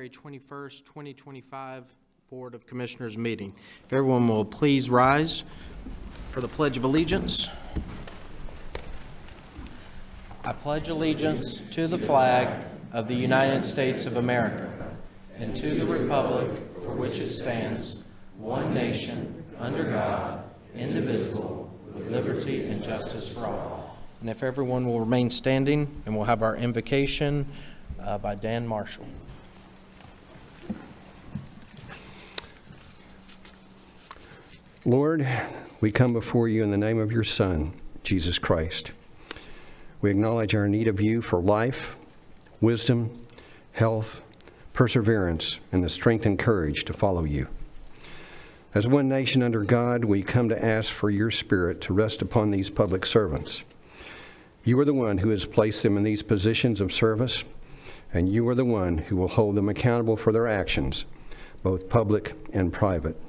January 21st, 2025 Board of Commissioners meeting. If everyone will please rise for the Pledge of Allegiance. I pledge allegiance to the flag of the United States of America and to the republic for which it stands, one nation, under God, indivisible, with liberty and justice for all. And if everyone will remain standing, and we'll have our invocation by Dan Marshall. Lord, we come before you in the name of your Son, Jesus Christ. We acknowledge our need of you for life, wisdom, health, perseverance, and the strength and courage to follow you. As one nation under God, we come to ask for your Spirit to rest upon these public servants. You are the one who has placed them in these positions of service, and you are the one who will hold them accountable for their actions, both public and private.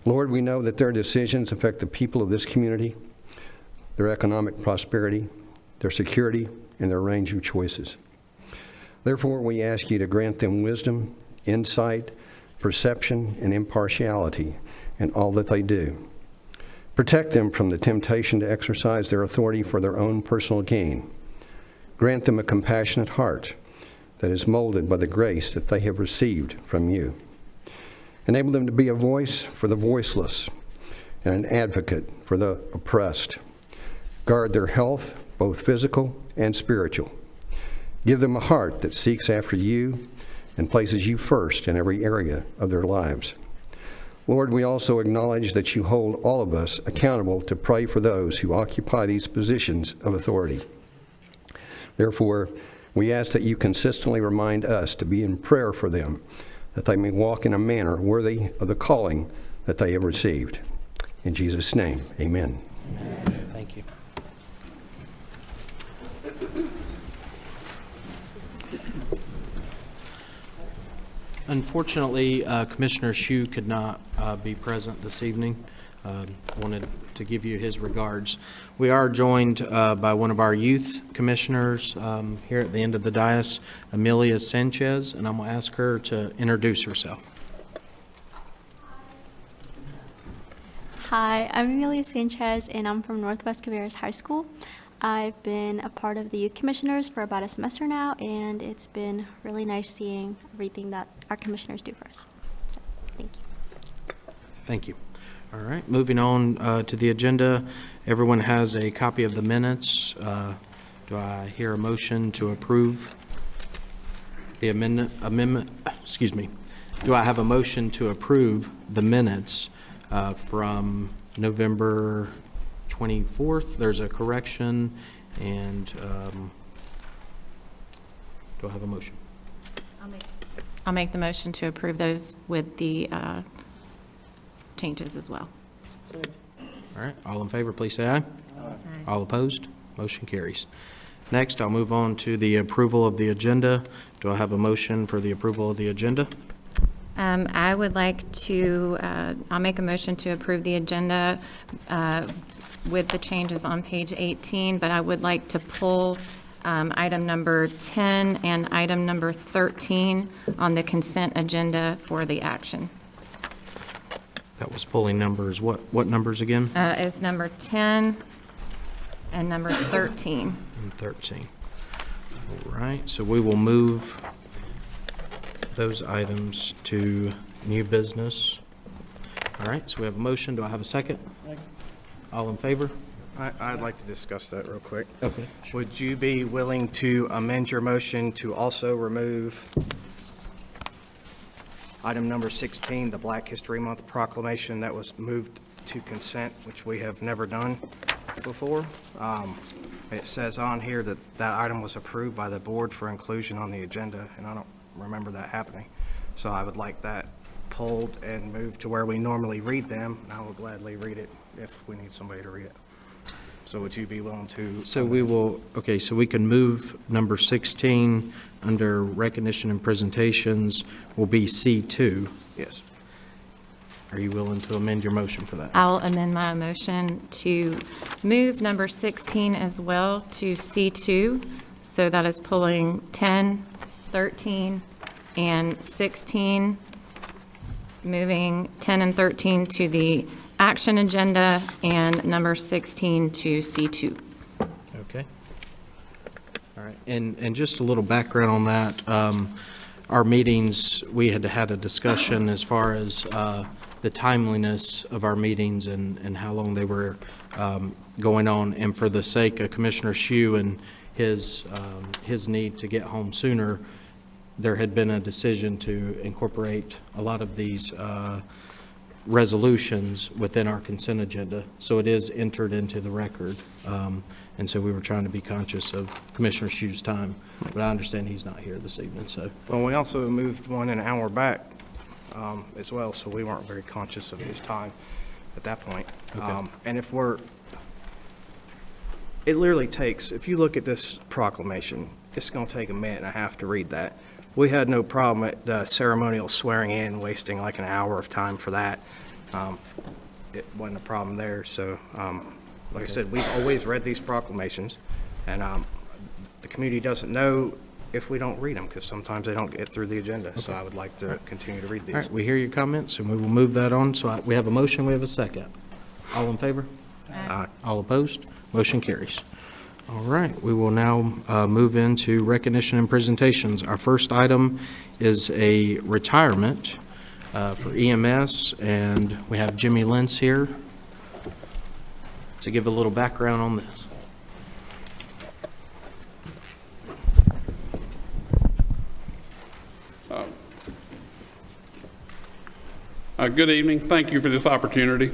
Lord, we know that their decisions affect the people of this community, their economic prosperity, their security, and their range of choices. Therefore, we ask you to grant them wisdom, insight, perception, and impartiality in all that they do. Protect them from the temptation to exercise their authority for their own personal gain. Grant them a compassionate heart that is molded by the grace that they have received from you. Enable them to be a voice for the voiceless and an advocate for the oppressed. Guard their health, both physical and spiritual. Give them a heart that seeks after you and places you first in every area of their lives. Lord, we also acknowledge that you hold all of us accountable to pray for those who occupy these positions of authority. Therefore, we ask that you consistently remind us to be in prayer for them, that they may walk in a manner worthy of the calling that they have received. In Jesus' name, amen. Amen. Thank you. Unfortunately, Commissioner Hsu could not be present this evening. Wanted to give you his regards. We are joined by one of our youth commissioners here at the end of the dais, Amelia Sanchez, and I'm going to ask her to introduce herself. Hi, I'm Amelia Sanchez, and I'm from Northwest Cabarrus High School. I've been a part of the youth commissioners for about a semester now, and it's been really nice seeing everything that our commissioners do for us. So, thank you. Thank you. All right, moving on to the agenda. Everyone has a copy of the minutes. Do I hear a motion to approve the amendment? Excuse me. Do I have a motion to approve the minutes from November 24th? There's a correction, and do I have a motion? I'll make the motion to approve those with the changes as well. All right, all in favor, please say aye. Aye. All opposed? Motion carries. Next, I'll move on to the approval of the agenda. Do I have a motion for the approval of the agenda? I would like to, I'll make a motion to approve the agenda with the changes on page 18, but I would like to pull item number 10 and item number 13 on the consent agenda for the action. That was pulling numbers. What numbers again? It's number 10 and number 13. And 13. All right, so we will move those items to new business. All right, so we have a motion. Do I have a second? Second. All in favor? I'd like to discuss that real quick. Okay. Would you be willing to amend your motion to also remove item number 16, the Black History Month proclamation that was moved to consent, which we have never done before? It says on here that that item was approved by the board for inclusion on the agenda, and I don't remember that happening. So I would like that pulled and moved to where we normally read them, and I will gladly read it if we need somebody to read it. So would you be willing to? So we will, okay, so we can move number 16 under recognition and presentations will be C2. Yes. Are you willing to amend your motion for that? I'll amend my motion to move number 16 as well to C2. So that is pulling 10, 13, and 16, moving 10 and 13 to the action agenda, and number 16 to C2. Okay. All right, and just a little background on that. Our meetings, we had a discussion as far as the timeliness of our meetings and how long they were going on. And for the sake of Commissioner Shue and his need to get home sooner, there had been a decision to incorporate a lot of these resolutions within our consent agenda. So it is entered into the record. And so we were trying to be conscious of Commissioner Shue's time. But I understand he's not here this evening, so. Well, we also moved one an hour back as well, so we weren't very conscious of his time at that point. Okay. And it literally takes, if you look at this proclamation, it's going to take a minute and a half to read that. We had no problem at the ceremonial swearing in, wasting like an hour of time for that. It wasn't a problem there, so like I said, we've always read these proclamations, and the community doesn't know if we don't read them, because sometimes they don't get through the agenda, so I would like to continue to read these. All right, we hear your comments, and we will move that on. So we have a motion, we have a second. All in favor? Aye. All opposed? Motion carries. All right, we will now move into recognition and presentations. Our first item is a retirement for EMS, and we have Jimmy Lentz here to give a little background on this. Good evening. Thank you for this opportunity.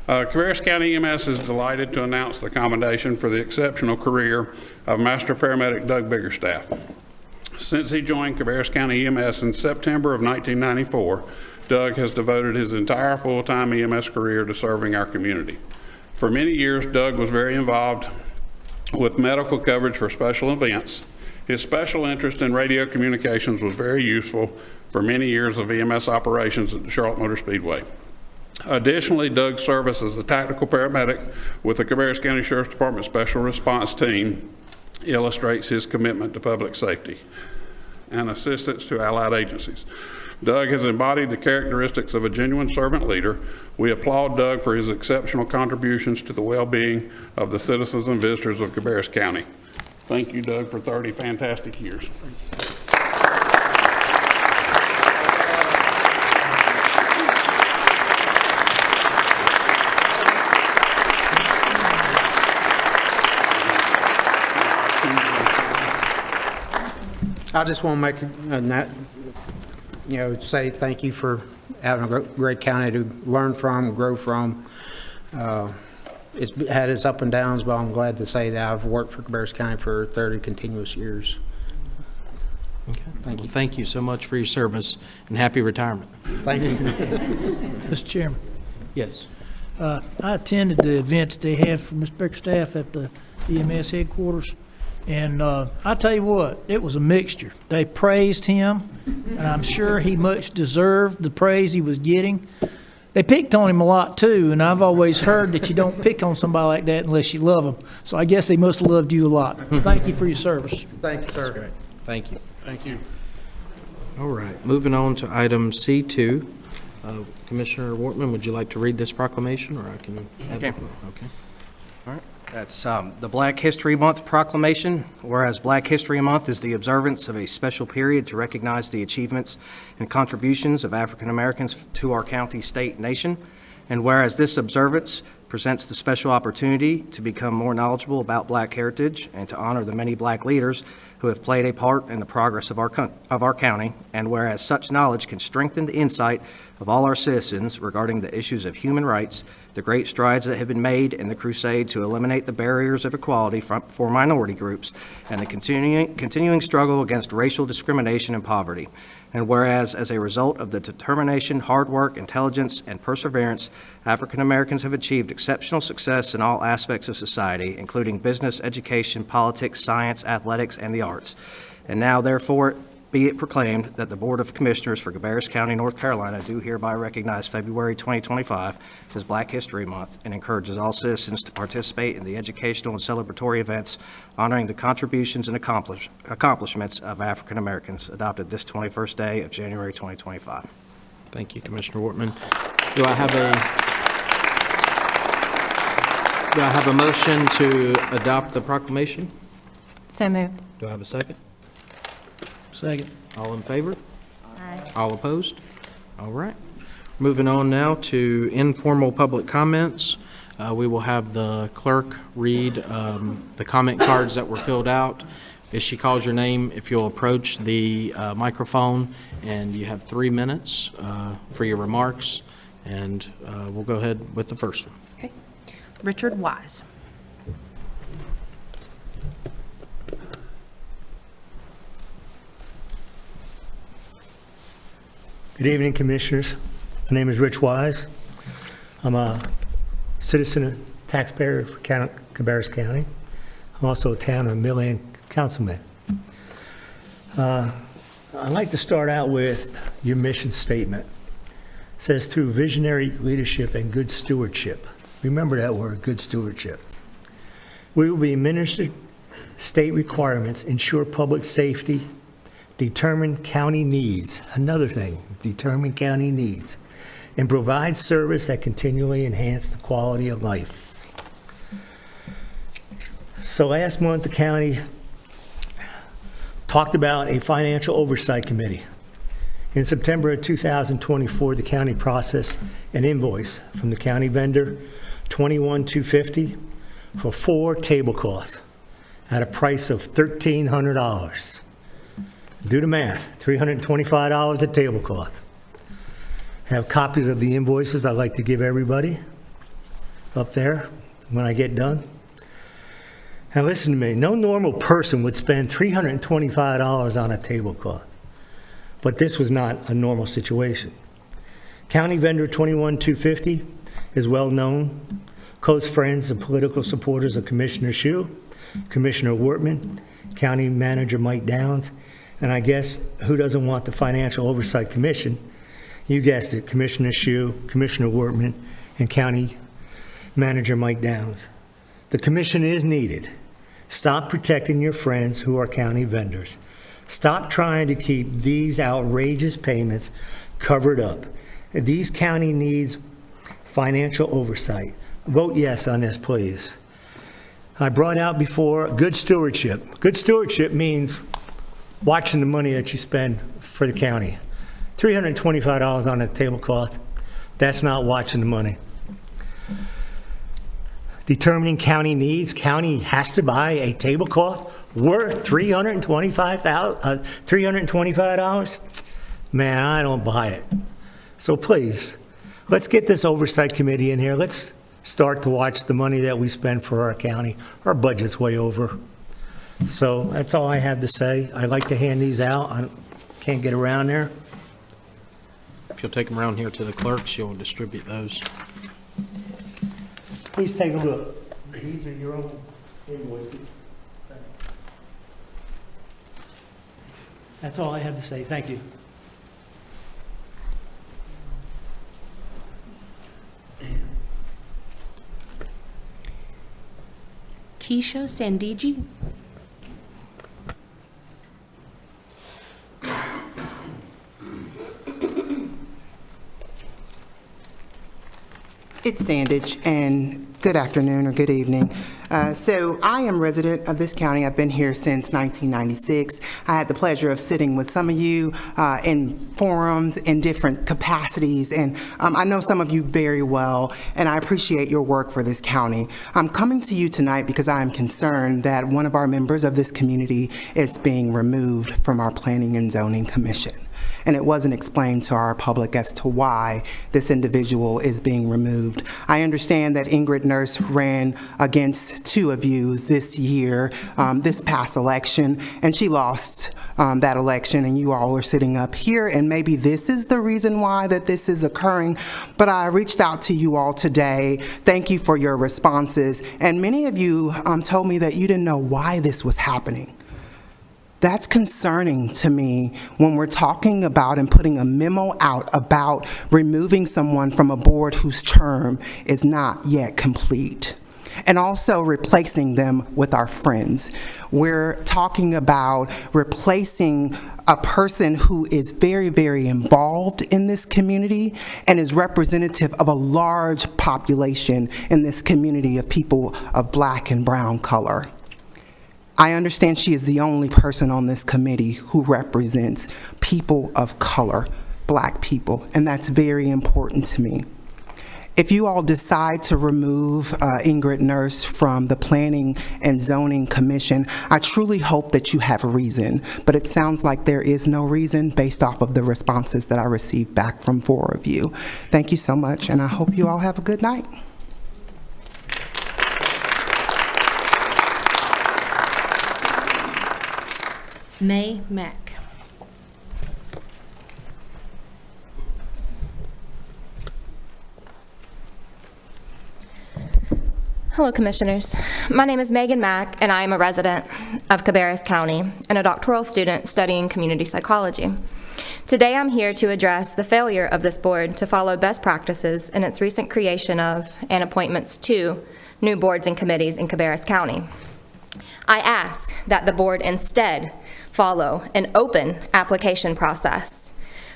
Cabarrus County EMS is delighted to announce the commendation for the exceptional career of Master Paramedic Doug Biggerstaff. Since he joined Cabarrus County EMS in September of 1994, Doug has devoted his entire full-time EMS career to serving our community. For many years, Doug was very involved with medical coverage for special events. His special interest in radio communications was very useful for many years of EMS operations at the Charlotte Motor Speedway. Additionally, Doug's service as a tactical paramedic with the Cabarrus County Sheriff's Department Special Response Team illustrates his commitment to public safety and assistance to allied agencies. Doug has embodied the characteristics of a genuine servant leader. We applaud Doug for his exceptional contributions to the well-being of the citizens and visitors of Cabarrus County. Thank you, Doug, for 30 fantastic years. I just want to make say thank you for having a great county to learn from, grow from. It's had its up and downs, but I'm glad to say that I've worked for Cabarrus County for 30 continuous years. Okay. Thank you. Well, thank you so much for your service, and happy retirement. Thank you. Mr. Chairman, Yes. I attended the event that they had for Mr. Bickerstaff at the EMS headquarters, and I tell you what, it was a mixture. They praised him, and I'm sure he much deserved the praise he was getting. They picked on him a lot, too, and I've always heard that you don't pick on somebody like that unless you love them. So I guess they must have loved you a lot. Thank you for your service. Thank you, sir. Great. Thank you. Thank you. All right, moving on to item C2. Commissioner Wortman, would you like to read this proclamation, or I can add Okay. it? Okay. All right, that's the Black History Month proclamation. Whereas Black History Month is the observance of a special period to recognize the achievements and contributions of African Americans to our county, state, nation. And whereas this observance presents the special opportunity to become more knowledgeable about Black heritage and to honor the many Black leaders who have played a part in the progress of our county, and whereas such knowledge can strengthen the insight of all our citizens regarding the issues of human rights, the great strides that have been made in the crusade to eliminate the barriers of equality for minority groups, and the continuing struggle against racial discrimination and poverty. And whereas, as a result of the determination, hard work, intelligence, and perseverance, African Americans have achieved exceptional success in all aspects of society, including business, education, politics, science, athletics, and the arts. And now, therefore, Be it proclaimed that the Board of Commissioners for Cabarrus County, North Carolina do hereby recognize February 2025 as Black History Month and encourages all citizens to participate in the educational and celebratory events honoring the contributions and accomplishments of African Americans adopted this 21st day of January 2025. Thank you, Commissioner Wortman. Do I have a motion to adopt the proclamation? So moved. Do I have a second? Second. All in favor? Aye. All opposed? All right. Moving on now to informal public comments. We will have the clerk read the comment cards that were filled out. As she calls your name, if you'll approach the microphone, and you have 3 minutes for your remarks, and we'll go ahead with the first one. Okay. Richard Wise. Good evening, Commissioners. My name is Rich Wise. I'm a citizen and taxpayer for Cabarrus County. I'm also a town and Mill-End councilman. I'd like to start out with your mission statement. It says, through visionary leadership and good stewardship. Remember that word, good stewardship. We will be administered state requirements, ensure public safety, determine county needs, another thing, determine county needs, and provide service that continually enhance the quality of life. So last month, the county talked about a financial oversight committee. In September of 2024, the county processed an invoice from the county vendor, $21,250, for 4 tablecloths at a price of $1,300. Do the math, $325 a tablecloth. I have copies of the invoices I'd like to give everybody up there when I get done. Now listen to me, no normal person would spend $325 on a tablecloth, but this was not a normal situation. County vendor 21250 is well known, close friends and political supporters of Commissioner Shue, Commissioner Wortman, County Manager Mike Downs, and I guess who doesn't want the Financial Oversight Commission? You guessed it, Commissioner Shue, Commissioner Wortman, and County Manager Mike Downs. The commission is needed. Stop protecting your friends who are county vendors. Stop trying to keep these outrageous payments covered up. These county needs financial oversight. Vote yes on this, please. I brought out before good stewardship. Good stewardship means watching the money that you spend for the county. $325 on a tablecloth, that's not watching the money. Determining county needs, county has to buy a tablecloth worth $325? Man, I don't buy it. So please, let's get this oversight committee in here. Let's start to watch the money that we spend for our county. Our budget's way over. So that's all I have to say. I'd like to hand these out. I can't get around there. If you'll take them around here to the clerk, she'll distribute those. Please take a look. These are your own invoices. That's all I have to say. Thank you. Keisha Sandigi. It's Sandage, and good afternoon or good evening. So I am resident of this county. I've been here since 1996. I had the pleasure of sitting with some of you in forums in different capacities, and I know some of you very well, and I appreciate your work for this county. I'm coming to you tonight because I am concerned that one of our members of this community is being removed from our Planning and Zoning Commission. And it wasn't explained to our public as to why this individual is being removed. I understand that Ingrid Nurse ran against 2 of you this year, this past election, and she lost that election, and you all are sitting up here, and maybe this is the reason why that this is occurring. But I reached out to you all today. Thank you for your responses, and many of you told me that you didn't know why this was happening. That's concerning to me when we're talking about and putting a memo out about removing someone from a board whose term is not yet complete, and also replacing them with our friends. We're talking about replacing a person who is very, very involved in this community and is representative of a large population in this community of people of black and brown color. I understand she is the only person on this committee who represents people of color, black people, and that's very important to me. If you all decide to remove Ingrid Nurse from the Planning and Zoning Commission, I truly hope that you have a reason, but it sounds like there is no reason based off of the responses that I received back from 4 of you. Thank you so much, and I hope you all have a good night. May Mack. Hello, Commissioners. My name is Megan Mack, and I am a resident of Cabarrus County and a doctoral student studying community psychology. Today, I'm here to address the failure of this board to follow best practices in its recent creation of and appointments to new boards and committees in Cabarrus County. I ask that the board instead follow an open application process,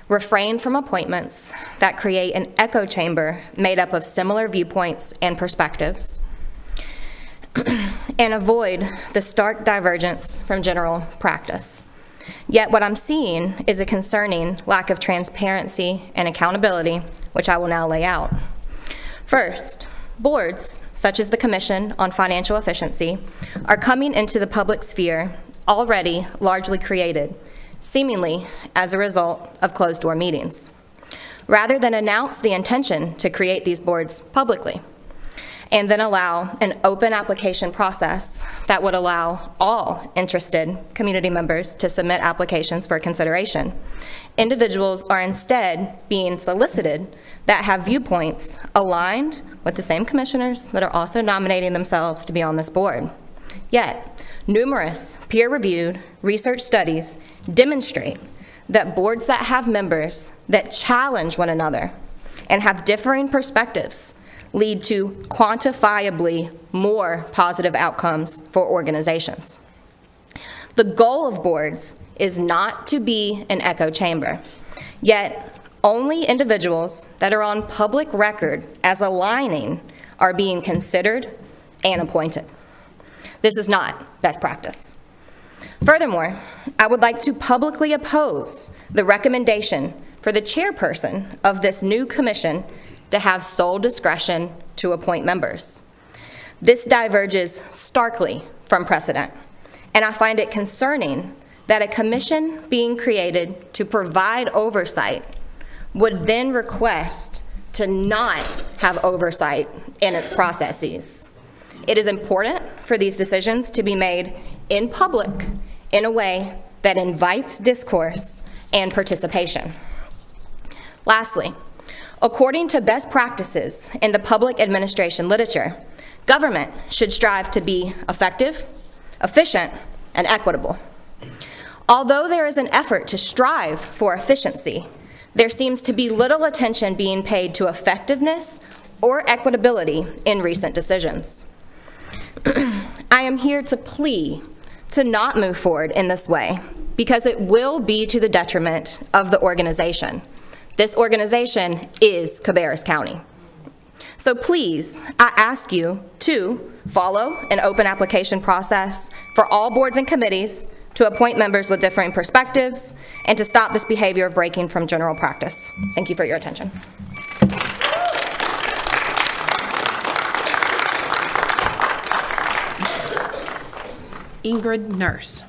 refrain from appointments that create an echo chamber made up of similar viewpoints and perspectives, and avoid the stark divergence from general practice. Yet what I'm seeing is a concerning lack of transparency and accountability, which I will now lay out. First, boards, such as the Commission on Financial Efficiency, are coming into the public sphere already largely created, seemingly as a result of closed-door meetings, rather than announce the intention to create these boards publicly, and then allow an open application process that would allow all interested community members to submit applications for consideration. Individuals are instead being solicited that have viewpoints aligned with the same commissioners that are also nominating themselves to be on this board. Yet, numerous peer-reviewed research studies demonstrate that boards that have members that challenge one another and have differing perspectives lead to quantifiably more positive outcomes for organizations. The goal of boards is not to be an echo chamber, yet only individuals that are on public record as aligning are being considered and appointed. This is not best practice. Furthermore, I would like to publicly oppose the recommendation for the chairperson of this new commission to have sole discretion to appoint members. This diverges starkly from precedent, and I find it concerning that a commission being created to provide oversight would then request to not have oversight in its processes. It is important for these decisions to be made in public in a way that invites discourse and participation. Lastly, according to best practices in the public administration literature, government should strive to be effective, efficient, and equitable. Although there is an effort to strive for efficiency, there seems to be little attention being paid to effectiveness or equitability in recent decisions. I am here to plea to not move forward in this way because it will be to the detriment of the organization. This organization is Cabarrus County. So please, I ask you to follow an open application process for all boards and committees, to appoint members with differing perspectives, and to stop this behavior of breaking from general practice. Thank you for your attention. Ingrid Nurse.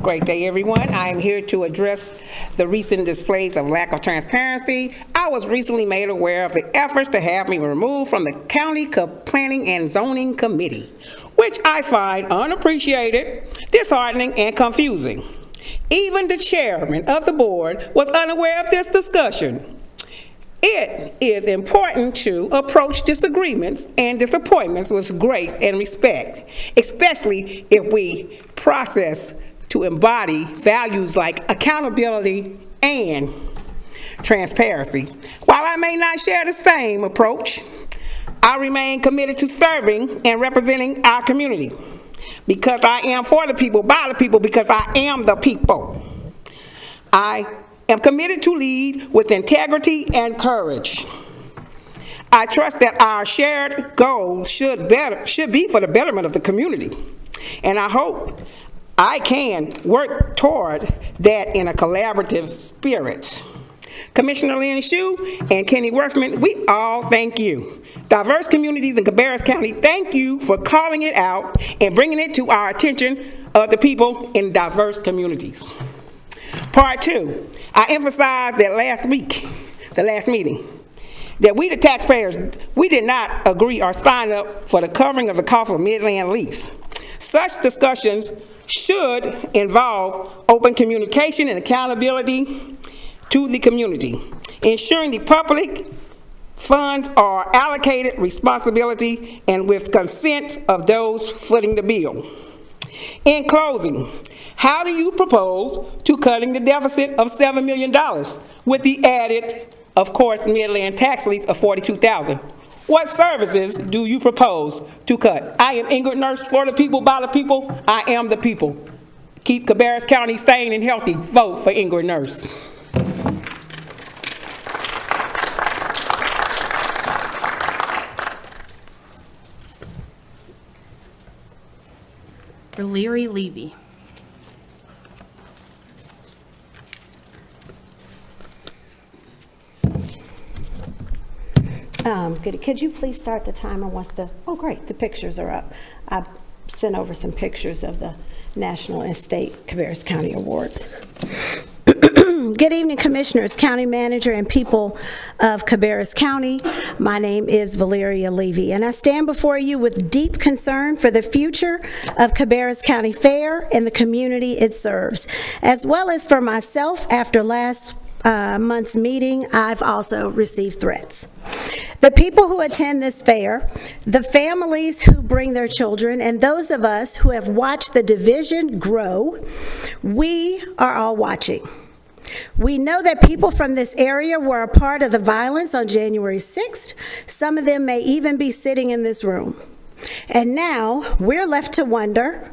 Great day, everyone. I am here to address the recent displays of lack of transparency. I was recently made aware of the efforts to have me removed from the County Planning and Zoning Committee, which I find unappreciated, disheartening, and confusing. Even the chairman of the board was unaware of this discussion. It is important to approach disagreements and disappointments with grace and respect, especially if we process to embody values like accountability and transparency. While I may not share the same approach, I remain committed to serving and representing our community because I am for the people, by the people, because I am the people. I am committed to lead with integrity and courage. I trust that our shared goals should be for the betterment of the community, and I hope I can work toward that in a collaborative spirit. Commissioner Lynn Shue and Kenny Worthman, we all thank you. Diverse communities in Cabarrus County, thank you for calling it out and bringing it to our attention of the people in diverse communities. Part 2, I emphasized that the last meeting, that we the taxpayers, we did not agree or sign up for the covering of the cost of Midland lease. Such discussions should involve open communication and accountability to the community, ensuring the public funds are allocated responsibility and with consent of those footing the bill. In closing, how do you propose to cutting the deficit of $7 million with the added, of course, Midland tax lease of $42,000? What services do you propose to cut? I am Ingrid Nurse, for the people, by the people. I am the people. Keep Cabarrus County sane and healthy. Vote for Ingrid Nurse. Valerie Levy. Good. Could you please start the timer once oh great, the pictures are up. I sent over some pictures of the National and State Cabarrus County Awards. Good evening, Commissioners, County Manager, and people of Cabarrus County. My name is Valeria Levy, and I stand before you with deep concern for the future of Cabarrus County Fair and the community it serves, as well as for myself. After last month's meeting, I've also received threats. The people who attend this fair, the families who bring their children, and those of us who have watched the division grow, we are all watching. We know that people from this area were a part of the violence on January 6th. Some of them may even be sitting in this room. And now we're left to wonder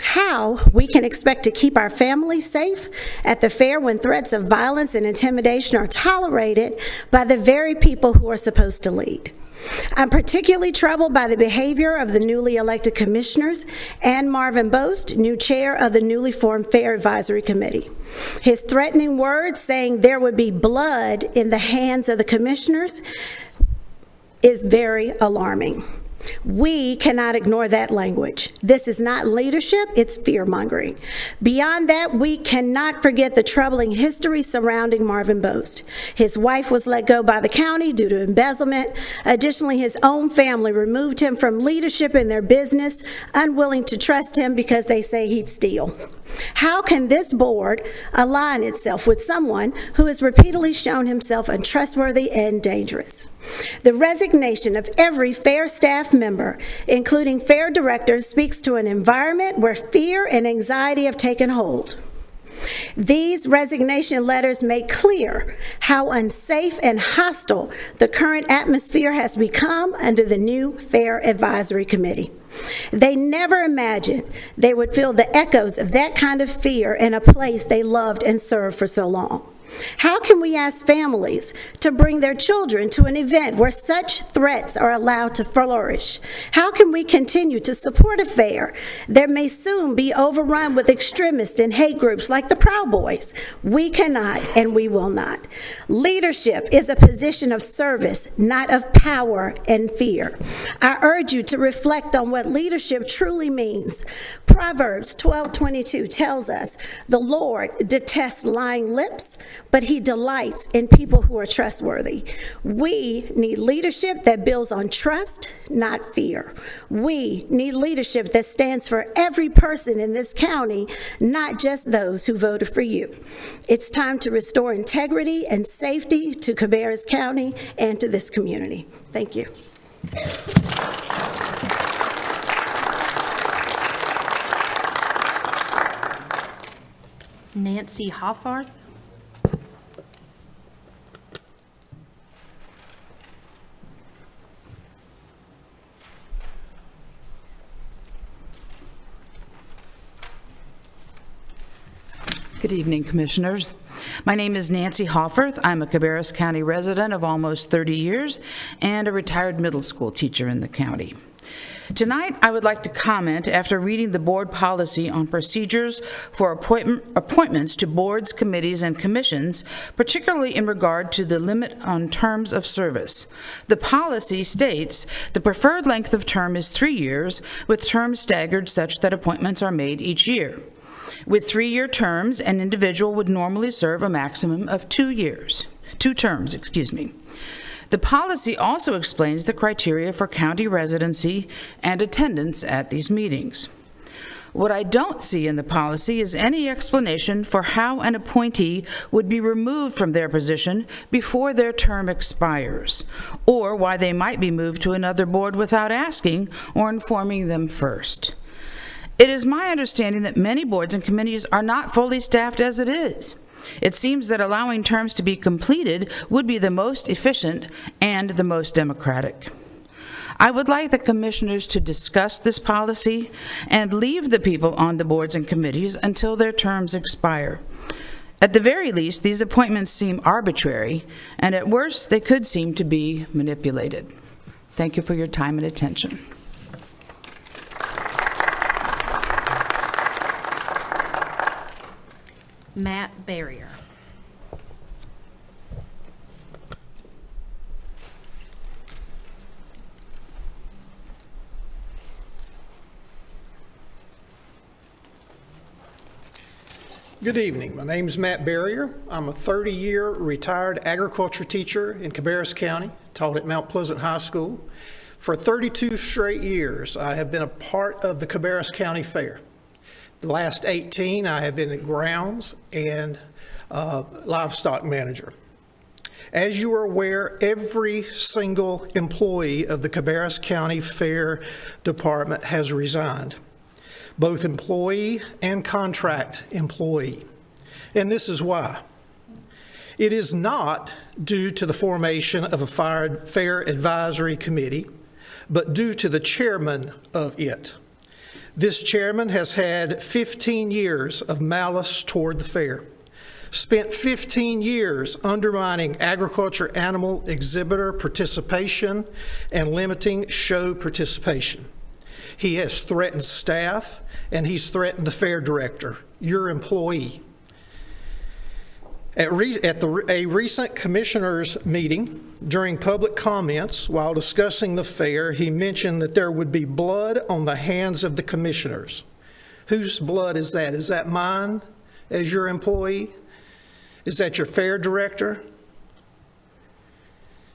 how we can expect to keep our families safe at the fair when threats of violence and intimidation are tolerated by the very people who are supposed to lead. I'm particularly troubled by the behavior of the newly elected commissioners and Marvin Boast, new chair of the newly formed Fair Advisory Committee. His threatening words saying there would be blood in the hands of the commissioners is very alarming. We cannot ignore that language. This is not leadership, it's fear-mongering. Beyond that, we cannot forget the troubling history surrounding Marvin Boast. His wife was let go by the county due to embezzlement. Additionally, his own family removed him from leadership in their business, unwilling to trust him because they say he'd steal. How can this board align itself with someone who has repeatedly shown himself untrustworthy and dangerous? The resignation of every fair staff member, including fair directors, speaks to an environment where fear and anxiety have taken hold. These resignation letters make clear how unsafe and hostile the current atmosphere has become under the new Fair Advisory Committee. They never imagined they would feel the echoes of that kind of fear in a place they loved and served for so long. How can we ask families to bring their children to an event where such threats are allowed to flourish? How can we continue to support a fair that may soon be overrun with extremists and hate groups like the Proud Boys? We cannot and we will not. Leadership is a position of service, not of power and fear. I urge you to reflect on what leadership truly means. Proverbs 12:22 tells us, "The Lord detests lying lips, but he delights in people who are trustworthy." We need leadership that builds on trust, not fear. We need leadership that stands for every person in this county, not just those who voted for you. It's time to restore integrity and safety to Cabarrus County and to this community. Thank you. Nancy Hoffarth. Good evening, Commissioners. My name is Nancy Hoffarth. I'm a Cabarrus County resident of almost 30 years and a retired middle school teacher in the county. Tonight, I would like to comment after reading the board policy on procedures for appointments to boards, committees, and commissions, particularly in regard to the limit on terms of service. The policy states the preferred length of term is 3 years, with terms staggered such that appointments are made each year. With 3-year terms, an individual would normally serve a maximum of 2 terms. The policy also explains the criteria for county residency and attendance at these meetings. What I don't see in the policy is any explanation for how an appointee would be removed from their position before their term expires, or why they might be moved to another board without asking or informing them first. It is my understanding that many boards and committees are not fully staffed as it is. It seems that allowing terms to be completed would be the most efficient and the most democratic. I would like the commissioners to discuss this policy and leave the people on the boards and committees until their terms expire. At the very least, these appointments seem arbitrary, and at worst, they could seem to be manipulated. Thank you for your time and attention. Matt Barrier. Good evening. My name is Matt Barrier. I'm a 30-year retired agriculture teacher in Cabarrus County, taught at Mount Pleasant High School. For 32 straight years, I have been a part of the Cabarrus County Fair. The last 18, I have been at grounds and livestock manager. As you are aware, every single employee of the Cabarrus County Fair Department has resigned, both employee and contract employee. And this is why. It is not due to the formation of a fair advisory committee, but due to the chairman of it. This chairman has had 15 years of malice toward the fair, spent 15 years undermining agriculture animal exhibitor participation and limiting show participation. He has threatened staff, and he's threatened the fair director, your employee. At a recent commissioners meeting, during public comments while discussing the fair, he mentioned that there would be blood on the hands of the commissioners. Whose blood is that? Is that mine as your employee? Is that your fair director?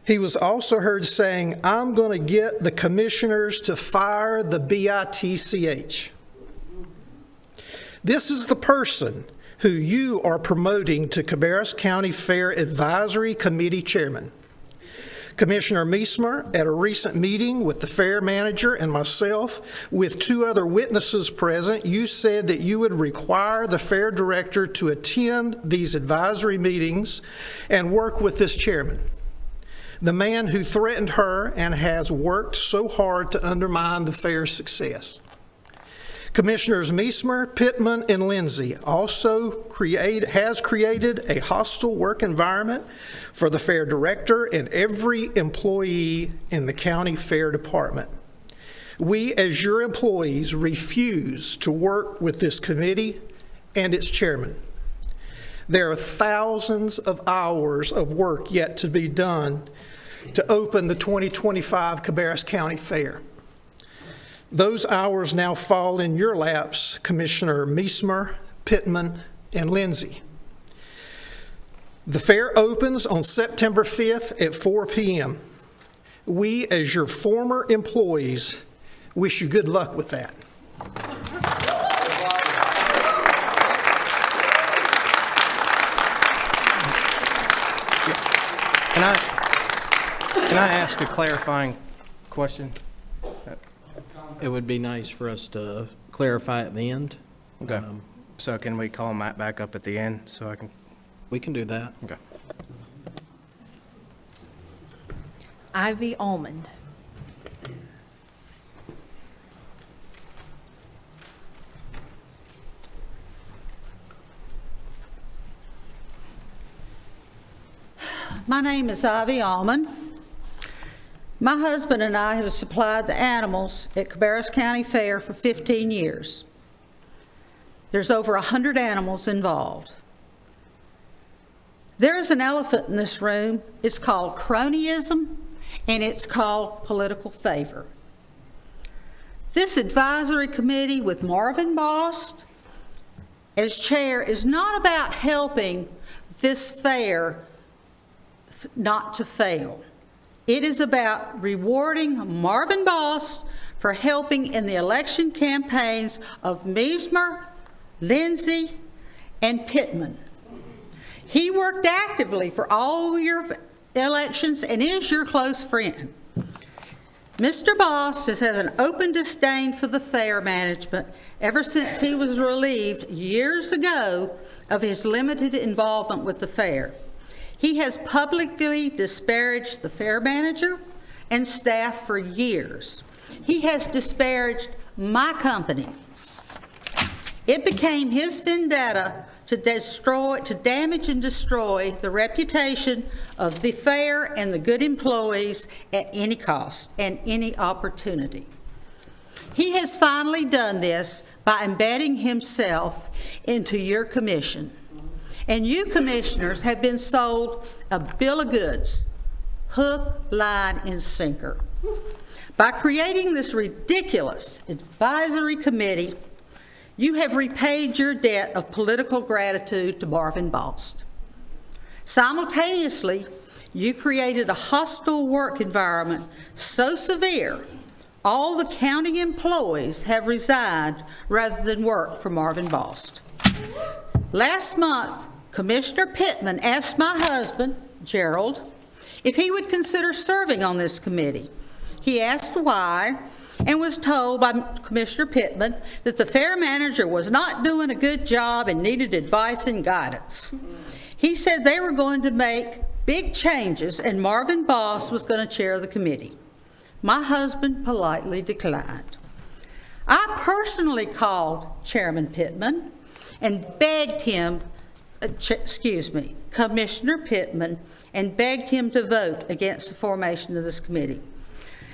He was also heard saying, "I'm going to get the commissioners to fire the BITCH." This is the person who you are promoting to Cabarrus County Fair Advisory Committee Chairman. Commissioner Meismer, at a recent meeting with the fair manager and myself, with 2 other witnesses present, you said that you would require the fair director to attend these advisory meetings and work with this chairman, the man who threatened her and has worked so hard to undermine the fair's success. Commissioners Meismer, Pittman, and Lindsay also has created a hostile work environment for the fair director and every employee in the county fair department. We, as your employees, refuse to work with this committee and its chairman. There are thousands of hours of work yet to be done to open the 2025 Cabarrus County Fair. Those hours now fall in your laps, Commissioner Meismer, Pittman, and Lindsay. The fair opens on September 5th at 4 p.m. We, as your former employees, wish you good luck with that. Can I ask a clarifying question? It would be nice for us to clarify at the end. Okay. So can we call Matt back up at the end so I can? We can do that. Okay. Ivy Almond. My name is Ivy Almond. My husband and I have supplied the animals at Cabarrus County Fair for 15 years. There's over 100 animals involved. There is an elephant in this room. It's called cronyism, and it's called political favor. This advisory committee with Marvin Bost as chair is not about helping this fair not to fail. It is about rewarding Marvin Bost for helping in the election campaigns of Meismer, Lindsay, and Pittman. He worked actively for all your elections and is your close friend. Mr. Bost has had an open disdain for the fair management ever since he was relieved years ago of his limited involvement with the fair. He has publicly disparaged the fair manager and staff for years. He has disparaged my company. It became his vendetta to damage and destroy the reputation of the fair and the good employees at any cost and any opportunity. He has finally done this by embedding himself into your commission. And you commissioners have been sold a bill of goods, hook, line, and sinker. By creating this ridiculous advisory committee, you have repaid your debt of political gratitude to Marvin Bost. Simultaneously, you created a hostile work environment so severe, all the county employees have resigned rather than work for Marvin Bost. Last month, Commissioner Pittman asked my husband, Gerald, if he would consider serving on this committee. He asked why and was told by Commissioner Pittman that the fair manager was not doing a good job and needed advice and guidance. He said they were going to make big changes and Marvin Bost was going to chair the committee. My husband politely declined. I personally called Chairman Pittman and begged him, Commissioner Pittman, and begged him to vote against the formation of this committee.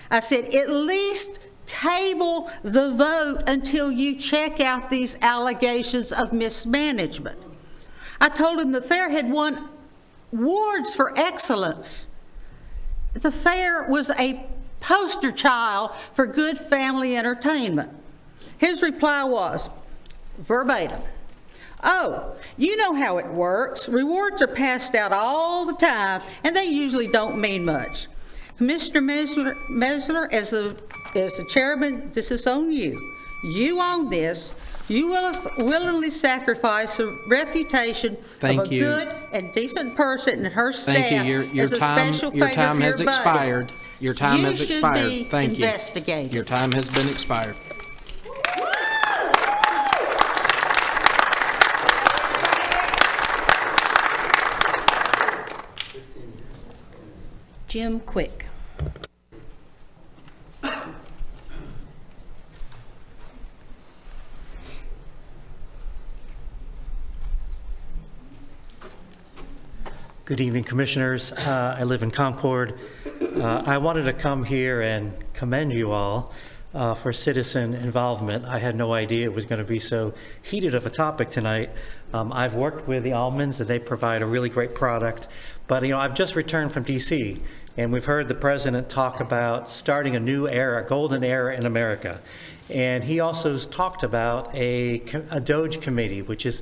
I said, at least table the vote until you check out these allegations of mismanagement. I told him the fair had won awards for excellence. The fair was a poster child for good family entertainment. His reply was, verbatim, "Oh, you know how it works. Rewards are passed out all the time, and they usually don't mean much. Commissioner Mesler, as the chairman, this is on you. You own this. You will willingly sacrifice the reputation of a good and decent person and her staff as a special favor for your buddy. Your time has expired. Your time has expired. You should be Thank you. investigated. Your time has been expired. Jim Quick. Good evening, Commissioners. I live in Concord. I wanted to come here and commend you all for citizen involvement. I had no idea it was going to be so heated of a topic tonight. I've worked with the Almonds, and they provide a really great product. But, I've just returned from D.C., and we've heard the president talk about starting a new era, a golden era in America. And he also talked about a DOGE committee, which is,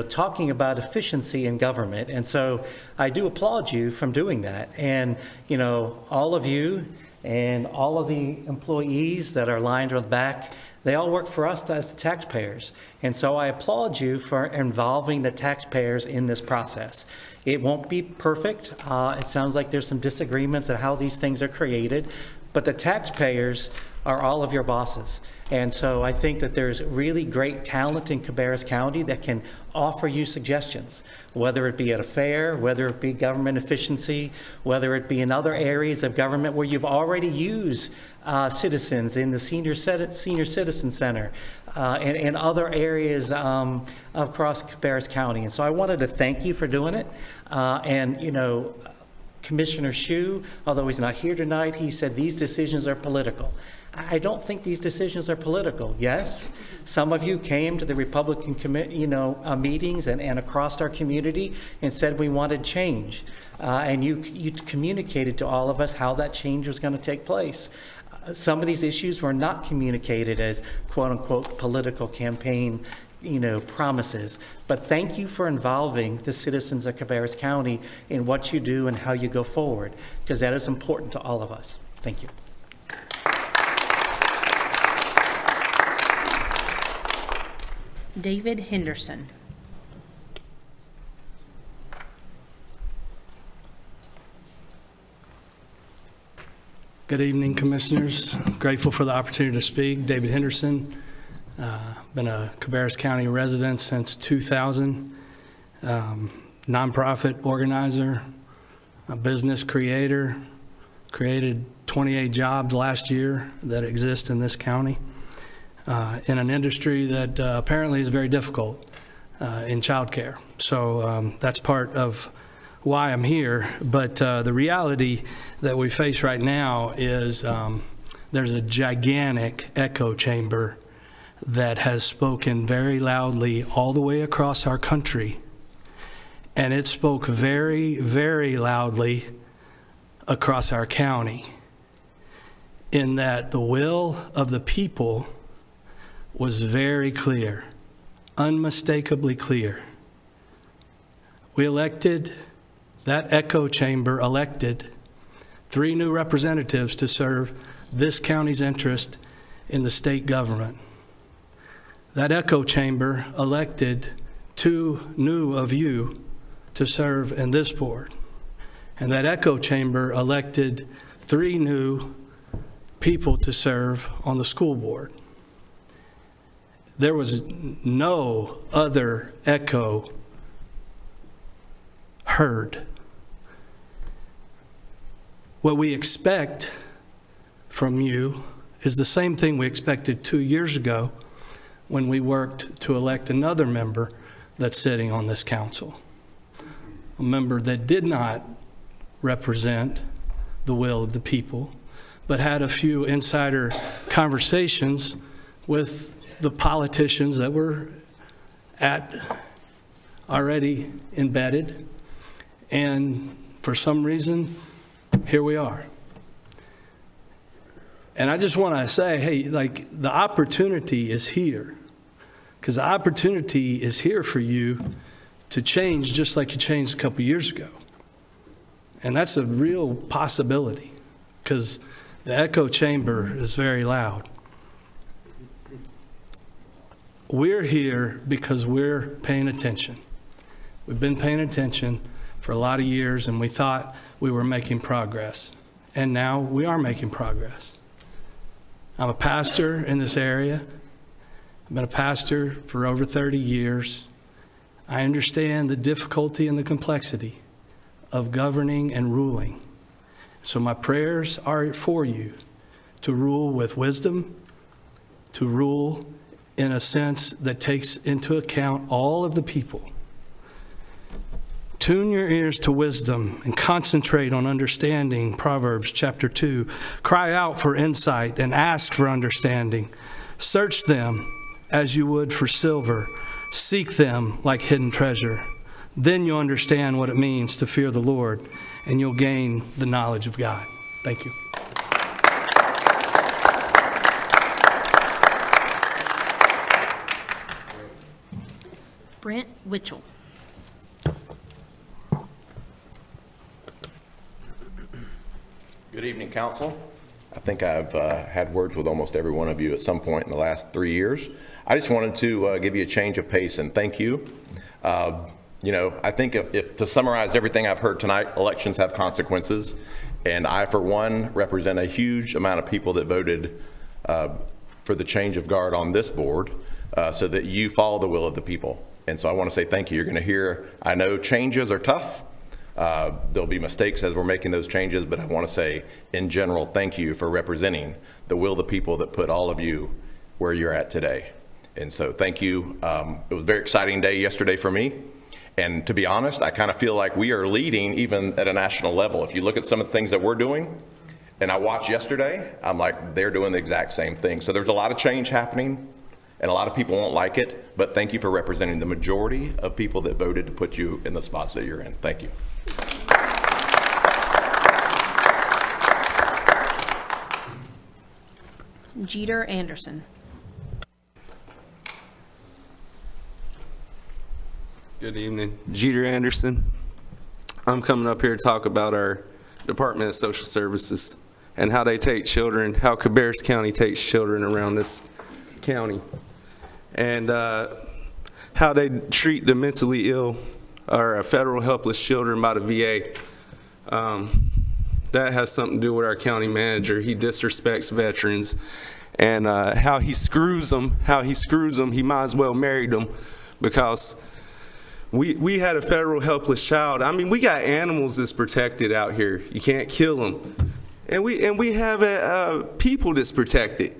talking about efficiency in government. And so I do applaud you from doing that. And, all of you and all of the employees that are lined on the back, they all work for us as the taxpayers. And so I applaud you for involving the taxpayers in this process. It won't be perfect. It sounds like there's some disagreements on how these things are created, but the taxpayers are all of your bosses. And so I think that there's really great talent in Cabarrus County that can offer you suggestions, whether it be at a fair, whether it be government efficiency, whether it be in other areas of government where you've already used citizens in the Senior Citizen Center and other areas across Cabarrus County. And so I wanted to thank you for doing it. Commissioner Hsu, although he's not here tonight, he said these decisions are political. I don't think these decisions are political. Yes, some of you came to the Republican meetings and across our community and said we wanted change. And you communicated to all of us how that change was going to take place. Some of these issues were not communicated as quote unquote political campaign promises. But thank you for involving the citizens of Cabarrus County in what you do and how you go forward, because that is important to all of us. Thank you. David Henderson. Good evening, Commissioners. Grateful for the opportunity to speak. David Henderson. Been a Cabarrus County resident since 2000. Nonprofit organizer, a business creator, created 28 jobs last year that exist in this county in an industry that apparently is very difficult in childcare. So that's part of why I'm here. But the reality that we face right now is there's a gigantic echo chamber that has spoken very loudly all the way across our country. And it spoke very, very loudly across our county, in that the will of the people was very clear, unmistakably clear. We elected, that echo chamber elected 3 new representatives to serve this county's interest in the state government. That echo chamber elected 2 new of you to serve in this board. And that echo chamber elected 3 new people to serve on the school board. There was no other echo heard. What we expect from you is the same thing we expected 2 years ago when we worked to elect another member that's sitting on this council. A member that did not represent the will of the people, but had a few insider conversations with the politicians that were already embedded. And for some reason, here we are. And I just want to say, hey, the opportunity is here. Because the opportunity is here for you to change just like you changed a couple years ago. And that's a real possibility, because the echo chamber is very loud. We're here because we're paying attention. We've been paying attention for a lot of years, and we thought we were making progress. And now we are making progress. I'm a pastor in this area. I've been a pastor for over 30 years. I understand the difficulty and the complexity of governing and ruling. So my prayers are for you to rule with wisdom, to rule in a sense that takes into account all of the people, Tune your ears to wisdom and concentrate on understanding Proverbs chapter 2. Cry out for insight and ask for understanding. Search them as you would for silver. Seek them like hidden treasure. Then you'll understand what it means to fear the Lord, and you'll gain the knowledge of God. Thank you. Brent Witchell. Good evening, Council. I think I've had words with almost every one of you at some point in the last 3 years. I just wanted to give you a change of pace and thank you. You know, I think if to summarize everything I've heard tonight, elections have consequences, and I, for one, represent a huge amount of people that voted for the change of guard on this board so that you follow the will of the people. And so I want to say thank you. You're going to hear, I know changes are tough. There'll be mistakes as we're making those changes, but I want to say, in general, thank you for representing the will of the people that put all of you where you're at today. And so thank you. It was a very exciting day yesterday for me. And to be honest, I kind of feel like we are leading even at a national level. If you look at some of the things that we're doing, and I watched yesterday, I'm like, they're doing the exact same thing. So there's a lot of change happening, and a lot of people won't like it, but thank you for representing the majority of people that voted to put you in the spots that you're in. Thank you. Jeter Anderson. Good evening. Jeter Anderson. I'm coming up here to talk about our Department of Social Services and how they take children, how Cabarrus County takes children around this county, and how they treat the mentally ill or federal helpless children by the VA. That has something to do with our county manager. He disrespects veterans, and how he screws them, he might as well marry them, because we had a federal helpless child. I mean, we got animals that's protected out here. You can't kill them. And we have people that's protected.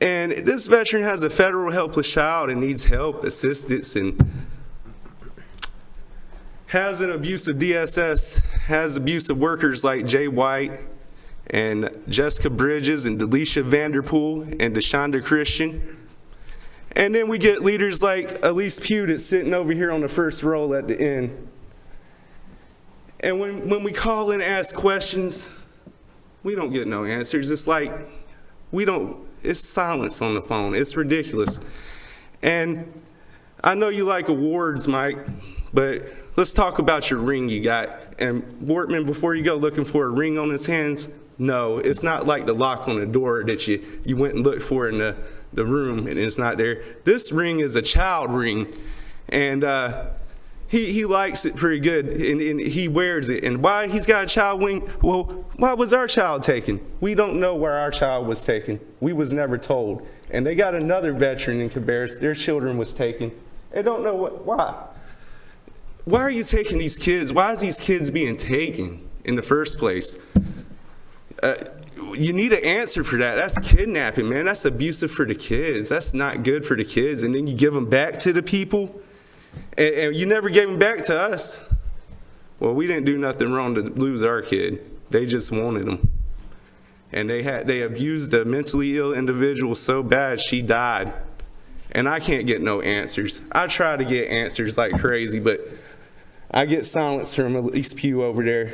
And this veteran has a federal helpless child and needs help, assistance, and has an abusive DSS, has abusive workers like Jay White and Jessica Bridges and Delisha Vanderpool and DeShonda Christian. And then we get leaders like Elise Pugh that's sitting over here on the first row at the end. And when we call and ask questions, we don't get no answers. It's like, it's silence on the phone. It's ridiculous. And I know you like awards, Mike, but let's talk about your ring you got. And Wortman, before you go looking for a ring on his hands, no, it's not like the lock on the door that you went and looked for in the room and it's not there. This ring is a child ring, and he likes it pretty good, and he wears it. And why he's got a child ring? Well, why was our child taken? We don't know where our child was taken. We was never told. And they got another veteran in Cabarrus, their children was taken. They don't know why. Why are you taking these kids? Why is these kids being taken in the first place? You need an answer for that. That's kidnapping, man. That's abusive for the kids. That's not good for the kids. And then you give them back to the people, and you never gave them back to us. Well, we didn't do nothing wrong to lose our kid. They just wanted them. And they abused a mentally ill individual so bad she died. And I can't get no answers. I try to get answers like crazy, but I get silence from Elise Pugh over there.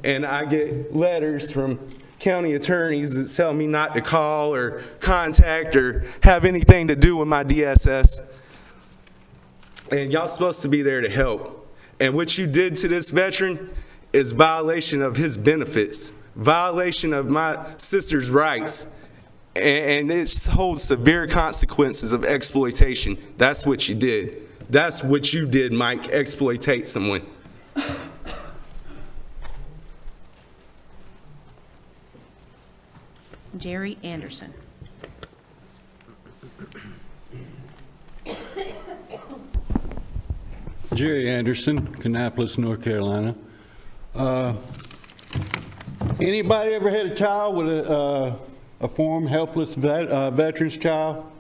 And I get letters from county attorneys that tell me not to call or contact or have anything to do with my DSS. And y'all supposed to be there to help. And what you did to this veteran is violation of his benefits, violation of my sister's rights. And it holds severe consequences of exploitation. That's what you did. That's what you did, Mike, exploitate someone. Jerry Anderson. Jerry Anderson, Kannapolis, North Carolina. Anybody ever had a child with a form helpless veteran's child?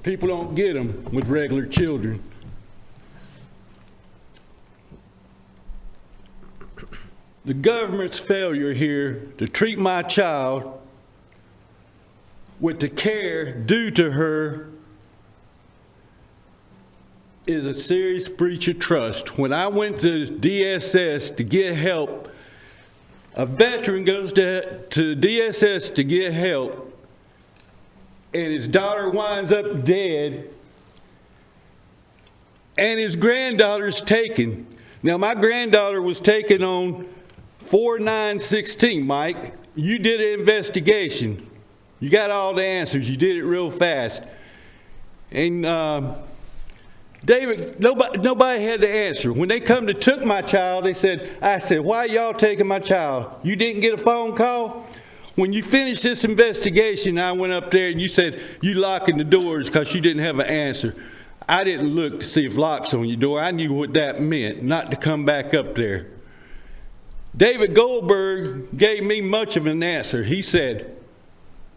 People don't get them with regular children. the government's failure here to treat my child with the care due to her is a serious breach of trust. When I went to DSS to get help, a veteran goes to DSS to get help, and his daughter winds up dead, and his granddaughter's taken. Now, my granddaughter was taken on 4/9/16, Mike. You did an investigation. You got all the answers. You did it real fast. And David, nobody had the answer. When they come to took my child, I said, why y'all taking my child? You didn't get a phone call? When you finished this investigation, I went up there and you said you locking the doors because you didn't have an answer. I didn't look to see if locks on your door. I knew what that meant, not to come back up there. David Goldberg gave me much of an answer. He said,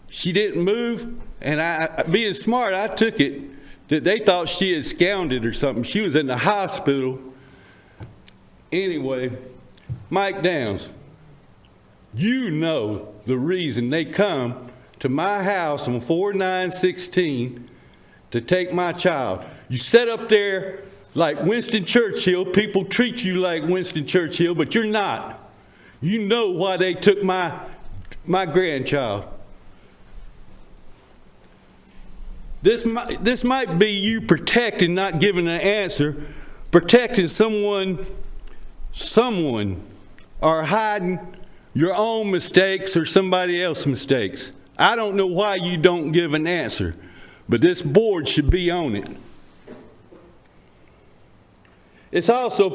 she didn't move, and I, being smart, I took it that they thought she had scounded or something. She was in the hospital. Anyway, Mike Downs, you know the reason they come to my house on 4/9/16 to take my child. You sat up there like Winston Churchill. People treat you like Winston Churchill, but you're not. You know why they took my grandchild. This might be you protecting, not giving an answer, protecting someone, or hiding your own mistakes or somebody else's mistakes. I don't know why you don't give an answer, but this board should be on it. It's also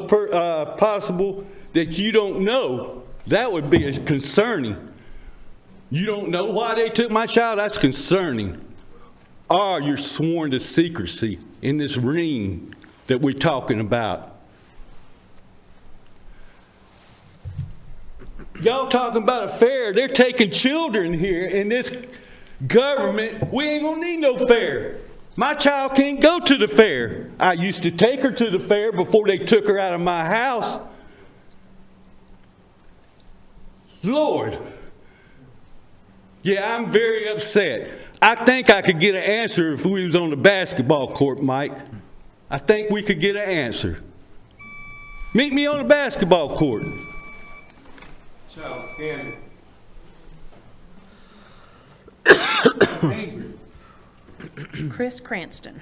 possible that you don't know. That would be concerning. You don't know why they took my child? That's concerning. Or you're sworn to secrecy in this ring that we're talking about. Y'all talking about a fair. They're taking children here in this government. We ain't gonna need no fair. My child can't go to the fair. I used to take her to the fair before they took her out of my house. Lord. Yeah, I'm very upset. I think I could get an answer if we was on the basketball court, Mike. I think we could get an answer. Meet me on the basketball court. Child scanning. Chris Cranston.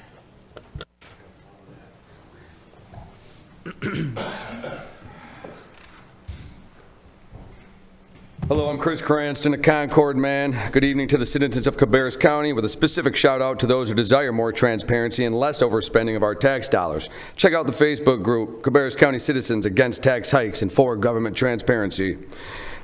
Hello, I'm Chris Cranston, a Concord man. Good evening to the citizens of Cabarrus County, with a specific shout out to those who desire more transparency and less overspending of our tax dollars. Check out the Facebook group, Cabarrus County Citizens Against Tax Hikes and For Government Transparency.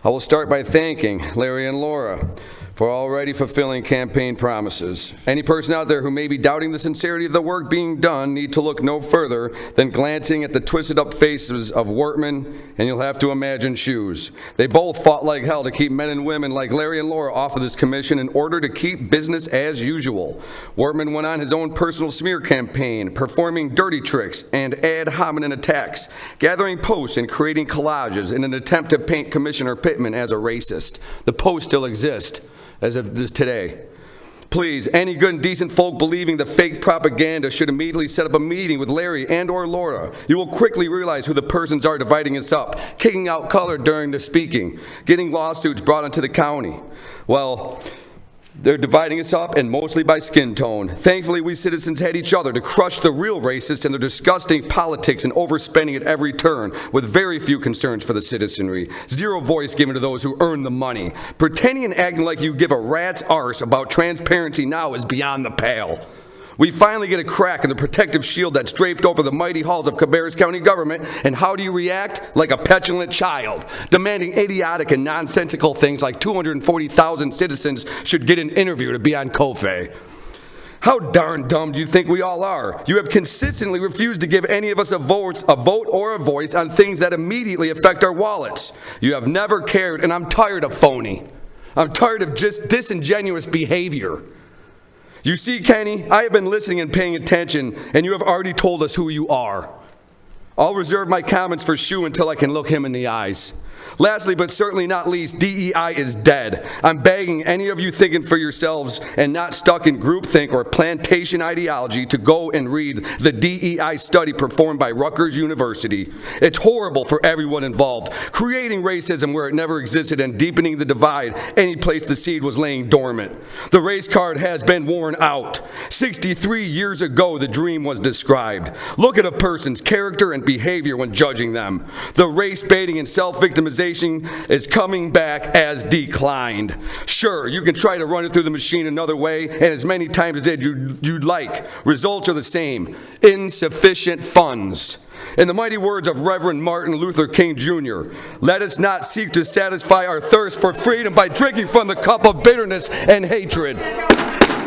I will start by thanking Larry and Laura for already fulfilling campaign promises. Any person out there who may be doubting the sincerity of the work being done need to look no further than glancing at the twisted up faces of Wortman, and you'll have to imagine shoes. They both fought like hell to keep men and women like Larry and Laura off of this commission in order to keep business as usual. Wortman went on his own personal smear campaign, performing dirty tricks and ad hominem attacks, gathering posts and creating collages in an attempt to paint Commissioner Pittman as a racist. The posts still exist as of this today. Please, any good and decent folk believing the fake propaganda should immediately set up a meeting with Larry and or Laura. You will quickly realize who the persons are dividing us up, kicking out color during the speaking, getting lawsuits brought into the county. Well, they're dividing us up, and mostly by skin tone. Thankfully, we citizens had each other to crush the real racists and their disgusting politics and overspending at every turn, with very few concerns for the citizenry. Zero voice given to those who earn the money. Pretending and acting like you give a rat's arse about transparency now is beyond the pale. We finally get a crack in the protective shield that's draped over the mighty halls of Cabarrus County government, and how do you react? Like a petulant child, demanding idiotic and nonsensical things like 240,000 citizens should get an interview to be on COFE. How darn dumb do you think we all are? You have consistently refused to give any of us a vote or a voice on things that immediately affect our wallets. You have never cared, and I'm tired of phony. I'm tired of just disingenuous behavior. You see, Kenny, I have been listening and paying attention, and you have already told us who you are. I'll reserve my comments for Shu until I can look him in the eyes. Lastly, but certainly not least, DEI is dead. I'm begging any of you thinking for yourselves and not stuck in groupthink or plantation ideology to go and read the DEI study performed by Rutgers University. It's horrible for everyone involved, creating racism where it never existed and deepening the divide any place the seed was laying dormant. The race card has been worn out. 63 years ago, the dream was described. Look at a person's character and behavior when judging them. The race baiting and self-victimization is coming back as declined. Sure, you can try to run it through the machine another way, and as many times as you'd like. Results are the same. Insufficient funds. In the mighty words of Reverend Martin Luther King Jr., let us not seek to satisfy our thirst for freedom by drinking from the cup of bitterness and hatred.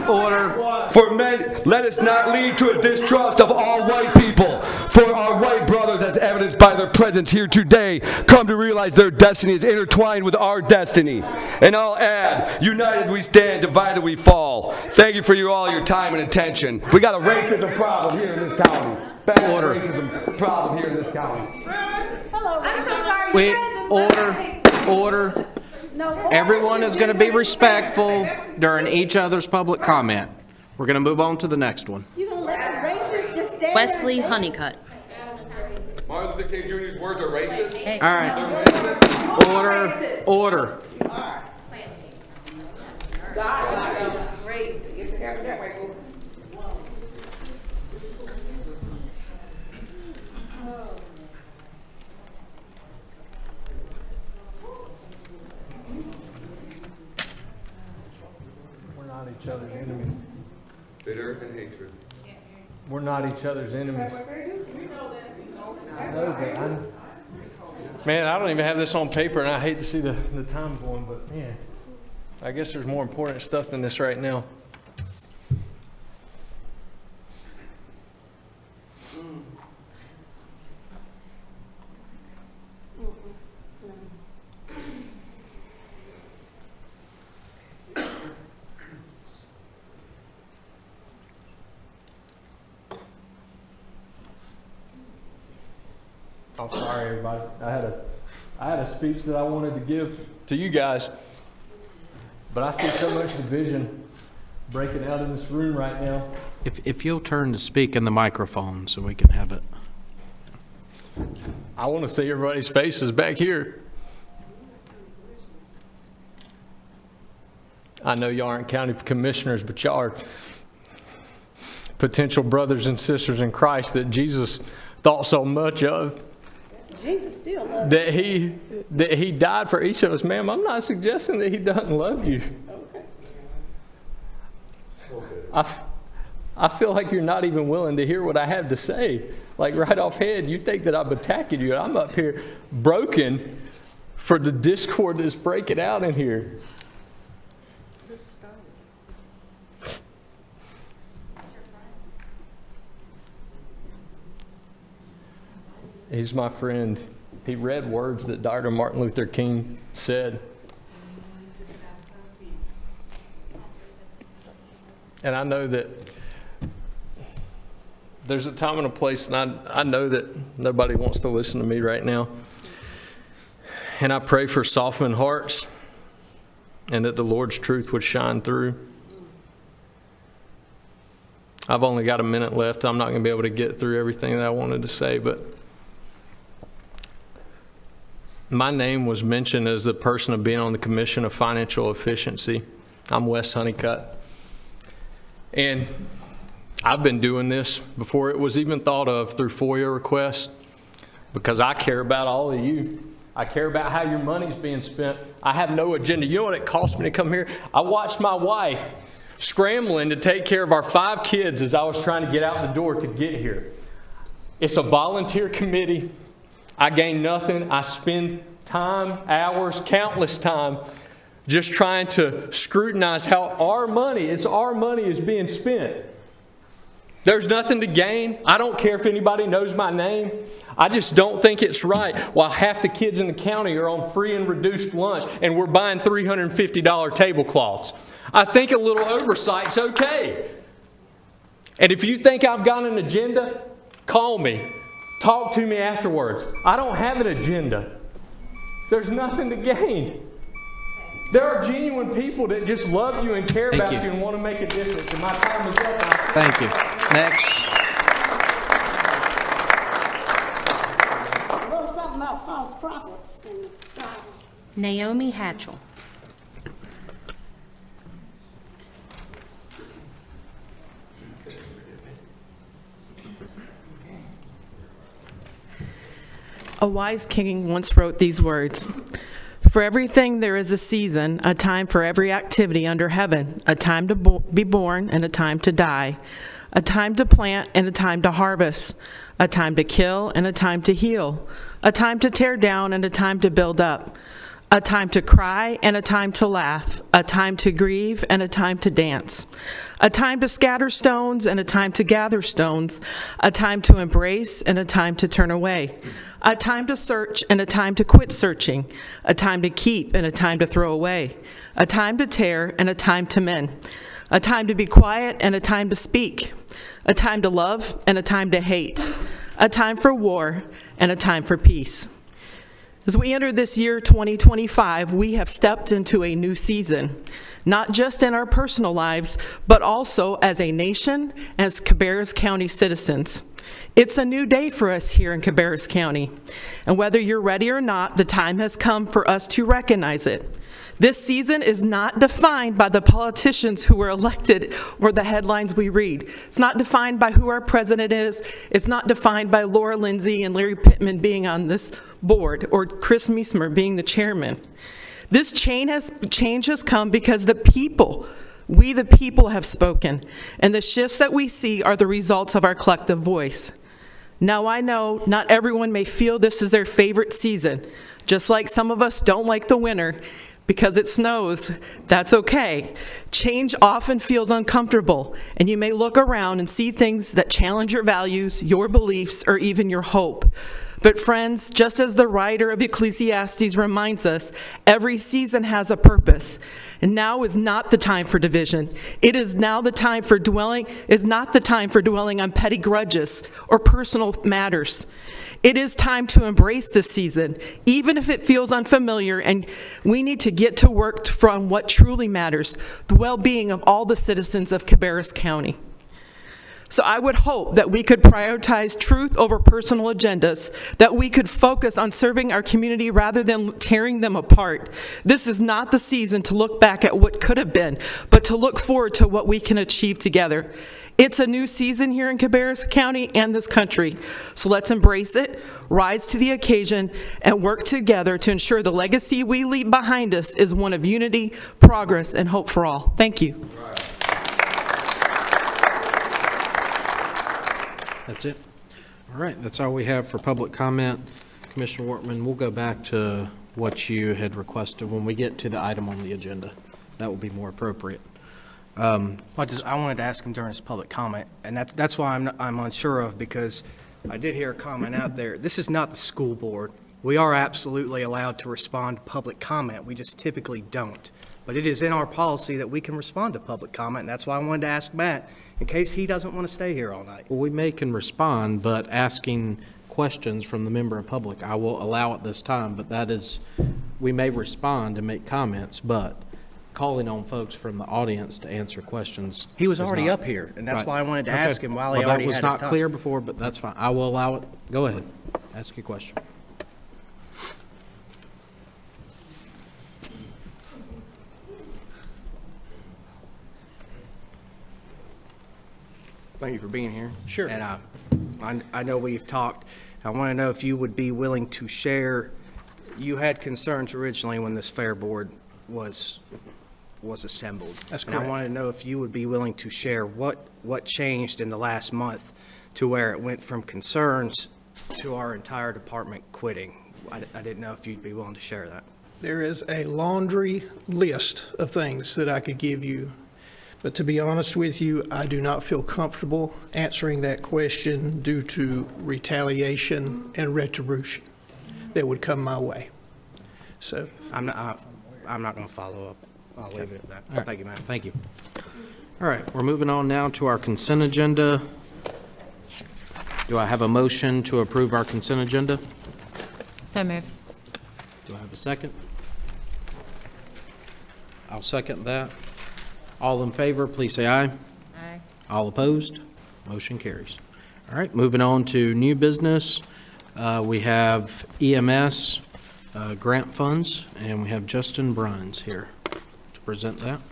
Order. For men, let us not lead to a distrust of all white people. For our white brothers, as evidenced by their presence here today, come to realize their destiny is intertwined with our destiny. And I'll add, united we stand, divided we fall. Thank you for all your time and attention. We got a racism problem here in this county. Bad racism problem here in this county. Hello, I'm so sorry. Wait, order. Everyone is going to be respectful during each other's public comment. We're going to move on to the next one. You gonna let the racist just stand Wesley Honeycutt. Martin Luther King Jr.'s words are racist? All right. Order. Each other's enemies. Bitter and hatred. We're not each other's enemies. Man, I don't even have this on paper, and I hate to see the time going, but man, I guess there's more important stuff than this right now. I'm sorry, everybody. I had a speech that I wanted to give to you guys, but I see so much division breaking out in this room right now. If you'll turn to speak in the microphone so we can have it. I want to see everybody's faces back here. I know y'all aren't county commissioners, but y'all are potential brothers and sisters in Christ that Jesus thought so much of. Jesus still loves that he died for each of us. Ma'am, I'm not suggesting that he doesn't love you. Okay. I feel like you're not even willing to hear what I have to say. Like right off head, you think that I'm attacking you. I'm up here broken for the discord that's breaking out in here. He's my friend. He read words that Dr. Martin Luther King said. And I know that there's a time and a place, and I know that nobody wants to listen to me right now. And I pray for softened hearts and that the Lord's truth would shine through. I've only got a minute left. I'm not going to be able to get through everything that I wanted to say, but my name was mentioned as the person of being on the Commission of Financial Efficiency. I'm Wes Honeycutt. And I've been doing this before it was even thought of through FOIA requests because I care about all of you. I care about how your money's being spent. I have no agenda. You know what it cost me to come here? I watched my wife scrambling to take care of our 5 kids as I was trying to get out the door to get here. It's a volunteer committee. I gain nothing. I spend time, hours, countless time just trying to scrutinize how our money is being spent. There's nothing to gain. I don't care if anybody knows my name. I just don't think it's right while half the kids in the county are on free and reduced lunch and we're buying $350 tablecloths. I think a little oversight's okay. And if you think I've got an agenda, call me. Talk to me afterwards. I don't have an agenda. there's nothing to gain. There are genuine people that just love you and care Thank about you. you and want to make a difference. And my time is up. Thank you. Next. A little something about false prophets in the Bible. Naomi Hatchell. A wise king once wrote these words: "For everything there is a season, a time for every activity under heaven, a time to be born and a time to die, a time to plant and a time to harvest, a time to kill and a time to heal, a time to tear down and a time to build up, a time to cry and a time to laugh, a time to grieve and a time to dance, a time to scatter stones and a time to gather stones, a time to embrace and a time to turn away, a time to search and a time to quit searching, a time to keep and a time to throw away, a time to tear and a time to mend, a time to be quiet and a time to speak, a time to love and a time to hate, a time for war and a time for peace." As we enter this year 2025, we have stepped into a new season, not just in our personal lives, but also as a nation, as Cabarrus County citizens. It's a new day for us here in Cabarrus County, and whether you're ready or not, the time has come for us to recognize it. This season is not defined by the politicians who were elected or the headlines we read. It's not defined by who our president is. It's not defined by Laura Lindsay and Larry Pittman being on this board or Chris Meismer being the chairman. This change has come because the people, we the people, have spoken, and the shifts that we see are the results of our collective voice. Now, I know not everyone may feel this is their favorite season, just like some of us don't like the winter because it snows. That's okay. Change often feels uncomfortable, and you may look around and see things that challenge your values, your beliefs, or even your hope. But friends, just as the writer of Ecclesiastes reminds us, every season has a purpose. And now is not the time for division. It is now the time for dwelling on petty grudges or personal matters. It is time to embrace this season, even if it feels unfamiliar, and we need to get to work from what truly matters, the well-being of all the citizens of Cabarrus County. So I would hope that we could prioritize truth over personal agendas, that we could focus on serving our community rather than tearing them apart. This is not the season to look back at what could have been, but to look forward to what we can achieve together. It's a new season here in Cabarrus County and this country, so let's embrace it, rise to the occasion, and work together to ensure the legacy we leave behind us is one of unity, progress, and hope for all. Thank you. That's it. All right, that's all we have for public comment. Commissioner Wortman, we'll go back to what you had requested when we get to the item on the agenda. That will be more appropriate. I wanted to ask him during his public comment, and that's why I'm unsure of, because I did hear a comment out there. This is not the school board. We are absolutely allowed to respond to public comment. We just typically don't. But it is in our policy that we can respond to public comment, and that's why I wanted to ask Matt, in case he doesn't want to stay here all night. Well, we can respond, but asking questions from the member of public, I will allow it this time, but that is, we may respond and make comments, but calling on folks from the audience to answer questions. He was is already not. up here, and that's Right. why I wanted to Okay. ask him while he already had his That was not time. clear before, but that's fine. I will allow it. Go ahead. Ask your question. Thank you for being here. Sure. And I know we've talked. I want to know if you would be willing to share, you had concerns originally when this fair board was assembled. That's And I correct. want to know if you would be willing to share what changed in the last month to where it went from concerns to our entire department quitting. I didn't know if you'd be willing to share that. There is a laundry list of things that I could give you, but to be honest with you, I do not feel comfortable answering that question due to retaliation and retribution that would come my way. So I'm not going to follow up. I'll leave it at that. All right. Thank you, Matt. Thank you. All right, we're moving on now to our consent agenda. Do I have a motion to approve our consent agenda? So moved. Do I have a second? I'll second that. All in favor, please say aye. Aye. All opposed? Motion carries. All right, moving on to new business. We have EMS grant funds, and we have Justin Bruns here to present that.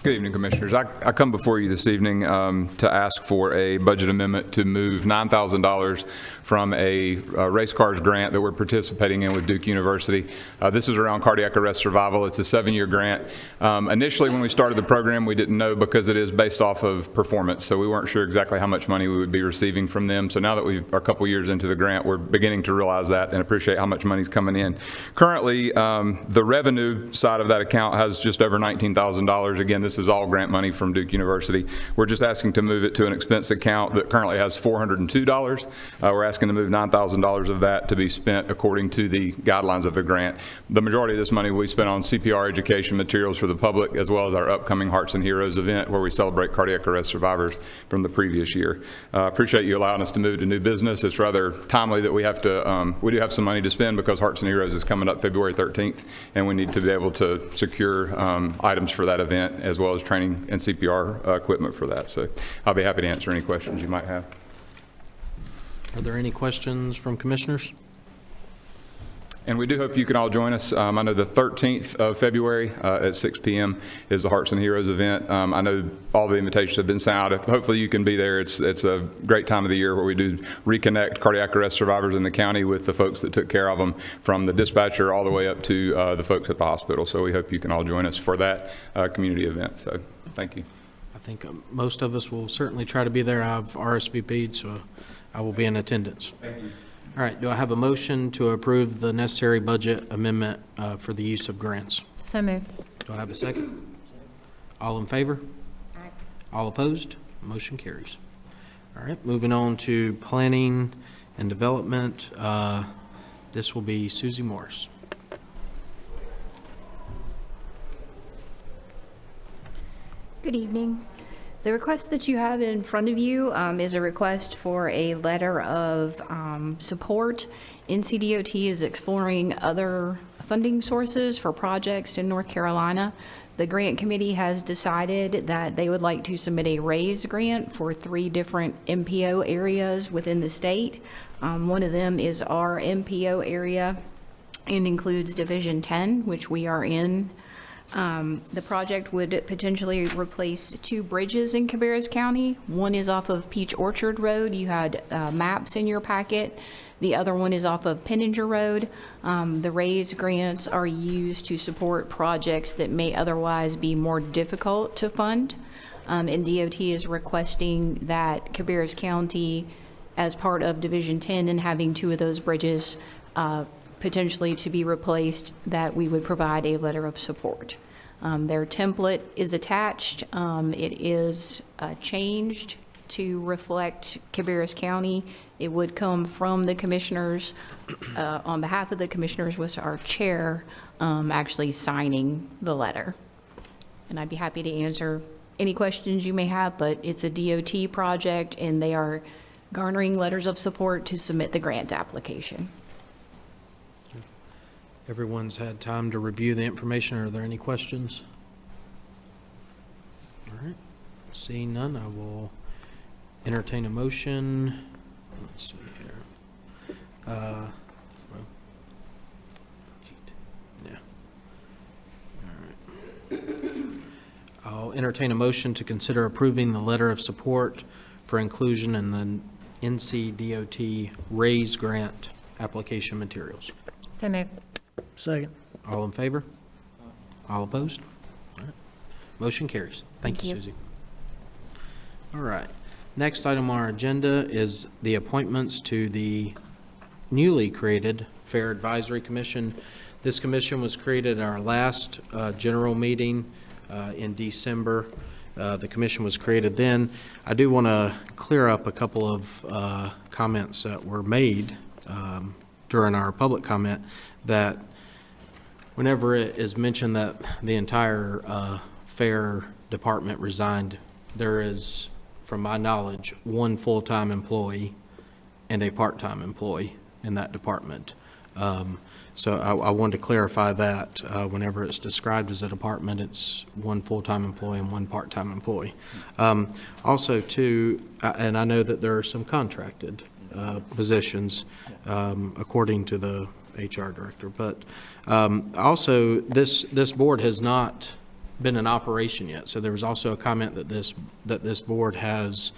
Good evening, Commissioners. I come before you this evening to ask for a budget amendment to move $9,000 from a race cars grant that we're participating in with Duke University. This is around cardiac arrest survival. It's a 7-year grant. Initially, when we started the program, we didn't know because it is based off of performance, so we weren't sure exactly how much money we would be receiving from them. So now that we are a couple years into the grant, we're beginning to realize that and appreciate how much money is coming in. Currently, the revenue side of that account has just over $19,000. Again, this is all grant money from Duke University. We're just asking to move it to an expense account that currently has $402. We're asking to move $9,000 of that to be spent according to the guidelines of the grant. The majority of this money will be spent on CPR education materials for the public, as well as our upcoming Hearts and Heroes event where we celebrate cardiac arrest survivors from the previous year. Appreciate you allowing us to move to new business. It's rather timely that we have to, we do have some money to spend because Hearts and Heroes is coming up February 13th, and we need to be able to secure items for that event, as well as training and CPR equipment for that. So I'll be happy to answer any questions you might have. Are there any questions from commissioners? And we do hope you can all join us. I know the 13th of February at 6 p.m. is the Hearts and Heroes event. I know all the invitations have been sent out. Hopefully you can be there. It's a great time of the year where we do reconnect cardiac arrest survivors in the county with the folks that took care of them, from the dispatcher all the way up to the folks at the hospital. So we hope you can all join us for that community event. So thank you. I think most of us will certainly try to be there. I've RSVP'd, so I will be in attendance. Thank you. All right, do I have a motion to approve the necessary budget amendment for the use of grants? So moved. Do I have a second? All in favor? Aye. All opposed? Motion carries. All right, moving on to planning and development. This will be Susie Morris. Good evening. The request that you have in front of you is a request for a letter of support. NCDOT is exploring other funding sources for projects in North Carolina. The grant committee has decided that they would like to submit a RAISE grant for 3 different MPO areas within the state. One of them is our MPO area and includes Division 10, which we are in. The project would potentially replace 2 bridges in Cabarrus County. One is off of Peach Orchard Road. You had maps in your packet. The other one is off of Penninger Road. The RAISE grants are used to support projects that may otherwise be more difficult to fund. And DOT is requesting that Cabarrus County, as part of Division 10 and having 2 of those bridges potentially to be replaced, that we would provide a letter of support. Their template is attached. It is changed to reflect Cabarrus County. It would come from the commissioners. On behalf of the commissioners was our chair actually signing the letter. And I'd be happy to answer any questions you may have, but it's a DOT project and they are garnering letters of support to submit the grant application. Everyone's had time to review the information. Are there any questions? All right. Seeing none, I will entertain a motion. Let's see here. Well, yeah. All right. I'll entertain a motion to consider approving the letter of support for inclusion in the NCDOT RAISE grant application materials. So moved. Second. All in favor? All opposed? All right. Motion carries. Thank you, Susie. All right. Next item on our agenda is the appointments to the newly created Fair Advisory Commission. This commission was created at our last general meeting in December. The commission was created then. I do want to clear up a couple of comments that were made during our public comment, that whenever it is mentioned that the entire fair department resigned, there is, from my knowledge, 1 full-time employee and a part-time employee in that department. So I wanted to clarify that whenever it's described as a department, it's one full-time employee and one part-time employee. Also, too, and I know that there are some contracted positions according to the HR director, but also this board has not been in operation yet. So there was also a comment that this board has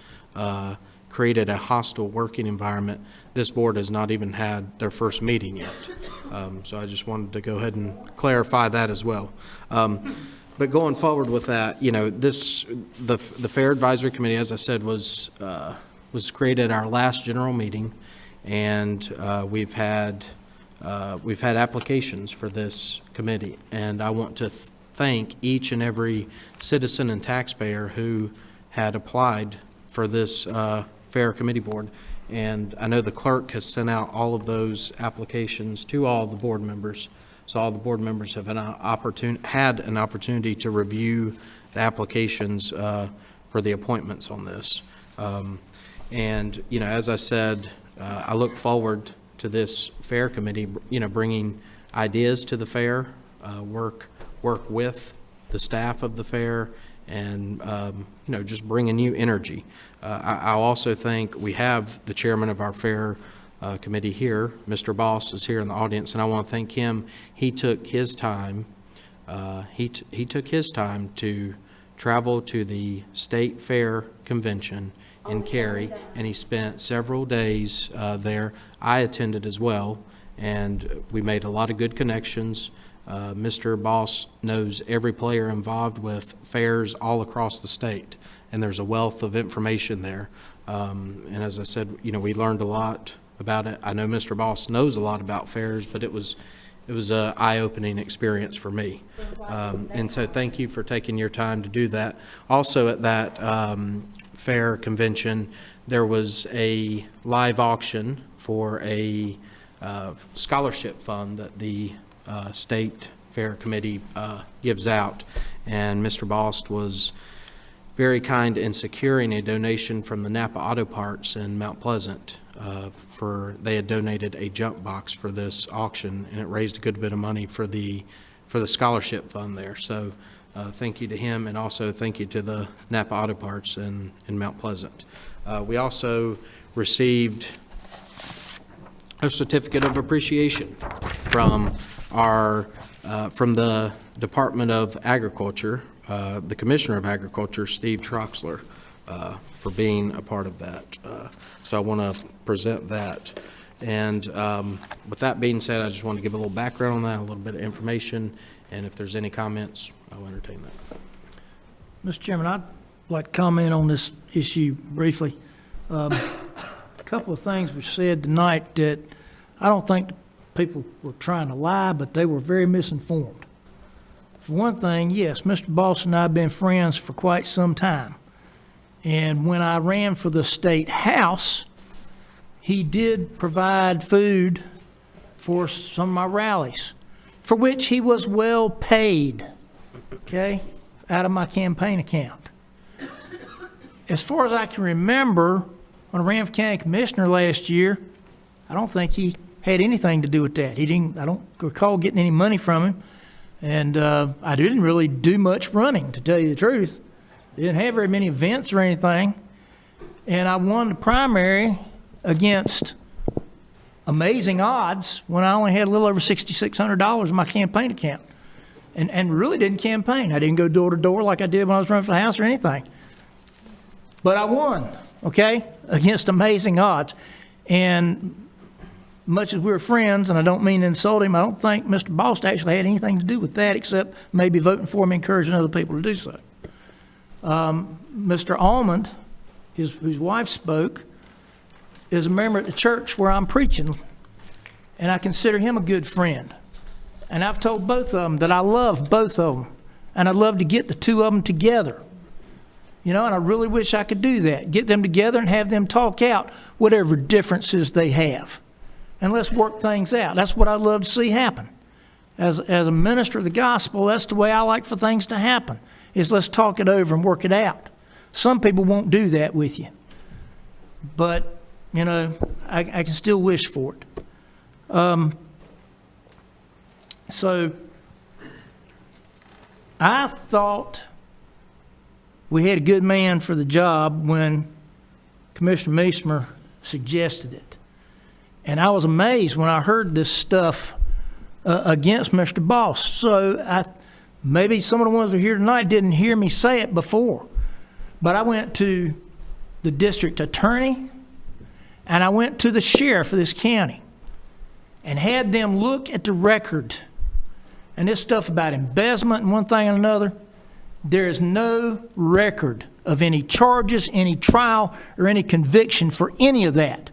created a hostile working environment. This board has not even had their first meeting yet. So I just wanted to go ahead and clarify that as well. But going forward with that, you know, the Fair Advisory Committee, as I said, was created at our last general meeting, and we've had applications for this committee, and I want to thank each and every citizen and taxpayer who had applied for this Fair Committee Board. And I know the clerk has sent out all of those applications to all the board members. So all the board members have had an opportunity to review the applications for the appointments on this. And, you know, as I said, I look forward to this Fair Committee, you know, bringing ideas to the fair, work with the staff of the fair, and you know, just bringing new energy. I also think we have the chairman of our fair committee here, Mr. Boss, is here in the audience, and I want to thank him. He took his time. He took his time to travel to the State Fair Convention in Cary, and he spent several days there. I attended as well, and we made a lot of good connections. Mr. Boss knows every player involved with fairs all across the state, and there's a wealth of information there. And as I said, you know, we learned a lot about it. I know Mr. Boss knows a lot about fairs, but it was an eye-opening experience for me. And so thank you for taking your time to do that. Also at that fair convention, there was a live auction for a scholarship fund that the State Fair Committee gives out, and Mr. Bost was very kind in securing a donation from the Napa Auto Parts in Mount Pleasant. They had donated a jump box for this auction, and it raised a good bit of money for the scholarship fund there. So thank you to him, and also thank you to the Napa Auto Parts in Mount Pleasant. We also received a certificate of appreciation from the Department of Agriculture, the Commissioner of Agriculture, Steve Troxler, for being a part of that. So I want to present that. And with that being said, I just want to give a little background on that, a little bit of information, and if there's any comments, I'll entertain that. Mr. Chairman, I'd like to comment on this issue briefly. A couple of things were said tonight that I don't think people were trying to lie, but they were very misinformed. For one thing, yes, Mr. Boss and I have been friends for quite some time. And when I ran for the state house, he did provide food for some of my rallies, for which he was well paid, okay, out of my campaign account. As far as I can remember, when I ran for county commissioner last year, I don't think he had anything to do with that. I don't recall getting any money from him. And I didn't really do much running, to tell you the truth. Didn't have very many events or anything. And I won the primary against amazing odds when I only had a little over $6,600 in my campaign account. And really didn't campaign. I didn't go door to door like I did when I was running for the House or anything. But I won, okay, against amazing odds. And much as we were friends, and I don't mean to insult him, I don't think Mr. Bost actually had anything to do with that except maybe voting for him, encouraging other people to do so. Mr. Almond, whose wife spoke, is a member at the church where I'm preaching, and I consider him a good friend. And I've told both of them that I love both of them, and I'd love to get the two of them together. You know, and I really wish I could do that, get them together and have them talk out whatever differences they have. And let's work things out. That's what I'd love to see happen. As a minister of the gospel, that's the way I like for things to happen, is let's talk it over and work it out. Some people won't do that with you. But, you know, I can still wish for it. So I thought we had a good man for the job when Commissioner Meismer suggested it. And I was amazed when I heard this stuff against Mr. Boss. So maybe some of the ones who are here tonight didn't hear me say it before. But I went to the district attorney and I went to the sheriff of this county and had them look at the record. And this stuff about embezzlement and one thing and another, there is no record of any charges, any trial, or any conviction for any of that,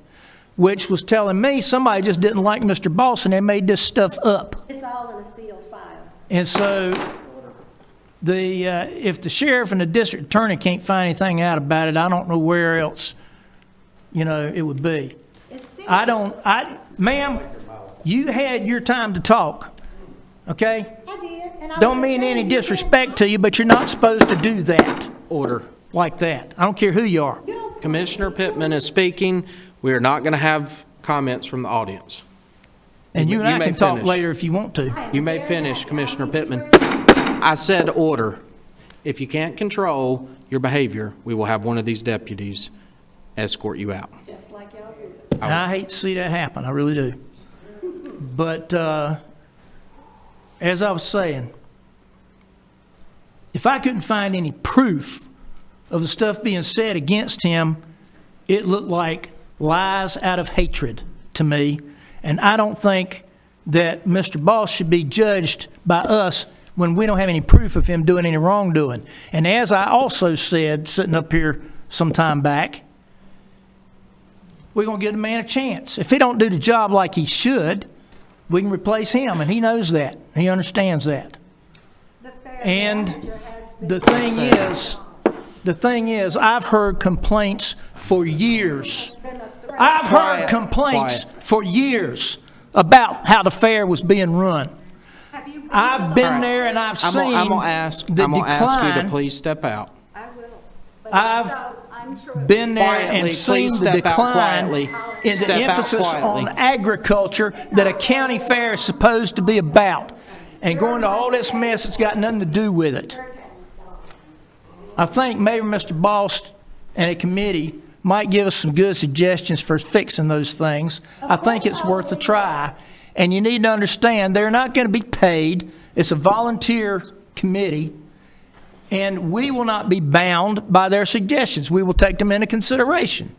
which was telling me somebody just didn't like Mr. Boss and they made this stuff up. It's all in a sealed file. And so if the sheriff and the district attorney can't find anything out about it, I don't know where else, it would be. Ma'am, you had your time to talk. Okay? I did. And I Don't mean any disrespect to you, but you're not supposed to do that. Order. Like that. I don't care who you are. Commissioner Pittman is speaking. We are not going to have comments from the audience. And you and I may can talk finish. later if you want to. You may finish, Commissioner Pittman. I said order. If you can't control your behavior, we will have one of these deputies escort you out. Just like y'all do. And I hate to see that happen. I really do. But as I was saying, if I couldn't find any proof of the stuff being said against him, it looked like lies out of hatred to me. And I don't think that Mr. Boss should be judged by us when we don't have any proof of him doing any wrongdoing. And as I also said, sitting up here some time back, we're going to give the man a chance. If he don't do the job like he should, we can replace him, and he knows that. He understands that. And the thing is, I've heard complaints for years. I've heard complaints for years about how the fair was being run. I've been there and I've seen I'm going to ask you to please step out. I will. But I've been there and seen the decline in the emphasis on agriculture that a county fair is supposed to be about. And going to all this mess that's got nothing to do with it. I think maybe Mr. Boss and a committee might give us some good suggestions for fixing those things. I think it's worth a try. And you need to understand, they're not going to be paid. It's a volunteer committee. And we will not be bound by their suggestions. We will take them into consideration.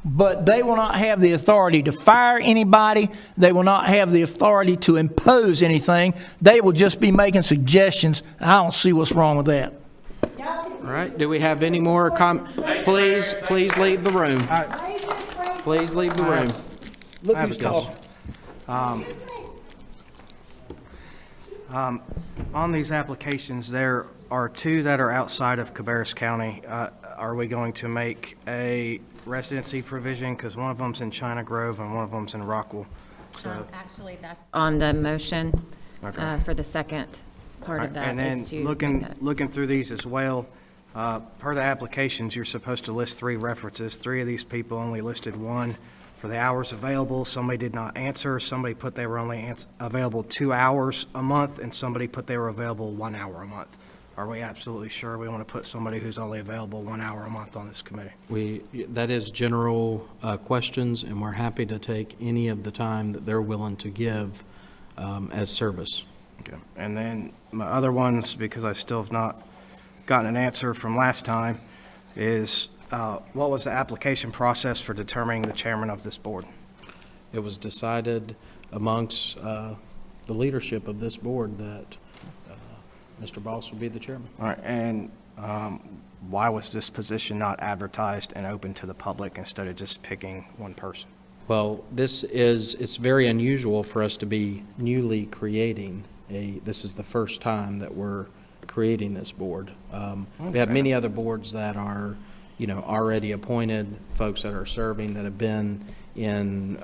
But they will not have the authority to fire anybody. They will not have the authority to impose anything. They will just be making suggestions. I don't see what's wrong with that. All right, do we have any more please leave the room. Please leave the room. Look who's talking. On these applications, there are two that are outside of Cabarrus County. Are we going to make a residency provision? Because one of them's in China Grove and one of them's in Rockwell. So, Actually, that's on the motion for the second part of that. and then looking through these as well, per the applications, you're supposed to list 3 references. 3 of these people only listed 1. For the hours available, somebody did not answer. Somebody put they were only available 2 hours a month, and somebody put they were available 1 hour a month. Are we absolutely sure we want to put somebody who's only available 1 hour a month on this committee? That is general questions, and we're happy to take any of the time that they're willing to give as service. Okay. And then my other ones, because I still have not gotten an answer from last time, is what was the application process for determining the chairman of this board? It was decided amongst the leadership of this board that Mr. Boss would be the chairman. All right, and why was this position not advertised and open to the public instead of just picking one person? Well, it's very unusual for us to be newly creating this is the first time that we're creating this board. We have many other boards that are, already appointed, folks that are serving that have been in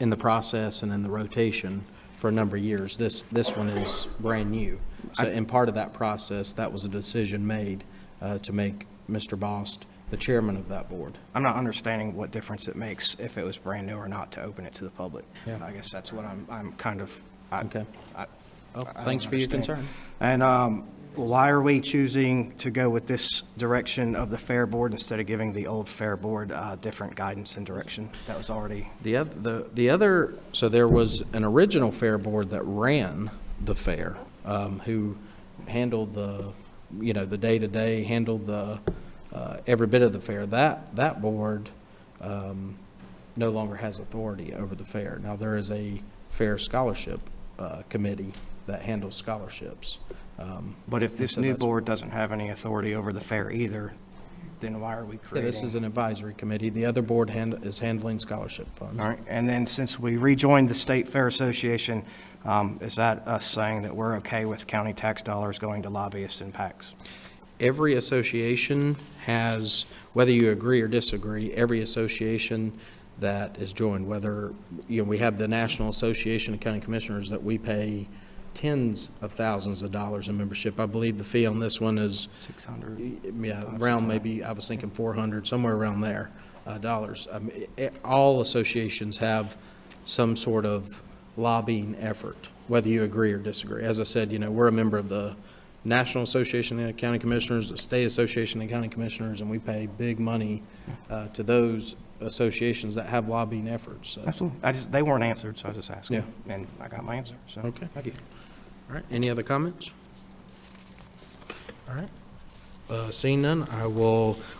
the process and in the rotation for a number of years. This one is brand new. So, and part of that process, that was a decision made to make Mr. Bost the chairman of that board. I'm not understanding what difference it makes if it was brand new or not to open it to the public. Yeah. I guess that's what I'm kind of. Okay. I Thanks don't for your understand. concern. And why are we choosing to go with this direction of the Fair Board instead of giving the old Fair Board different guidance and direction that was already? So there was an original fair board that ran the fair, who handled the day-to-day, handled the, every bit of the fair. That board no longer has authority over the fair. Now, there is a fair scholarship committee that handles scholarships. But if this new board doesn't have any authority over the fair either, then why are we Yeah, creating? this is an advisory committee. The other board is handling scholarship funds. All right, and then since we rejoined the State Fair Association, is that us saying that we're okay with county tax dollars going to lobbyists and PACs? Every association has, whether you agree or disagree, every association that is joined, whether, we have the National Association of County Commissioners that we pay tens of thousands of dollars in membership. I believe the fee on this one is 600. Yeah, around maybe, I was thinking 400, somewhere around there, dollars. All associations have some sort of lobbying effort, whether you agree or disagree. As I said, we're a member of the National Association of County Commissioners, the State Association of County Commissioners, and we pay big money to those associations that have lobbying efforts. So. Absolutely. they weren't answered, so I was just asking. Yeah. And I got my answer, so. Okay. Thank you. All right, any other comments? All right. Seeing none,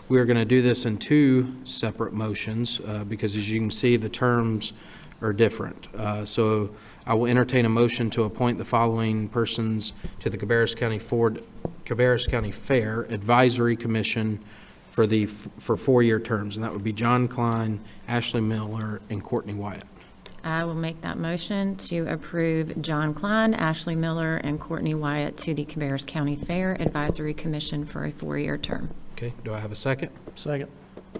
we're going to do this in two separate motions because as you can see, the terms are different. So I will entertain a motion to appoint the following persons to the Cabarrus County Fair Advisory Commission for 4-year terms, and that would be John Klein, Ashley Miller, and Courtney Wyatt. I will make that motion to approve John Klein, Ashley Miller, and Courtney Wyatt to the Cabarrus County Fair Advisory Commission for a 4-year term. Okay, do I have a second? Second.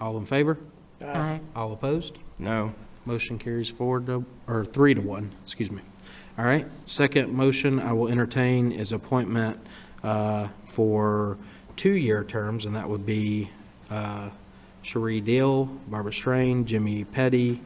All in favor? Aye. All opposed? No. Motion carries 3 to 1, excuse me. All right, second motion I will entertain is appointment for 2-year terms, and that would be Cherie Deal, Barbara Strain, Jimmy Petty,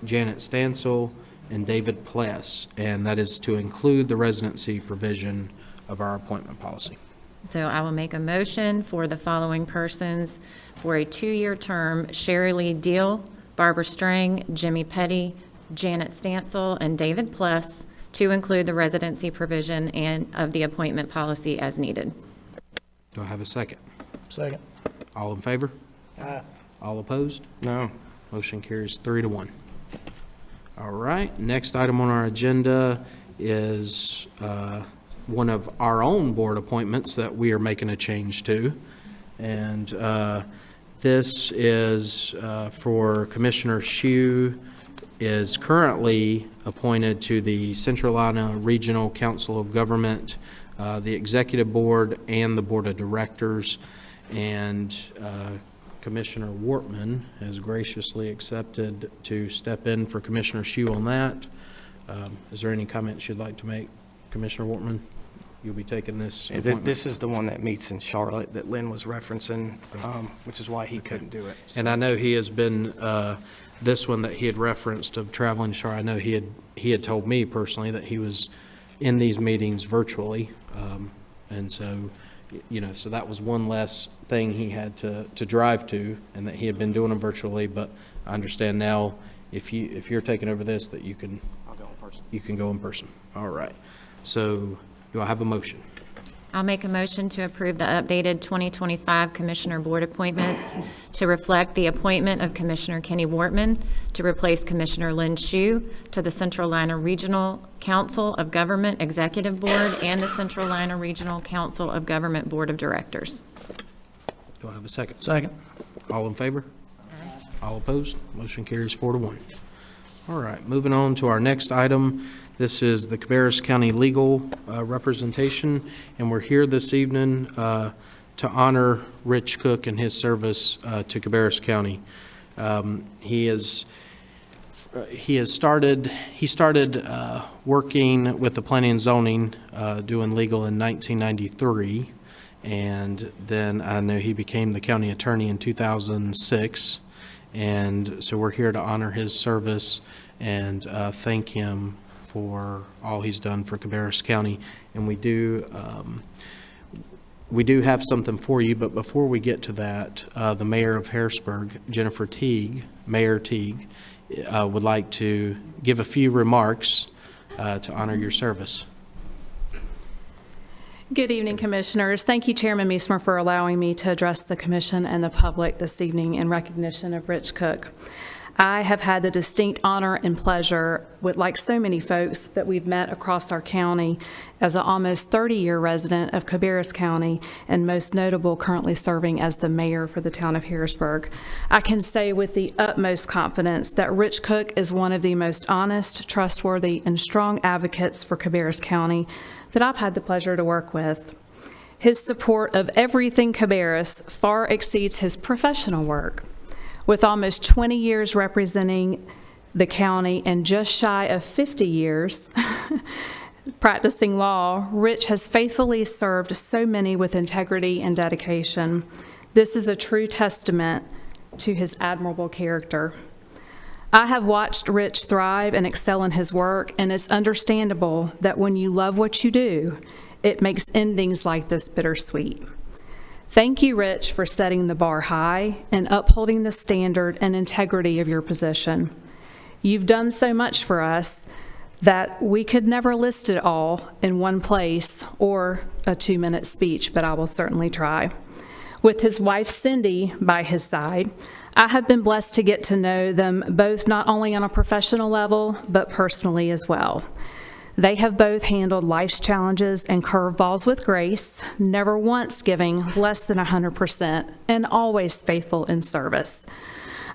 Janet Stansel, and David Pless, and that is to include the residency provision of our appointment policy. So I will make a motion for the following persons for a 2-year term: Sherry Lee Deal, Barbara Strang, Jimmy Petty, Janet Stansel, and David Pless, to include the residency provision and of the appointment policy as needed. Do I have a second? Second. All in favor? Aye. All opposed? No. Motion carries 3 to 1. All right, next item on our agenda is one of our own board appointments that we are making a change to. And this is for Commissioner Shue, is currently appointed to the Central Carolina Regional Council of Government, the Executive Board, and the Board of Directors. And Commissioner Wortman has graciously accepted to step in for Commissioner Shue on that. Is there any comments you'd like to make, Commissioner Wortman? You'll be taking this appointment. This is the one that meets in Charlotte that Lynn was referencing, which is why he couldn't do it. And I know he has been, this one that he had referenced of traveling to Charlotte, I know he had told me personally that he was in these meetings virtually. And so, so that was one less thing he had to drive to, and that he had been doing them virtually. But I understand now, if you're taking over this, that you can I'll go in person. You can go in person. All right. So do I have a motion? I'll make a motion to approve the updated 2025 Commissioner Board appointments to reflect the appointment of Commissioner Kenny Wortman to replace Commissioner Lynn Shue to the Central Carolina Regional Council of Government Executive Board and the Central Carolina Regional Council of Government Board of Directors. Do I have a second? Second. All in favor? All opposed? Motion carries 4 to 1. All right, moving on to our next item. This is the Cabarrus County Legal Representation, and we're here this evening to honor Rich Cook and his service to Cabarrus County. He started working with the planning and zoning, doing legal in 1993, and then I know he became the county attorney in 2006. And so we're here to honor his service and thank him for all he's done for Cabarrus County. And we do have something for you, but before we get to that, the mayor of Harrisburg, Jennifer Teague, Mayor Teague, would like to give a few remarks to honor your service. Good evening, Commissioners. Thank you, Chairman Meismer, for allowing me to address the Commission and the public this evening in recognition of Rich Cook. I have had the distinct honor and pleasure, like so many folks that we've met across our county, as an almost 30-year resident of Cabarrus County, and most notable, currently serving as the mayor for the town of Harrisburg. I can say with the utmost confidence that Rich Cook is one of the most honest, trustworthy, and strong advocates for Cabarrus County that I've had the pleasure to work with. His support of everything Cabarrus far exceeds his professional work. With almost 20 years representing the county and just shy of 50 years practicing law, Rich has faithfully served so many with integrity and dedication. This is a true testament to his admirable character. I have watched Rich thrive and excel in his work, and it's understandable that when you love what you do, it makes endings like this bittersweet. Thank you, Rich, for setting the bar high and upholding the standard and integrity of your position. You've done so much for us that we could never list it all in one place or a 2-minute speech, but I will certainly try. With his wife, Cindy, by his side, I have been blessed to get to know them both not only on a professional level, but personally as well. They have both handled life's challenges and curveballs with grace, never once giving less than 100%, and always faithful in service.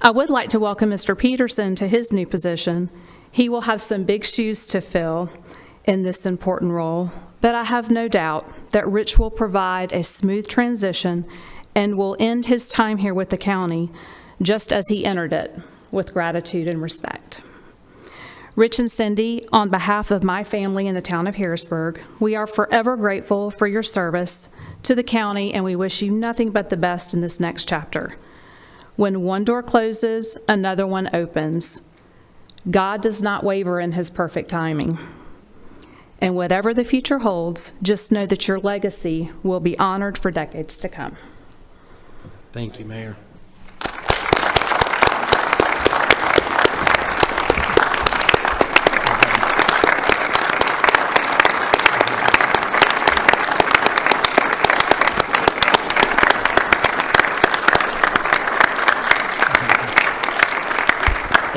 I would like to welcome Mr. Peterson to his new position. He will have some big shoes to fill in this important role, but I have no doubt that Rich will provide a smooth transition and will end his time here with the county just as he entered it, with gratitude and respect. Rich and Cindy, on behalf of my family in the town of Harrisburg, we are forever grateful for your service to the county, and we wish you nothing but the best in this next chapter. When one door closes, another one opens. God does not waver in his perfect timing. And whatever the future holds, just know that your legacy will be honored for decades to come. Thank you, Mayor.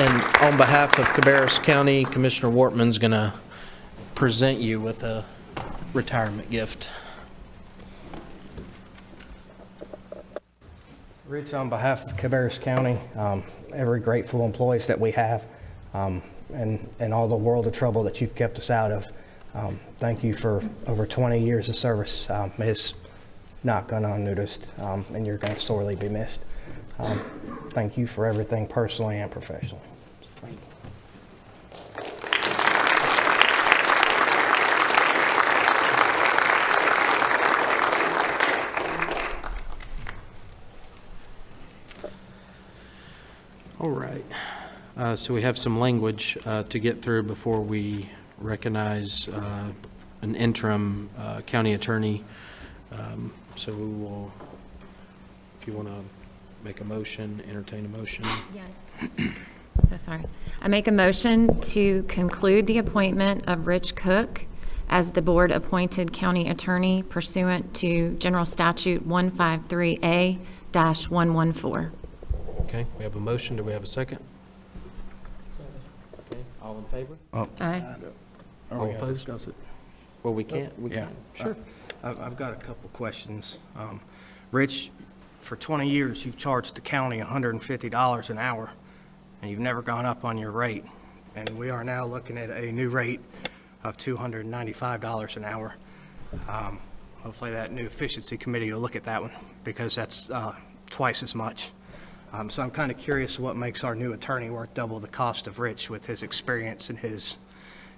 And on behalf of Cabarrus County, Commissioner Wortman's going to present you with a retirement gift. Rich, on behalf of Cabarrus County, every grateful employees that we have, and all the world of trouble that you've kept us out of, thank you for over 20 years of service. It's not gone unnoticed, and you're going to sorely be missed. Thank you for everything personally and professionally. Thank you. All right. So we have some language to get through before we recognize an interim county attorney. So we will, if you want to make a motion, entertain a motion. Yes. So sorry. I make a motion to conclude the appointment of Rich Cook as the board-appointed county attorney pursuant to General Statute 153A-114. Okay, we have a motion. Do we have a second? Okay, all in favor? Aye. All opposed? Well, we can't. We Yeah, can. Sure. I've got a couple questions. Rich, for 20 years, you've charged the county $150 an hour, and you've never gone up on your rate. And we are now looking at a new rate of $295 an hour. Hopefully that new efficiency committee will look at that one, because that's twice as much. So I'm kind of curious what makes our new attorney worth double the cost of Rich with his experience and his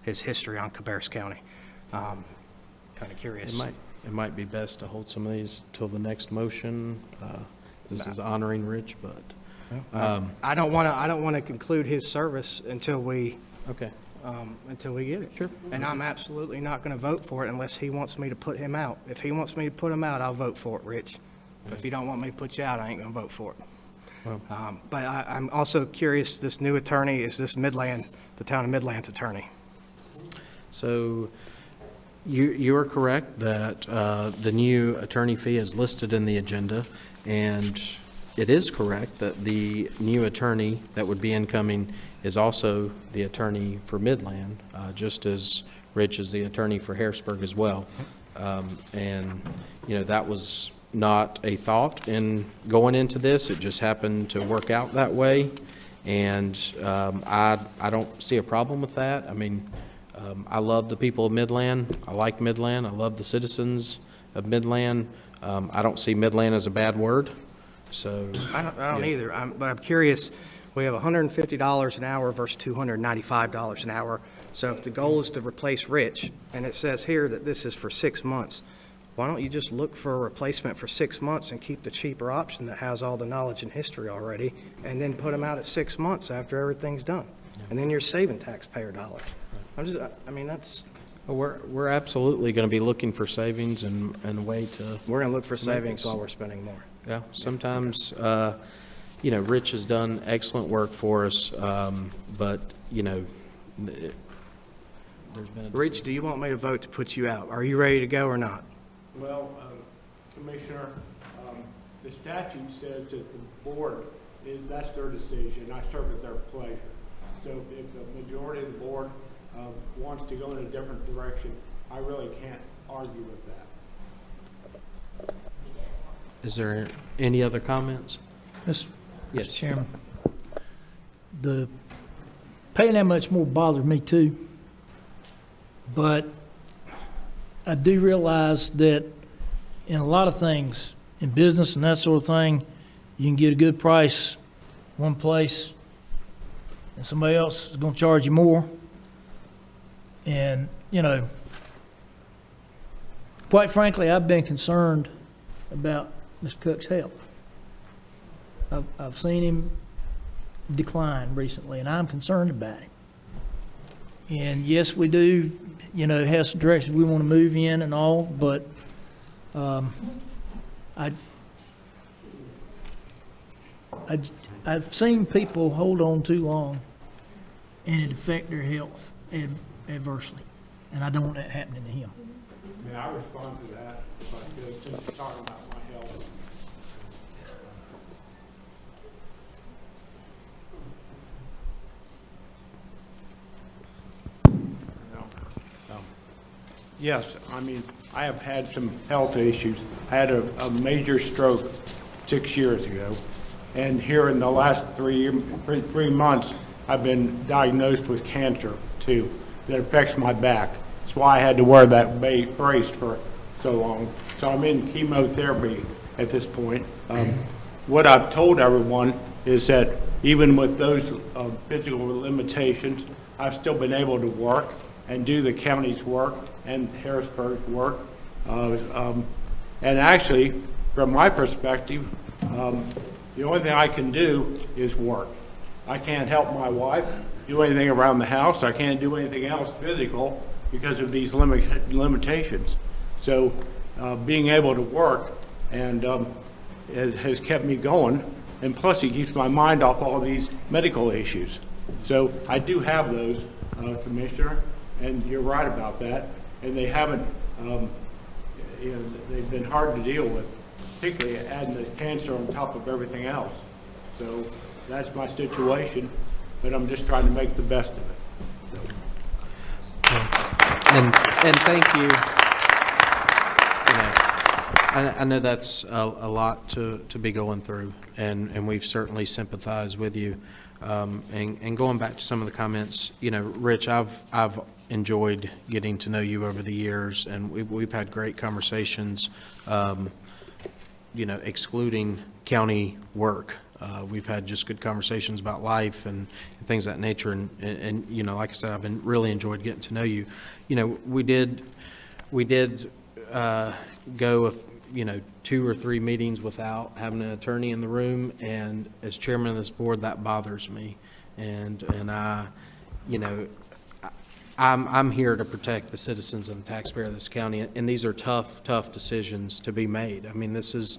history on Cabarrus County. Kind of curious. it might be best to hold some of these till the next motion. This is honoring Rich, but. I don't want to conclude his service until we Okay. get it. Sure. And I'm absolutely not going to vote for it unless he wants me to put him out. If he wants me to put him out, I'll vote for it, Rich. But if you don't want me to put you out, I ain't going to vote for it. Well. But I'm also curious, this new attorney, is this Midland, the town of Midland's attorney? So you are correct that the new attorney fee is listed in the agenda, and it is correct that the new attorney that would be incoming is also the attorney for Midland, just as Rich is the attorney for Harrisburg as well. And, you know, that was not a thought in going into this. It just happened to work out that way. And I don't see a problem with that. I mean, I love the people of Midland. I like Midland. I love the citizens of Midland. I don't see Midland as a bad word. So I don't either. But I'm curious, we have $150 an hour versus $295 an hour. So if the goal is to replace Rich, and it says here that this is for 6 months, why don't you just look for a replacement for 6 months and keep the cheaper option that has all the knowledge and history already, and then put them out at 6 months after everything's done? And then you're saving taxpayer dollars. That's... we're absolutely going to be looking for savings and a way to. We're going to look for savings while we're spending more. Yeah, sometimes, you know, Rich has done excellent work for us, but, you know, there's been a Rich, do you want me to vote to put you out? Are you ready to go or not? Well, Commissioner, the statute says that the board, that's their decision. I serve at their pleasure. So if the majority of the board wants to go in a different direction, I really can't argue with that. Is there any other comments? Mr. Yes. Chairman, the paying that much more bothers me too, but I do realize that in a lot of things, in business and that sort of thing, you can get a good price one place and somebody else is going to charge you more. And, you know, quite frankly, I've been concerned about Mr. Cook's health. I've seen him decline recently, and I'm concerned about him. And yes, we do, you know, have some directions we want to move in and all, but I've seen people hold on too long, and it affect their health adversely, and I don't want that happening to him. May I respond to that if I could, since we're talking about my health? Yes, I mean, I have had some health issues. I had a major stroke 6 years ago, and here in the last 3 months, I've been diagnosed with cancer too, that affects my back. That's why I had to wear that brace for so long. So I'm in chemotherapy at this point. What I've told everyone is that even with those physical limitations, I've still been able to work and do the county's work and Harrisburg's work. And actually, from my perspective, the only thing I can do is work. I can't help my wife do anything around the house. I can't do anything else physical because of these limitations. So being able to work and has kept me going, and plus it keeps my mind off all these medical issues. So I do have those, Commissioner, and you're right about that. And they haven't, you know, they've been hard to deal with, particularly adding the cancer on top of everything else. So that's my situation, but I'm just trying to make the best of it. And thank you. You know, I know that's a lot to be going through, and we've certainly sympathized with you. And going back to some of the comments, you know, Rich, I've enjoyed getting to know you over the years, and we've had great conversations, you know, excluding county work. We've had just good conversations about life and things of that nature. And, you know, like I said, I've been really enjoyed getting to know you. You know, we did go, if, 2 or 3 meetings without having an attorney in the room, and as chairman of this board, that bothers me. And I, I'm here to protect the citizens and the taxpayer of this county, and these are tough decisions to be made. I mean, this is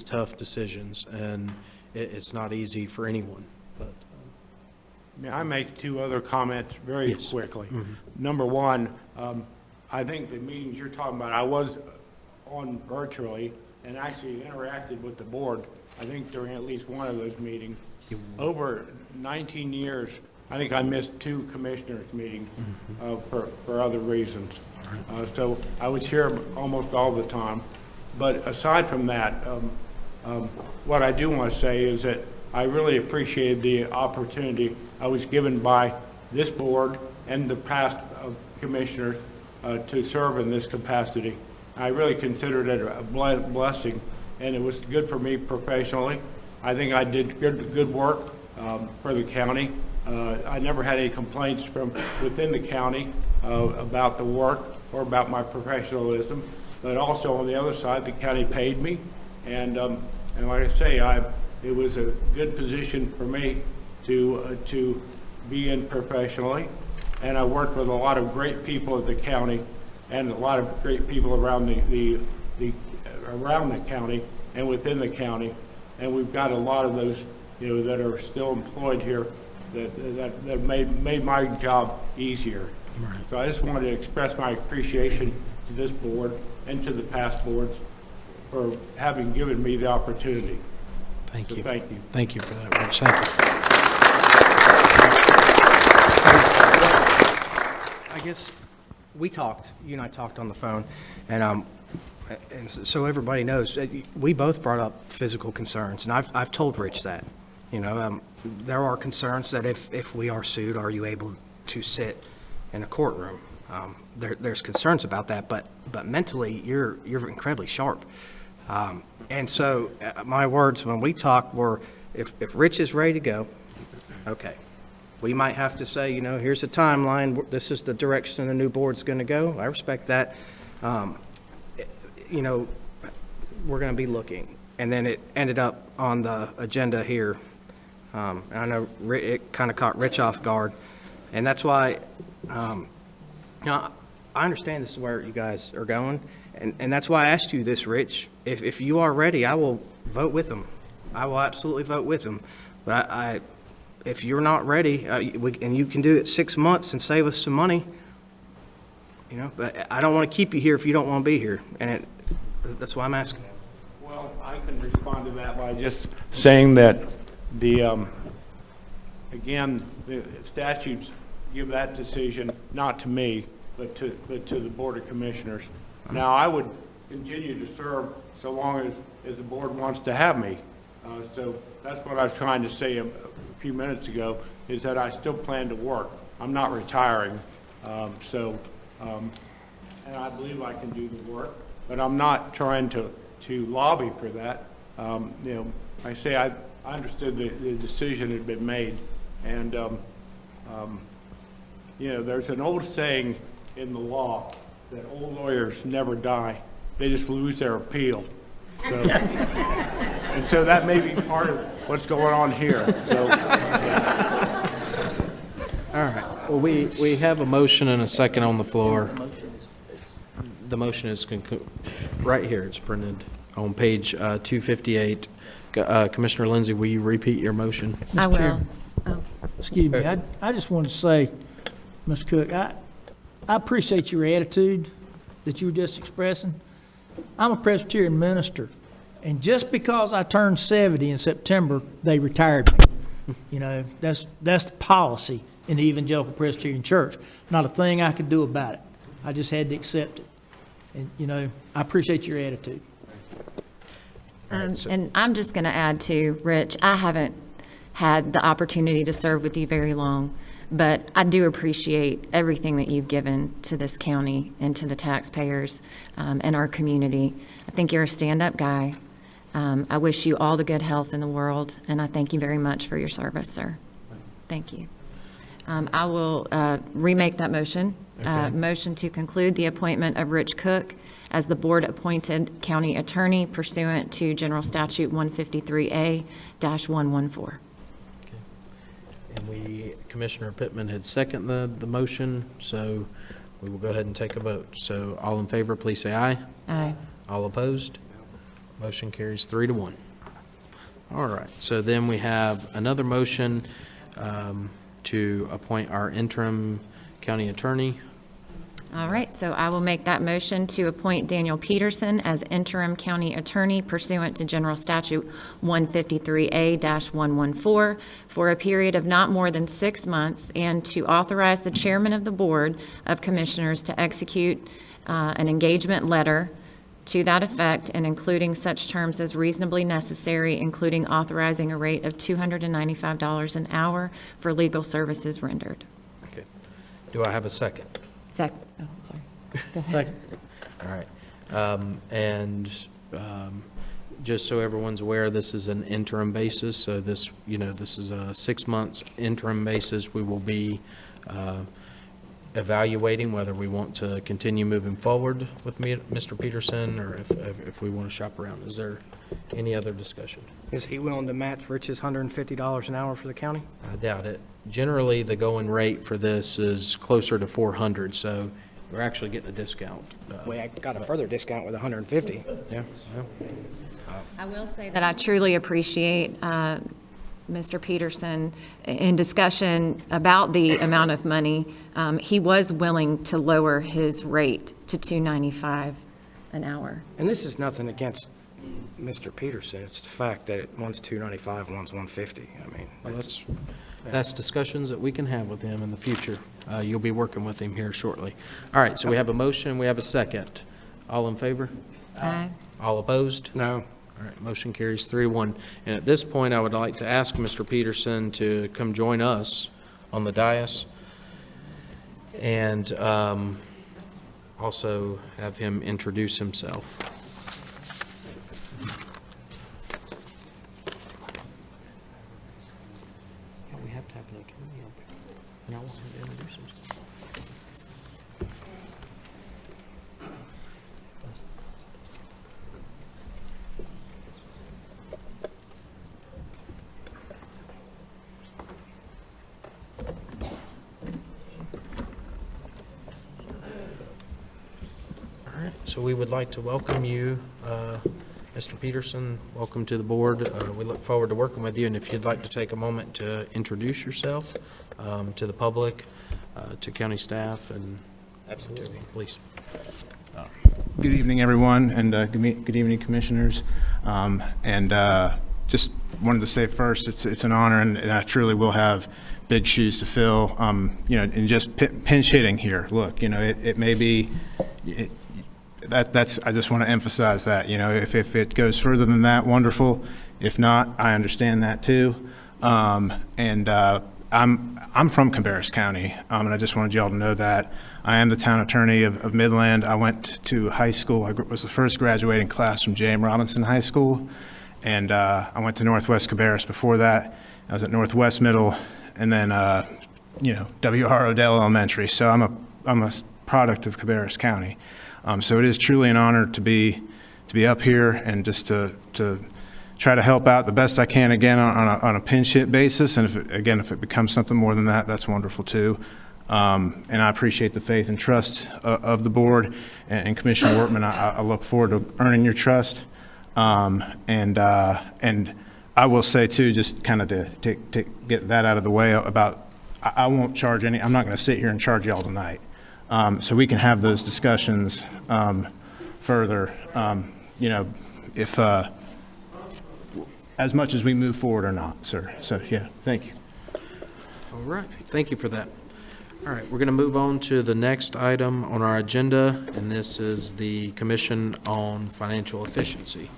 tough decisions, and it's not easy for anyone, but. May I make 2 other comments very quickly? Number one, I think the meetings you're talking about, I was on virtually and actually interacted with the board, I think during at least one of those meetings. Over 19 years, I think I missed 2 commissioners' meetings for other reasons. So I was here almost all the time. But aside from that, what I do want to say is that I really appreciated the opportunity I was given by this board and the past commissioners to serve in this capacity. I really considered it a blessing, and it was good for me professionally. I think I did good work for the county. I never had any complaints from within the county about the work or about my professionalism. But also on the other side, the county paid me, and like I say, it was a good position for me to be in professionally, and I worked with a lot of great people at the county and a lot of great people around around the county and within the county, and we've got a lot of those that are still employed here that made my job easier. Right. So I just wanted to express my appreciation to this board and to the past boards for having given me the opportunity. Thank you. Thank you. Thank you for that, Rich. Thank you. I guess you and I talked on the phone, and so everybody knows, we both brought up physical concerns, and I've told Rich that. There are concerns that if we are sued, are you able to sit in a courtroom? There's concerns about that, but mentally, you're incredibly sharp. And so my words when we talk were, if Rich is ready to go, okay, we might have to say, here's a timeline. This is the direction the new board's going to go. I respect that. We're going to be looking. And then it ended up on the agenda here. And I know it kind of caught Rich off guard. And that's why, I understand this is where you guys are going. And that's why I asked you this, Rich. If you are ready, I will vote with them. I will absolutely vote with them. But if you're not ready, and you can do it 6 months and save us some money, but I don't want to keep you here if you don't want to be here. And that's why I'm asking. Well, I can respond to that by just saying that again, the statutes give that decision not to me, but to the Board of Commissioners. Now, I would continue to serve so long as the board wants to have me. So that's what I was trying to say a few minutes ago, is that I still plan to work. I'm not retiring. And I believe I can do the work, but I'm not trying to lobby for that. I say I understood the decision had been made. And, there's an old saying in the law that old lawyers never die. They just lose their appeal. So, and so that may be part of what's going on here. So, yeah. All right. Well, we have a motion and a second on the floor. The motion is right here. It's printed on page 258. Commissioner Lindsay, will you repeat your motion? I will. Excuse me, I just want to say, Mr. Cook, I appreciate your attitude that you were just expressing. I'm a Presbyterian minister, and just because I turned 70 in September, they retired me. That's the policy in the Evangelical Presbyterian Church. Not a thing I could do about it. I just had to accept it. And, I appreciate your attitude. And I'm just going to add to, Rich, I haven't had the opportunity to serve with you very long, but I do appreciate everything that you've given to this county and to the taxpayers and our community. I think you're a stand-up guy. I wish you all the good health in the world, and I thank you very much for your service, sir. Thank you. I will remake that motion motion to conclude the appointment of Rich Cook as the board-appointed county attorney pursuant to General Statute 153A-114. And Commissioner Pittman had seconded the motion, so we will go ahead and take a vote. So all in favor, please say aye. Aye. All opposed? Motion carries 3-1. All right, so then we have another motion to appoint our interim county attorney. All right, so I will make that motion to appoint Daniel Peterson as interim county attorney pursuant to General Statute 153A-114 for a period of not more than 6 months, and to authorize the chairman of the Board of Commissioners to execute an engagement letter to that effect, and including such terms as reasonably necessary, including authorizing a rate of $295 an hour for legal services rendered. Okay. Do I have a second? Second. Oh, sorry. Go ahead. All right. Just so everyone's aware, this is an interim basis, so this is a 6 months interim basis. We will be evaluating whether we want to continue moving forward with Mr. Peterson, or if we want to shop around. Is there any other discussion? Is he willing to match Rich's $150 an hour for the county? I doubt it. Generally, the going rate for this is closer to $400, so we're actually getting a discount. I got a further discount with $150. Yeah. I will say that I truly appreciate Mr. Peterson in discussion about the amount of money. He was willing to lower his rate to $295 an hour. And this is nothing against Mr. Peterson. It's the fact that one's $295, one's $150. I mean, Well, that's discussions that we can have with him in the future. You'll be working with him here shortly. All right, so we have a motion, we have a second. All in favor? Aye. All opposed? No. All right, motion carries 3-1. And at this point, I would like to ask Mr. Peterson to come join us on the dais, and also have him introduce himself. We have to have an attorney up here, and I want him to introduce himself. So we would like to welcome you, Mr. Peterson. Welcome to the board. We look forward to working with you, and if you'd like to take a moment to introduce yourself to the public, to county staff, and absolutely, please. Good evening, everyone, and good evening, commissioners. Just wanted to say first, it's an honor, and I truly will have big shoes to fill. And just pinch hitting here. Look, it may be. I just want to emphasize that, if it goes further than that, wonderful. If not, I understand that too. I'm from Cabarrus County, and I just wanted y'all to know that. I am the town attorney of Midland. I went to high school. I was the first graduating class from J.M. Robinson High School, and I went to Northwest Cabarrus before that. I was at Northwest Middle, and then W.R. Odell Elementary. So I'm a product of Cabarrus County. So it is truly an honor to be up here and just to try to help out the best I can, again, on a pinch hit basis. And if it becomes something more than that, that's wonderful too. And I appreciate the faith and trust of the board and Commissioner Wortman. I look forward to earning your trust. And I will say too, just kind of to get that out of the way about, I won't charge any, I'm not going to sit here and charge y'all tonight. So we can have those discussions further, if as much as we move forward or not, sir. So, yeah, thank you. All right, thank you for that. All right, we're going to move on to the next item on our agenda, and this is the Commission on Financial Efficiency.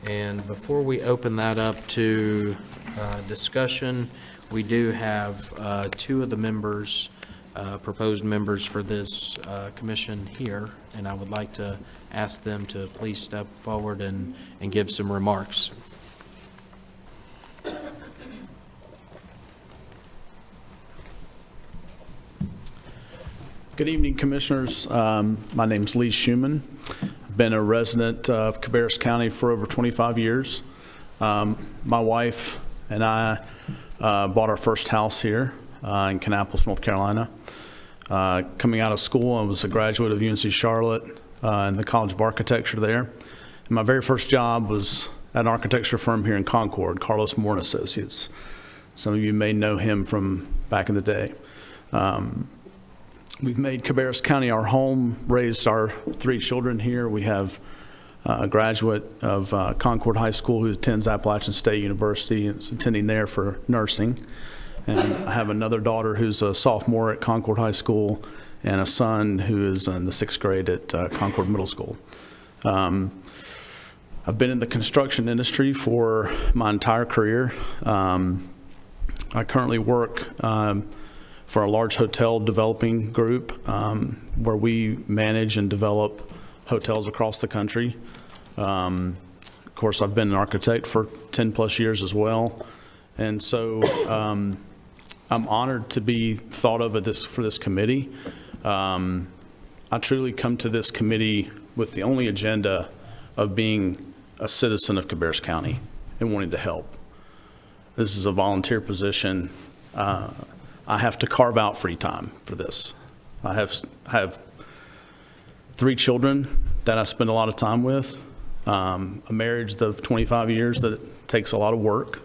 And before we open that up to discussion, we do have two of the members, proposed members for this commission here, and I would like to ask them to please step forward and give some remarks. Good evening, Commissioners. My name's Lee Schuman. I've been a resident of Cabarrus County for over 25 years. My wife and I bought our first house here in Kannapolis, North Carolina. Coming out of school, I was a graduate of UNC Charlotte in the College of Architecture there. And my very first job was at an architecture firm here in Concord, Carlos Moore & Associates. Some of you may know him from back in the day. We've made Cabarrus County our home, raised our 3 children here. We have a graduate of Concord High School who attends Appalachian State University and is attending there for nursing. And I have another daughter who's a sophomore at Concord High School and a son who is in the 6th grade at Concord Middle School. I've been in the construction industry for my entire career. I currently work for a large hotel developing group where we manage and develop hotels across the country. Of course, I've been an architect for 10 plus years as well. And so I'm honored to be thought of for this committee. I truly come to this committee with the only agenda of being a citizen of Cabarrus County and wanting to help. This is a volunteer position. I have to carve out free time for this. I have 3 children that I spend a lot of time with, a marriage of 25 years that takes a lot of work,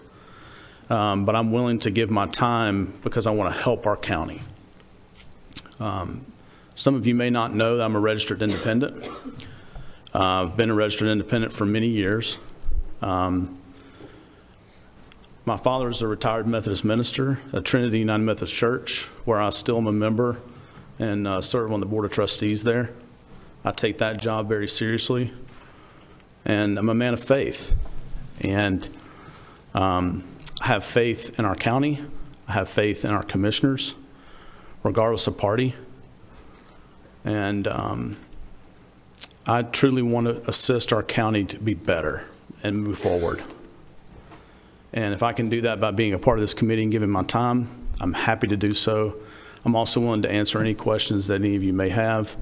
but I'm willing to give my time because I want to help our county. Some of you may not know that I'm a registered independent. I've been a registered independent for many years. My father is a retired Methodist minister at Trinity United Methodist Church, where I still am a member and serve on the board of trustees there. I take that job very seriously, and I'm a man of faith. And I have faith in our county. I have faith in our commissioners, regardless of party. And I truly want to assist our county to be better and move forward. And if I can do that by being a part of this committee and giving my time, I'm happy to do so. I'm also willing to answer any questions that any of you may have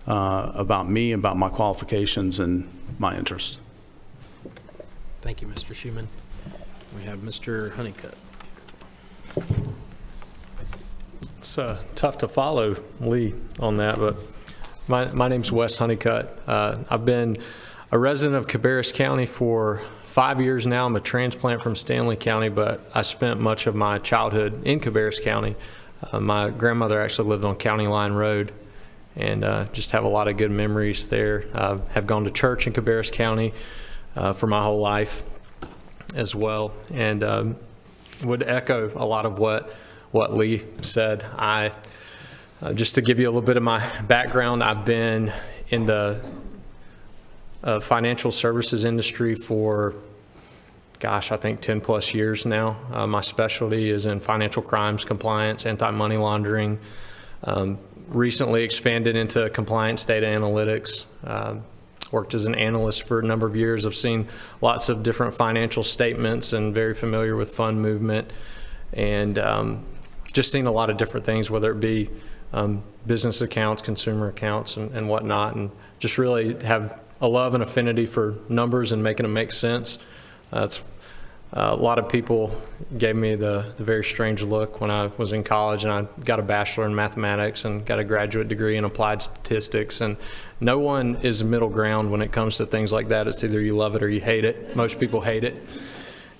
about me, about my qualifications and my interests. Thank you, Mr. Schuman. We have Mr. Honeycutt. It's tough to follow Lee on that, but my name's Wes Honeycutt. I've been a resident of Cabarrus County for 5 years now. I'm a transplant from Stanley County, but I spent much of my childhood in Cabarrus County. My grandmother actually lived on County Line Road, and just have a lot of good memories there. I have gone to church in Cabarrus County for my whole life as well, and would echo a lot of what Lee said. Just to give you a little bit of my background, I've been in the financial services industry for, gosh, I think 10 plus years now. My specialty is in financial crimes, compliance, anti-money laundering. Recently expanded into compliance data analytics. Worked as an analyst for a number of years. I've seen lots of different financial statements and very familiar with fund movement, and just seen a lot of different things, whether it be business accounts, consumer accounts, and whatnot, and just really have a love and affinity for numbers and making them make sense. That's a lot of people gave me the very strange look when I was in college, and I got a bachelor in mathematics and got a graduate degree in applied statistics, and no one is middle ground when it comes to things like that. It's either you love it or you hate it. Most people hate it,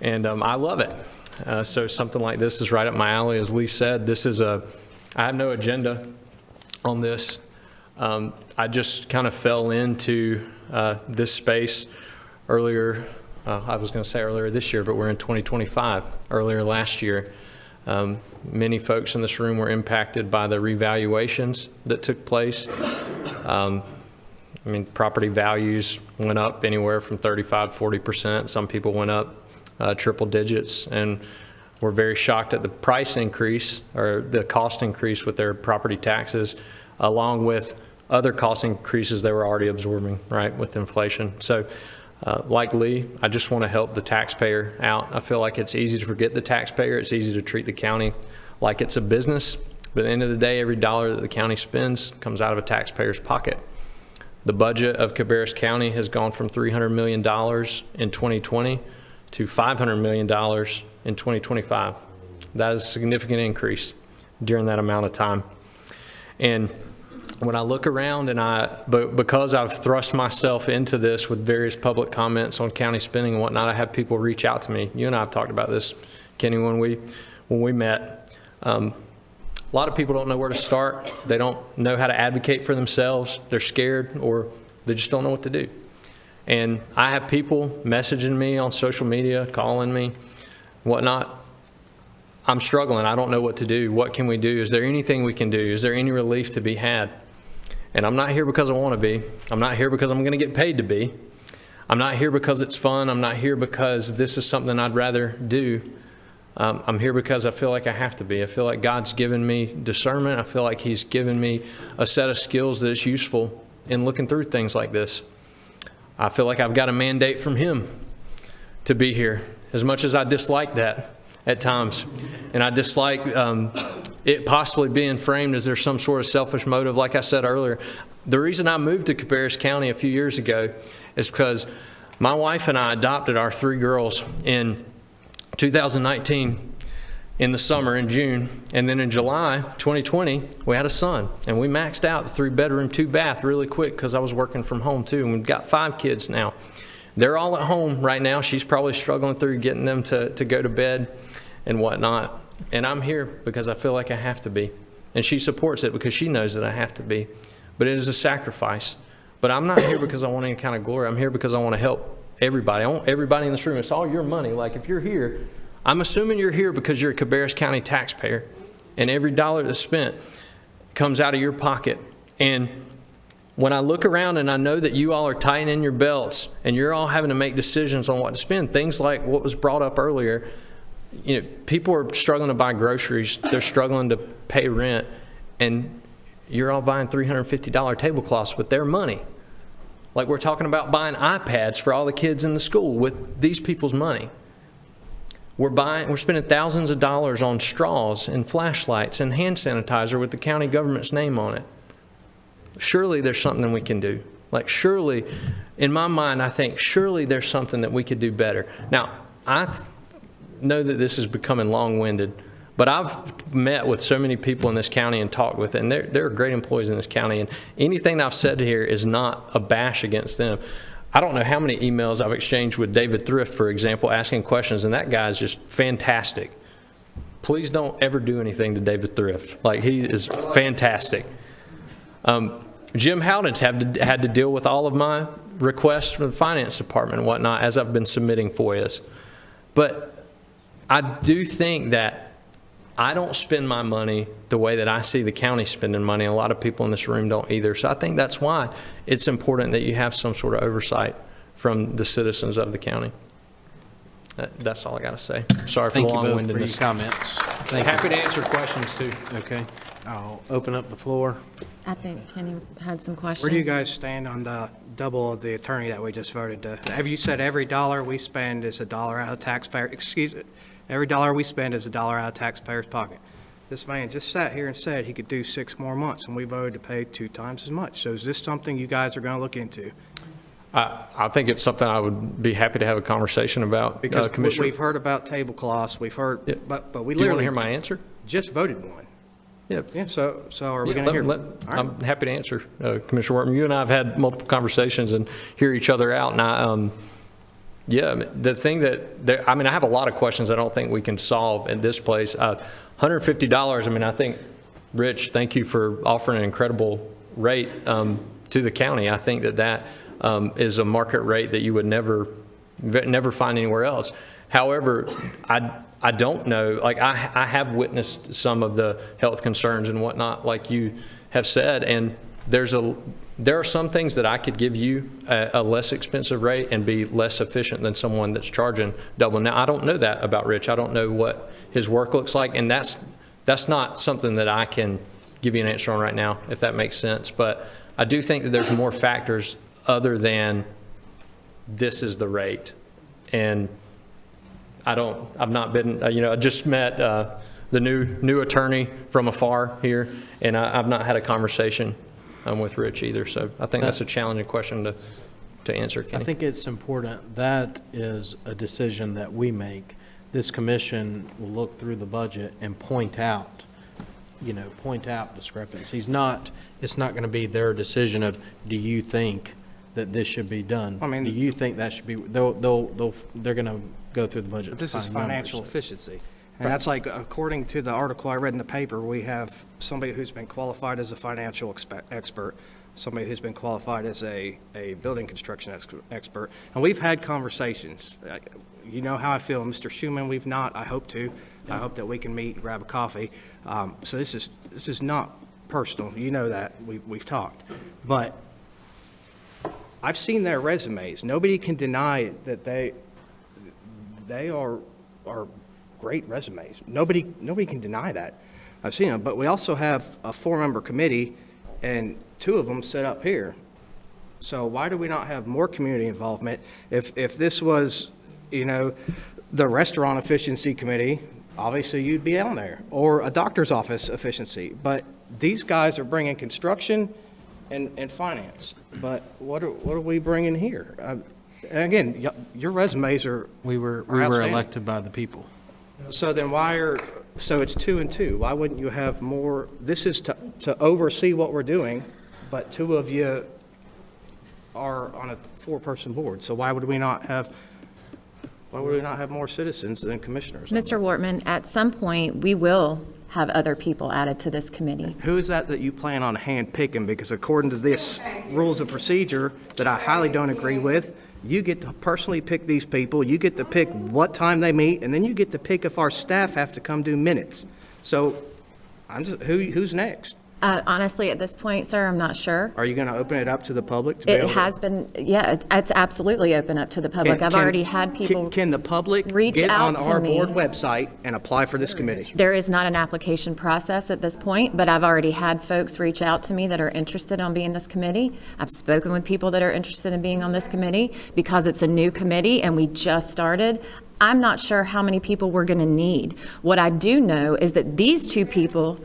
and I love it. So something like this is right up my alley. As Lee said, I have no agenda on this. I just kind of fell into this space earlier. I was going to say earlier this year, but we're in 2025. Earlier last year, many folks in this room were impacted by the revaluations that took place. I mean, property values went up anywhere from 35, 40%. Some people went up triple digits, and were very shocked at the price increase or the cost increase with their property taxes, along with other cost increases they were already absorbing, right, with inflation. So like Lee, I just want to help the taxpayer out. I feel like it's easy to forget the taxpayer. It's easy to treat the county like it's a business. But at the end of the day, every dollar that the county spends comes out of a taxpayer's pocket. The budget of Cabarrus County has gone from $300 million in 2020 to $500 million in 2025. That is a significant increase during that amount of time. And when I look around but because I've thrust myself into this with various public comments on county spending and whatnot, I have people reach out to me. You and I have talked about this, Kenny, when we met. A lot of people don't know where to start. They don't know how to advocate for themselves. They're scared, or they just don't know what to do. And I have people messaging me on social media, calling me, whatnot. I'm struggling. I don't know what to do. What can we do? Is there anything we can do? Is there any relief to be had? And I'm not here because I want to be. I'm not here because I'm going to get paid to be. I'm not here because it's fun. I'm not here because this is something I'd rather do. I'm here because I feel like I have to be. I feel like God's given me discernment. I feel like He's given me a set of skills that is useful in looking through things like this. I feel like I've got a mandate from Him to be here, as much as I dislike that at times. And I dislike it possibly being framed as there's some sort of selfish motive. Like I said earlier, the reason I moved to Cabarrus County a few years ago is because my wife and I adopted our 3 girls in 2019 in the summer, in June, and then in July 2020 we had a son, and we maxed out the 3-bedroom 2-bath really quick because I was working from home too, and we've got 5 kids now. They're all at home right now. She's probably struggling through getting them to go to bed and whatnot, and I'm here because I feel like I have to be, and she supports it because she knows that I have to be, but it is a sacrifice. But I'm not here because I want any kind of glory. I'm here because I want to help everybody. I want everybody in this room. It's all your money. Like, if you're here, I'm assuming you're here because you're a Cabarrus County taxpayer, and every dollar that's spent comes out of your pocket. And when I look around and I know that you all are tightening your belts and you're all having to make decisions on what to spend, things like what was brought up earlier, you know, people are struggling to buy groceries. They're struggling to pay rent, and you're all buying $350 tablecloths with their money. Like, we're talking about buying iPads for all the kids in the school with these people's money. We're spending thousands of dollars on straws and flashlights and hand sanitizer with the county government's name on it. Surely there's something we can do. Like, surely, in my mind, I think surely there's something that we could do better. Now, I know that this is becoming long-winded, but I've met with so many people in this county and talked with them, and there are great employees in this county, and anything I've said here is not a bash against them. I don't know how many emails I've exchanged with David Thrift, for example, asking questions, and that guy is just fantastic. Please don't ever do anything to David Thrift. Like, he is fantastic. Jim Howden's had to deal with all of my requests from the finance department and whatnot as I've been submitting FOIAs. But I do think that I don't spend my money the way that I see the county spending money. A lot of people in this room don't either. So I think that's why it's important that you have some sort of oversight from the citizens of the county. That's all I got to say. Sorry for the long-windedness. Thank you both for your comments. I'm happy to answer questions too. Okay. I'll open up the floor. I think Kenny had some questions. Where do you guys stand on the double of the attorney that we just voted to? Have you said every dollar we spend is a dollar out of taxpayer, every dollar we spend is a dollar out of taxpayer's pocket? This man just sat here and said he could do 6 more months, and we voted to pay 2 times as much. So is this something you guys are going to look into? I think it's something I would be happy to have a conversation about, Because Commissioner. we've heard about tablecloths, we've heard, Yeah. but we Do you want to literally hear my answer? just voted one. Yeah. Yeah, so are we Yeah, going to hear? let- All right. I'm happy to answer, Commissioner Wortman. You and I have had multiple conversations and hear each other out. And yeah, the thing that, I have a lot of questions I don't think we can solve in this place. $150, I think, Rich, thank you for offering an incredible rate to the county. I think that is a market rate that you would never find anywhere else. However, I don't know, like I have witnessed some of the health concerns and whatnot, like you have said, and there are some things that I could give you a less expensive rate and be less efficient than someone that's charging double. Now, I don't know that about Rich. I don't know what his work looks like, and that's not something that I can give you an answer on right now, if that makes sense. But I do think that there's more factors other than this is the rate. And I've not been, I just met the new attorney from afar here, and I've not had a conversation with Rich either, so I think that's a challenging question to answer, Kenny. I think it's important. That is a decision that we make. This commission will look through the budget and point out discrepancies. It's not going to be their decision of, do you think that this should be done? I mean, do you think that should be, they're going to go through the budget. This is find numbers. financial efficiency. And that's like, according to the article I read in the paper, we have somebody who's been qualified as a financial expert, somebody who's been qualified as a building construction expert. And we've had conversations. You know how I feel, Mr. Schuman, we've not. I hope to. I hope that we can meet, grab a coffee. So this is not personal. You know that. We've talked. But I've seen their resumes. Nobody can deny that they are great resumes. Nobody can deny that. I've seen them. But we also have a 4-member committee, and 2 of them sit up here. So why do we not have more community involvement? If this was, the restaurant efficiency committee, obviously you'd be on there, or a doctor's office efficiency. But these guys are bringing construction and finance. But what are we bringing here? And again, your resumes are We were outstanding. elected by the people. So then so it's 2 and 2. Why wouldn't you have more? This is to oversee what we're doing, but 2 of you are on a 4-person board. So why would we not have more citizens than commissioners? Mr. Wortman, at some point, we will have other people added to this committee. Who is that you plan on hand-picking? Because according to this rules of procedure that I highly don't agree with, you get to personally pick these people, you get to pick what time they meet, and then you get to pick if our staff have to come do minutes. So who's next? Honestly, at this point, sir, I'm not sure. Are you going to open it up to the public? It has been, it's absolutely open up to the public. I've already had people Can the public reach get out on to our me. board website and apply for this committee? There is not an application process at this point, but I've already had folks reach out to me that are interested in being this committee. I've spoken with people that are interested in being on this committee because it's a new committee and we just started. I'm not sure how many people we're going to need. What I do know is that these 2 people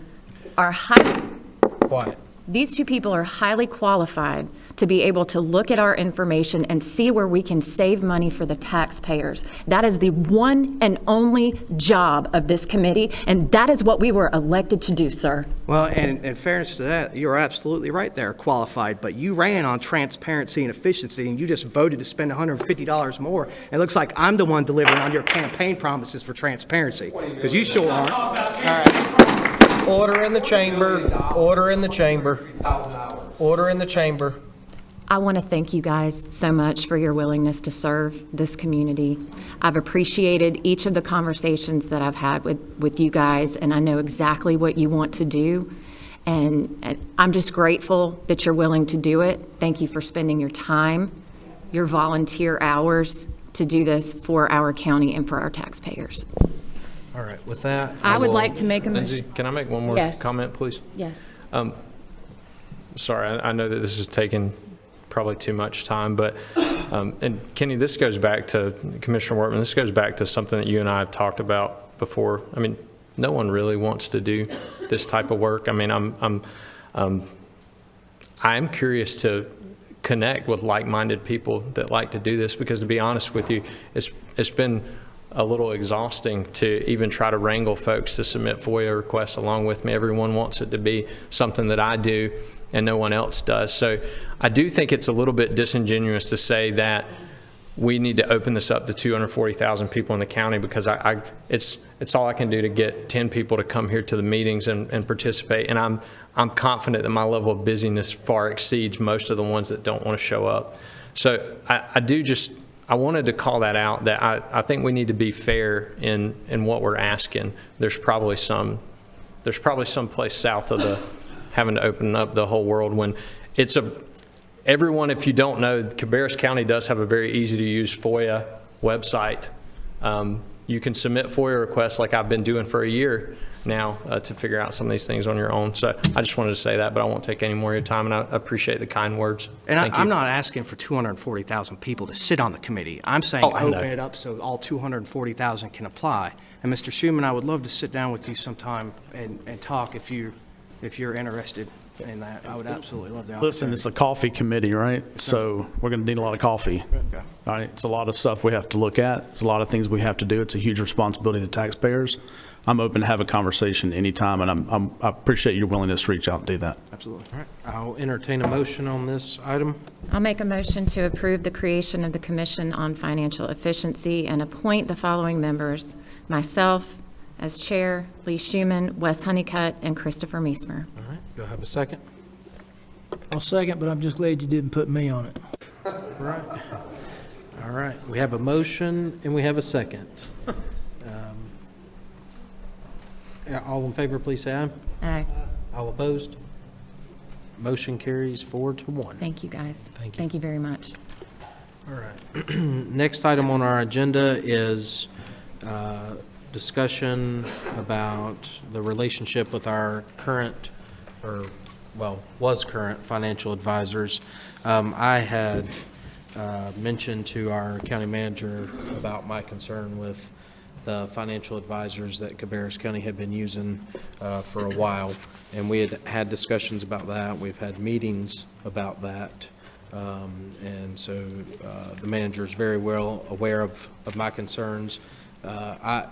are Quiet. These 2 people are highly qualified to be able to look at our information and see where we can save money for the taxpayers. That is the one and only job of this committee, and that is what we were elected to do, sir. Well, and in fairness to that, you're absolutely right there, qualified, but you ran on transparency and efficiency, and you just voted to spend $150 more. It looks like I'm the one delivering on your campaign promises for transparency, because you sure aren't. All right. Order in the chamber. Order in the chamber. Order in the chamber. I want to thank you guys so much for your willingness to serve this community. I've appreciated each of the conversations that I've had with you guys, and I know exactly what you want to do. And I'm just grateful that you're willing to do it. Thank you for spending your time, your volunteer hours to do this for our county and for our taxpayers. All right, with that. I would will- like to make a Lindsay, motion. can I make one more Yes. comment, please? Yes. Sorry, I know that this is taking probably too much time, but, and Kenny, this goes back to, Commissioner Wortman, this goes back to something that you and I have talked about before. I mean, no one really wants to do this type of work. I mean, I'm curious to connect with like-minded people that like to do this, because to be honest with you, it's been a little exhausting to even try to wrangle folks to submit FOIA requests along with me. Everyone wants it to be something that I do and no one else does. So I do think it's a little bit disingenuous to say that we need to open this up to 240,000 people in the county, because it's all I can do to get 10 people to come here to the meetings and participate. And I'm confident that my level of busyness far exceeds most of the ones that don't want to show up. So I wanted to call that out, that I think we need to be fair in what we're asking. There's probably some place south of having to open up the whole world when everyone, if you don't know, Cabarrus County does have a very easy to use FOIA website. You can submit FOIA requests like I've been doing for a year now to figure out some of these things on your own. So I just wanted to say that, but I won't take any more of your time, and I appreciate the kind words. And Thank you. I'm not asking for 240,000 people to sit on the committee. I'm saying Oh, I know. open it up so all 240,000 can apply. And Mr. Schuman, I would love to sit down with you sometime and talk if you're interested in that. I would absolutely love that. Listen, it's a coffee committee, right? So we're going to need a lot of coffee. Okay. All right, it's a lot of stuff we have to look at. It's a lot of things we have to do. It's a huge responsibility to the taxpayers. I'm open to have a conversation anytime, and I appreciate your willingness to reach out and do that. Absolutely. All right, I'll entertain a motion on this item. I'll make a motion to approve the creation of the Commission on Financial Efficiency and appoint the following members: myself as chair, Lee Schuman, Wes Honeycutt, and Christopher Meismer. All right, do I have a second? I'll second, but I'm just glad you didn't put me on it. All right, we have a motion and we have a second. All in favor, please say aye. Aye. All opposed? Motion carries 4-1. Thank you, guys. Thank you. Thank you very much. All right. Next item on our agenda is discussion about the relationship with our current, was current financial advisors. I had mentioned to our county manager about my concern with the financial advisors that Cabarrus County had been using for a while, and we had discussions about that. We've had meetings about that, and so the manager is very well aware of my concerns. I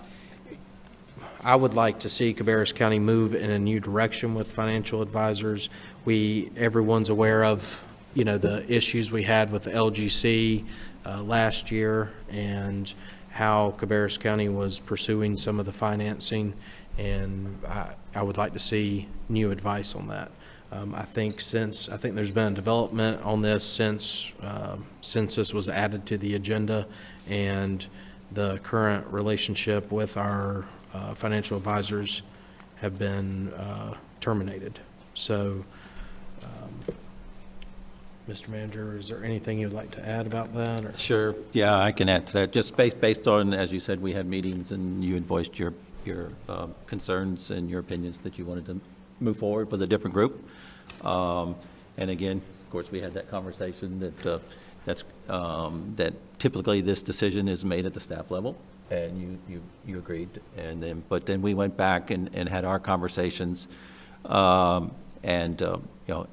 would like to see Cabarrus County move in a new direction with financial advisors. Everyone's aware of, the issues we had with the LGC last year and how Cabarrus County was pursuing some of the financing, and I would like to see new advice on that. I think there's been a development on this since this was added to the agenda, and the current relationship with our financial advisors have been terminated. So, Mr. Manager, is there anything you'd like to add about that? Or? Sure. Yeah, I can add to that. Just based on, as you said, we had meetings and you had voiced your concerns and your opinions that you wanted to move forward with a different group. And again, of course, we had that conversation that typically this decision is made at the staff level, and you agreed. But then we went back and had our conversations.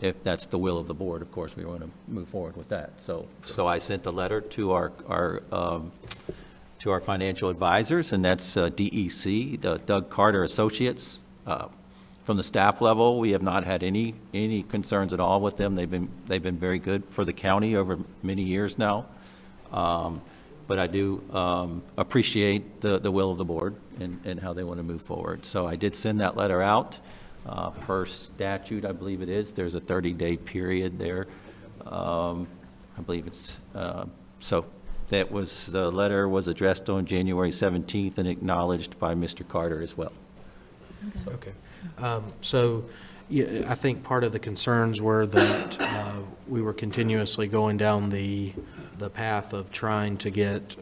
If that's the will of the board, of course, we want to move forward with that. So I sent a letter to our financial advisors, and that's DEC, Doug Carter Associates. From the staff level, we have not had any concerns at all with them. They've been very good for the county over many years now. But I do appreciate the will of the board and how they want to move forward. So I did send that letter out. Per statute, I believe it is, there's a 30-day period there. I believe it's, so the letter was addressed on January 17th and acknowledged by Mr. Carter as well. Okay. I think part of the concerns were that we were continuously going down the path of trying to get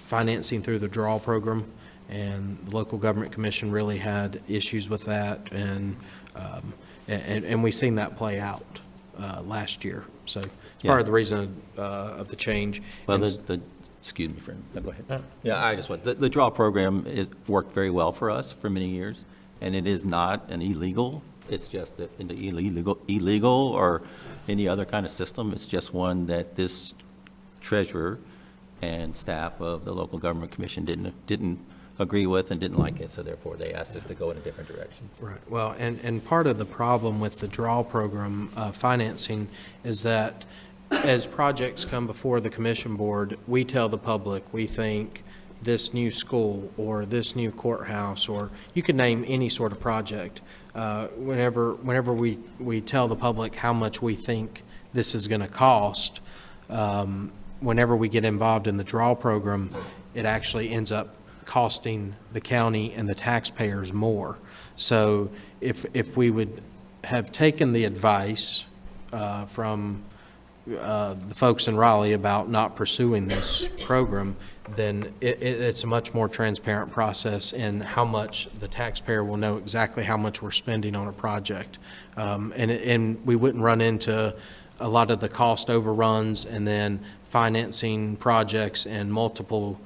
financing through the draw program. And the Local Government Commission really had issues with that, and we've seen that play out last year. So it's part of the reason of the change. Well, excuse me, friend. No, go ahead. Yeah, I just want the draw program. It worked very well for us for many years, and it is not an illegal. It's just in the illegal or any other kind of system. It's just one that this treasurer and staff of the Local Government Commission didn't agree with and didn't like it, so therefore they asked us to go in a different direction. Right. Well, and part of the problem with the draw program financing is that as projects come before the commission board, we tell the public we think this new school or this new courthouse, or you can name any sort of project. Whenever we tell the public how much we think this is going to cost, whenever we get involved in the draw program, it actually ends up costing the county and the taxpayers more. So if we would have taken the advice from the folks in Raleigh about not pursuing this program, then it's a much more transparent process in how much the taxpayer will know exactly how much we're spending on a project. And we wouldn't run into a lot of the cost overruns and then financing projects and multiple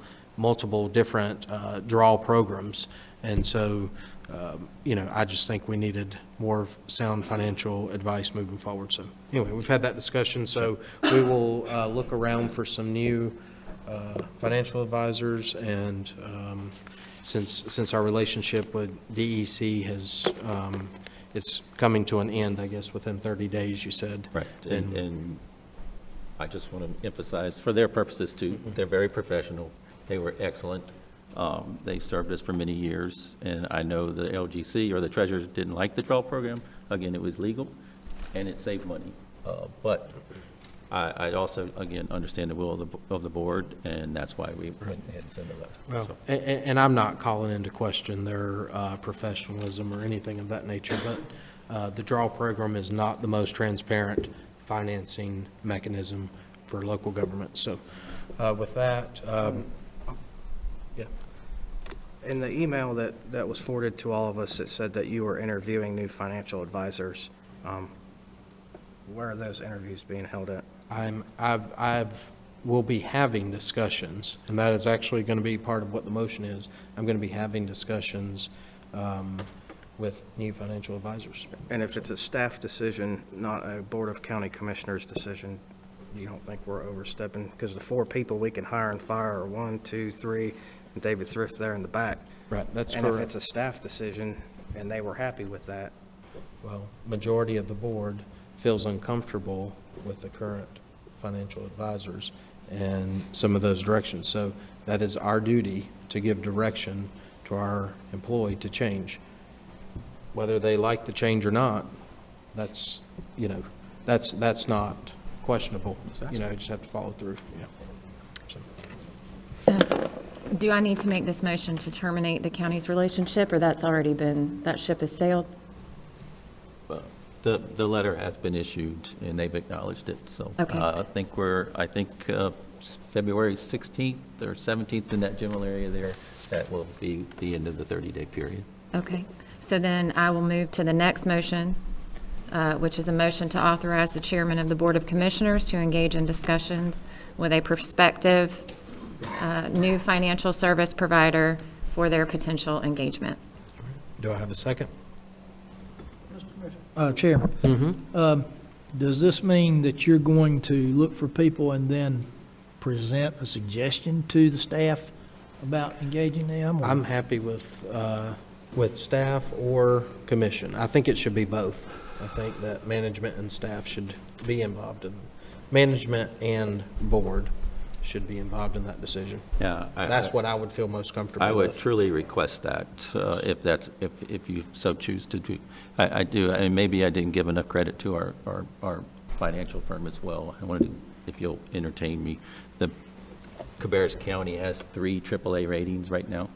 multiple different draw programs. And so, I just think we needed more sound financial advice moving forward. So anyway, we've had that discussion, so we will look around for some new financial advisors, and since our relationship with DEC is coming to an end, I guess, within 30 days, you said. Right, and I just want to emphasize, for their purposes too, they're very professional. They were excellent. They served us for many years, and I know the LGC or the treasurers didn't like the draw program. Again, it was legal, and it saved money. But I also, again, understand the will of the board, and that's why we went ahead and sent a letter. Well, So, and I'm not calling into question their professionalism or anything of that nature, but the draw program is not the most transparent financing mechanism for local government. So with that, yeah. In the email that was forwarded to all of us, it said that you were interviewing new financial advisors. Where are those interviews being held at? We'll be having discussions, and that is actually going to be part of what the motion is. I'm going to be having discussions with new financial advisors. And if it's a staff decision, not a Board of County Commissioners decision, you don't think we're overstepping? Because the 4 people we can hire and fire are 1, 2, 3, and David Thrift there in the back. Right, that's And correct. if it's a staff decision and they were happy with that, Well, majority of the board feels uncomfortable with the current financial advisors and some of those directions. So that is our duty to give direction to our employee to change. Whether they like the change or not, that's not questionable. You just have to follow through. Do I need to make this motion to terminate the county's relationship, or that ship has sailed? well, the letter has been issued, and they've acknowledged it. So Okay. I think February 16th or 17th in that general area there, that will be the end of the 30-day period. Okay, so then I will move to the next motion, which is a motion to authorize the chairman of the Board of Commissioners to engage in discussions with a prospective new financial service provider for their potential engagement. Do I have a second? Chairman, does this mean that you're going to look for people and then present a suggestion to the staff about engaging them? or- I'm happy with staff or commission. I think it should be both. I think that management and staff should be involved in, management and board should be involved in that decision. Yeah, That's what I would feel most comfortable I with. would truly request that, if you so choose to do. I do, and maybe I didn't give enough credit to our financial firm as well. I wanted to, if you'll entertain me, the Cabarrus County has 3 AAA ratings right now.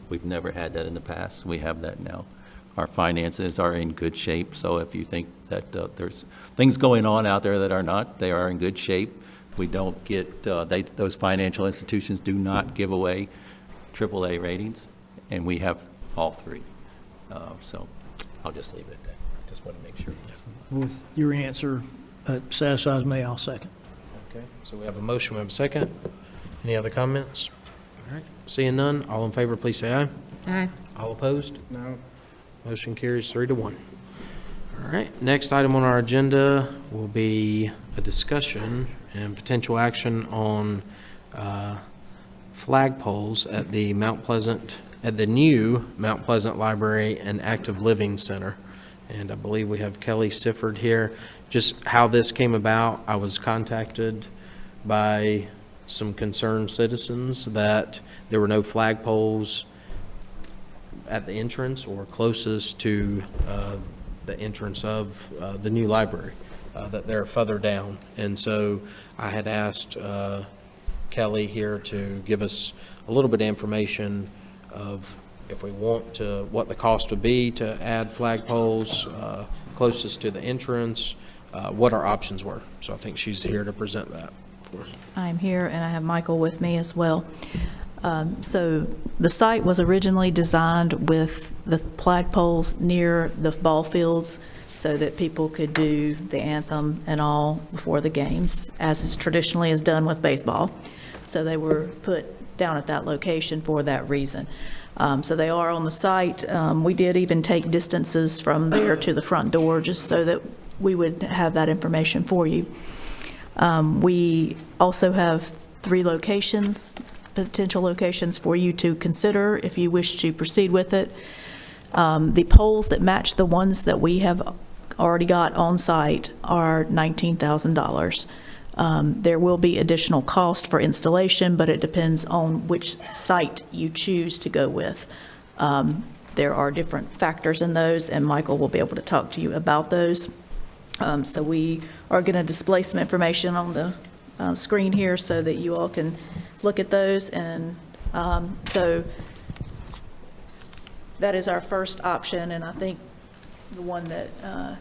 We've never had that in the past. We have that now. Our finances are in good shape, so if you think that there's things going on out there that are not, they are in good shape. We don't get, those financial institutions do not give away AAA ratings, and we have all 3. So I'll just leave it at that. I just want to make sure. With your answer satisfies me, I'll second. Okay, so we have a motion, we have a second. Any other comments? All right, seeing none, all in favor, please say aye. Aye. All opposed? no. Motion carries 3-1. All right, next item on our agenda will be a discussion and potential action on flagpoles at the new Mount Pleasant Library and Active Living Center. And I believe we have Kelly Sifford here. Just how this came about, I was contacted by some concerned citizens that there were no flagpoles at the entrance or closest to the entrance of the new library, that they're further down. And so I had asked Kelly here to give us a little bit of information of if we want to, what the cost would be to add flagpoles closest to the entrance, what our options were. So I think she's here to present that for us. I'm here, and I have Michael with me as well. So the site was originally designed with the flagpoles near the ball fields so that people could do the anthem and all before the games, as is traditionally is done with baseball. So they were put down at that location for that reason. So they are on the site. We did even take distances from there to the front door just so that we would have that information for you. We also have 3 locations, potential locations for you to consider if you wish to proceed with it. The poles that match the ones that we have already got on site are $19,000. There will be additional cost for installation, but it depends on which site you choose to go with. There are different factors in those, and Michael will be able to talk to you about those. So we are going to display some information on the screen here so that you all can look at those. And so that is our first option, and I think the one that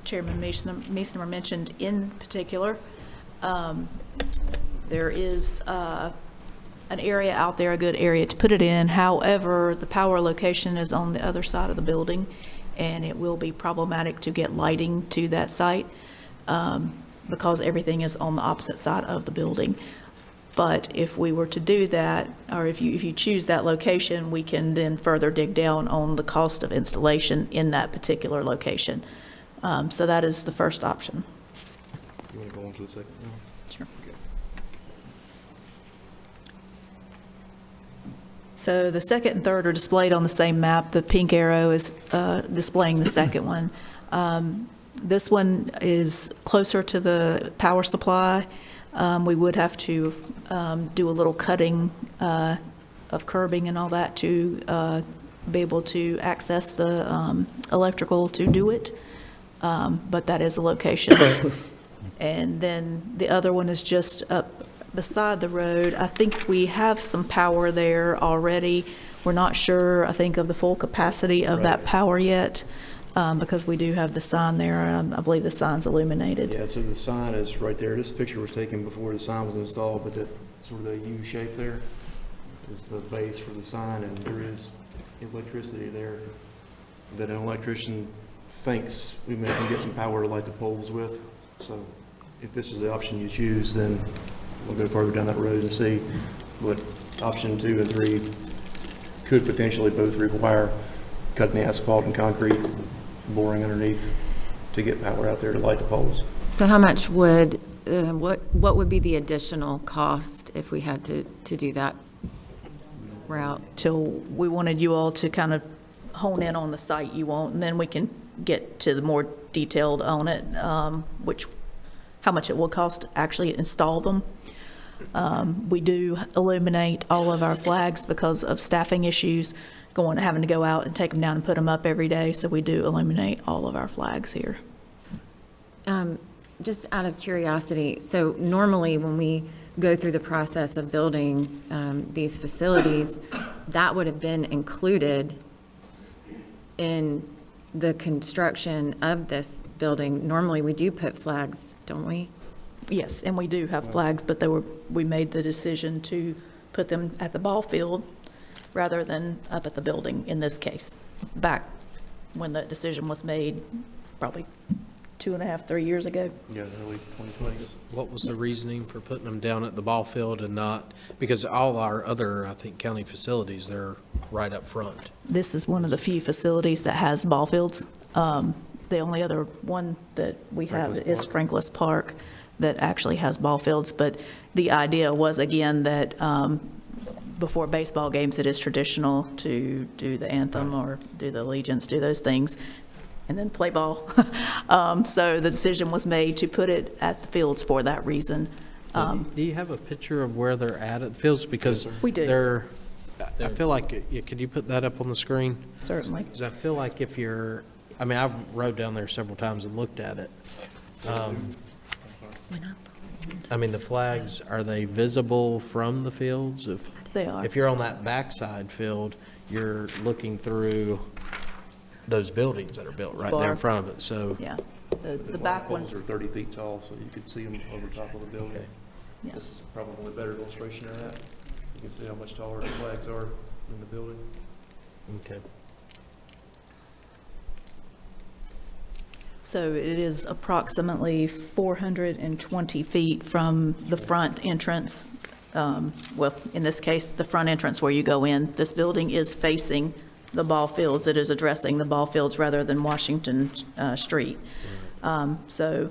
Chairman Meisner mentioned in particular. There is an area out there, a good area to put it in. However, the power location is on the other side of the building, and it will be problematic to get lighting to that site because everything is on the opposite side of the building. But if we were to do that, or if you choose that location, we can then further dig down on the cost of installation in that particular location. So that is the first option. You want to go on to the second one? Sure. So the second and third are displayed on the same map. The pink arrow is displaying the second one. This one is closer to the power supply. We would have to do a little cutting of curbing and all that to be able to access the electrical to do it, but that is a location. And then the other one is just up beside the road. I think we have some power there already. We're not sure, I think, of the full capacity of that power yet, because we do have the sign there, and I believe the sign's illuminated. Yeah, so the sign is right there. This picture was taken before the sign was installed, but that sort of the U shape there is the base for the sign, and there is electricity there that an electrician thinks we may can get some power to light the poles with. So if this is the option you choose, then we'll go further down that road and see what option 2 and 3 could potentially both require cutting the asphalt and concrete, boring underneath to get power out there to light the poles. So how much would, what would be the additional cost if we had to do that route? Till we wanted you all to kind of hone in on the site you want, and then we can get to the more detailed on it, how much it will cost to actually install them. We do illuminate all of our flags because of staffing issues, having to go out and take them down and put them up every day, so we do illuminate all of our flags here. Just out of curiosity, so normally when we go through the process of building these facilities, that would have been included in the construction of this building. Normally we do put flags, don't we? Yes, and we do have flags, but we made the decision to put them at the ball field rather than up at the building in this case, back when that decision was made, probably 2.5, 3 years ago. Yeah, early 2020s. What was the reasoning for putting them down at the ball field and not, because all our other, I think, county facilities, they're right up front. This is one of the few facilities that has ball fields. The only other one that we have is Franklin Park that actually has ball fields, but the idea was, again, that before baseball games, it is traditional to do the anthem or do the allegiance, do those things, and then play ball. So the decision was made to put it at the fields for that reason. Do you have a picture of where they're at the fields? Because we do. I feel like, could you put that up on the screen? Certainly. Because I feel like if you're, I've rode down there several times and looked at it. The flags, are they visible from the fields? They are. If you're on that backside field, you're looking through those buildings that are built right there in front of it, so. Yeah, the back ones. Poles are 30 feet tall, so you could see them over top of the building. Okay. Yeah. This is probably a better illustration of that. You can see how much taller the flags are in the building. Okay. So it is approximately 420 feet from the front entrance well, in this case, the front entrance where you go in. This building is facing the ball fields. It is addressing the ball fields rather than Washington Street. So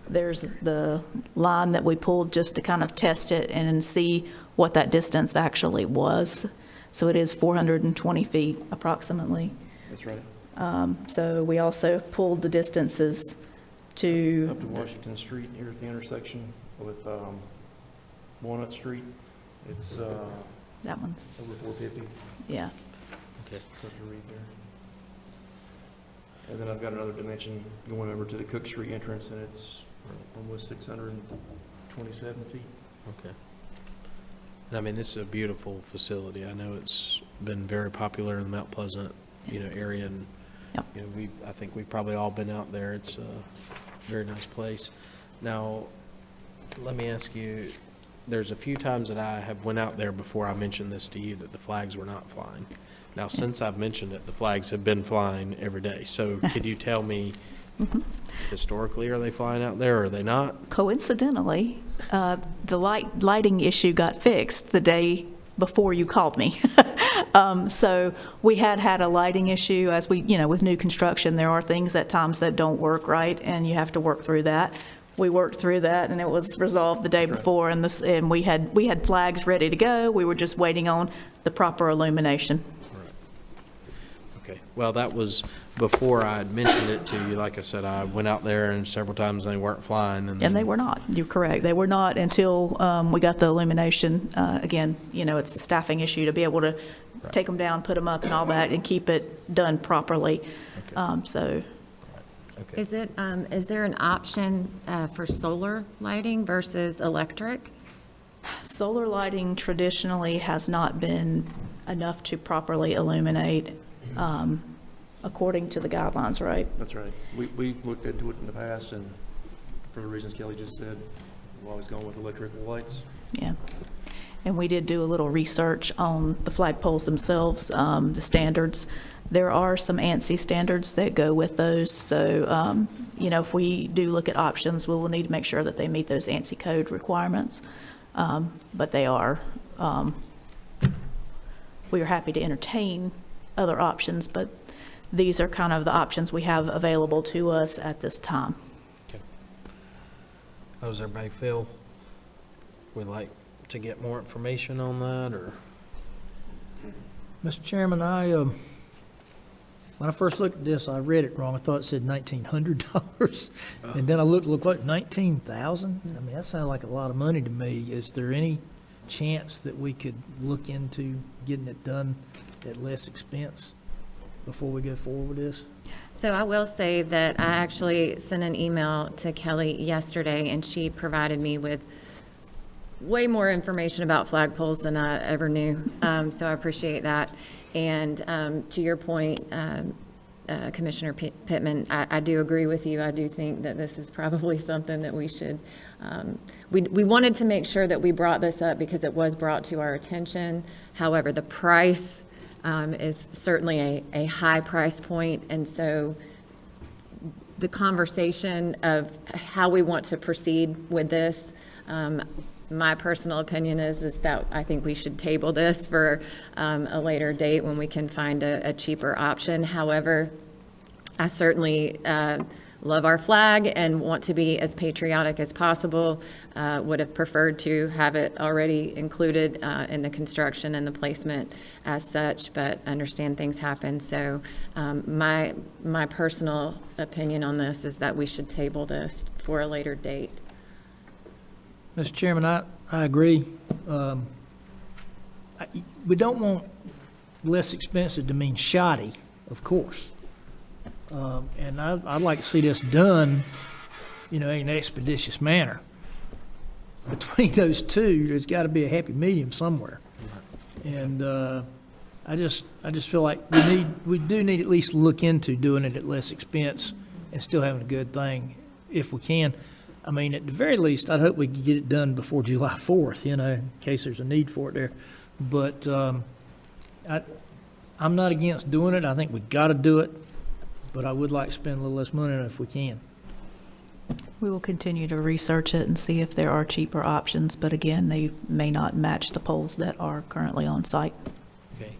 there's the line that we pulled just to kind of test it and see what that distance actually was. So it is 420 feet approximately. That's right. So we also pulled the distances to, Up to Washington Street here at the intersection with Walnut Street. It's that one's, over 450. yeah. Okay. What to read there. And then I've got another dimension going over to the Cook Street entrance, and it's almost 627 feet. Okay. And I mean, this is a beautiful facility. I know it's been very popular in the Mount Pleasant, area, and I think we've probably all been out there. It's a very nice place. Now, let me ask you, there's a few times that I have went out there before I mentioned this to you that the flags were not flying. Now, since I've mentioned it, the flags have been flying every day. So could you tell me, historically, are they flying out there or are they not? Coincidentally, the lighting issue got fixed the day before you called me. So we had a lighting issue as we, with new construction, there are things at times that don't work right, and you have to work through that. We worked through that, and it was resolved the day before, and we had flags ready to go. We were just waiting on the proper illumination. Okay. Well, that was before I had mentioned it to you. Like I said, I went out there and several times they weren't flying. And they were not. You're correct. They were not until we got the illumination. Again, it's a staffing issue to be able to take them down, put them up and all that, and keep it done properly. So. Okay. Is there an option for solar lighting versus electric? Solar lighting traditionally has not been enough to properly illuminate according to the guidelines, right? That's right. We looked into it in the past, and for the reasons Kelly just said, we've always gone with electrical lights. Yeah. And we did do a little research on the flagpoles themselves, the standards. There are some ANSI standards that go with those. So, if we do look at options, we will need to make sure that they meet those ANSI code requirements. But they are, we are happy to entertain other options, but these are kind of the options we have available to us at this time. Okay. How does everybody feel? Would like to get more information on that, or? Mr. Chairman, when I first looked at this, I read it wrong. I thought it said $1,900. And then I looked like $19,000. I mean, that sounded like a lot of money to me. Is there any chance that we could look into getting it done at less expense before we go forward with this? So I will say that I actually sent an email to Kelly yesterday, and she provided me with way more information about flagpoles than I ever knew. So I appreciate that. And to your point, Commissioner Pittman, I do agree with you. I do think that this is probably something that we should, we wanted to make sure that we brought this up because it was brought to our attention. However, the price is certainly a high price point. And so the conversation of how we want to proceed with this, my personal opinion is that I think we should table this for a later date when we can find a cheaper option. However, I certainly love our flag and want to be as patriotic as possible. Would have preferred to have it already included in the construction and the placement as such, but understand things happen. So my personal opinion on this is that we should table this for a later date. Mr. Chairman, I agree. We don't want less expensive to mean shoddy, of course. And I'd like to see this done, in an expeditious manner. Between those two, there's got to be a happy medium somewhere. And I just feel like we do need at least look into doing it at less expense and still having a good thing if we can. I mean, at the very least, I'd hope we could get it done before July 4th, in case there's a need for it there. But I'm not against doing it. I think we got to do it. But I would like to spend a little less money if we can. We will continue to research it and see if there are cheaper options, but again, they may not match the poles that are currently on site. Okay,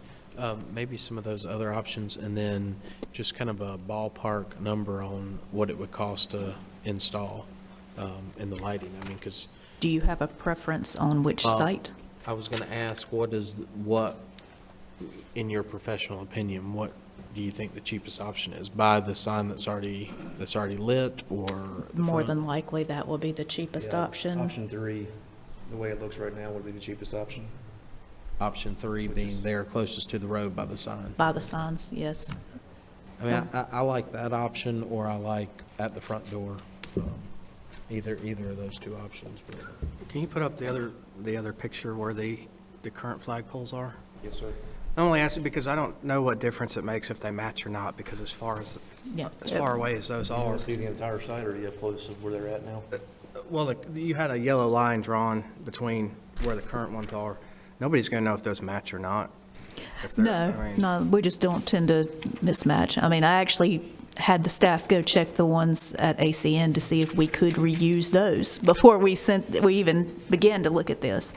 maybe some of those other options, and then just kind of a ballpark number on what it would cost to install in the lighting. I mean, because Do you have a preference on which site? I was going to ask, what, in your professional opinion, what do you think the cheapest option is? Buy the sign that's already lit, or the More front? than likely, that will be the cheapest Yeah, option. Option 3, the way it looks right now, would be the cheapest option. Option 3 being there closest to the road by the sign. By the signs, yes. I mean, I like that option, or I like at the front door. Either of those two options. But Can you put up the other picture where the current flagpoles are? Yes, sir. I only ask it because I don't know what difference it makes if they match or not, because as far away as those Do you want are. to see the entire site, or do you have close of where they're at now? Well, you had a yellow line drawn between where the current ones are. Nobody's going to know if those match or not. No, we just don't tend to mismatch. I mean, I actually had the staff go check the ones at ACN to see if we could reuse those before we even began to look at this.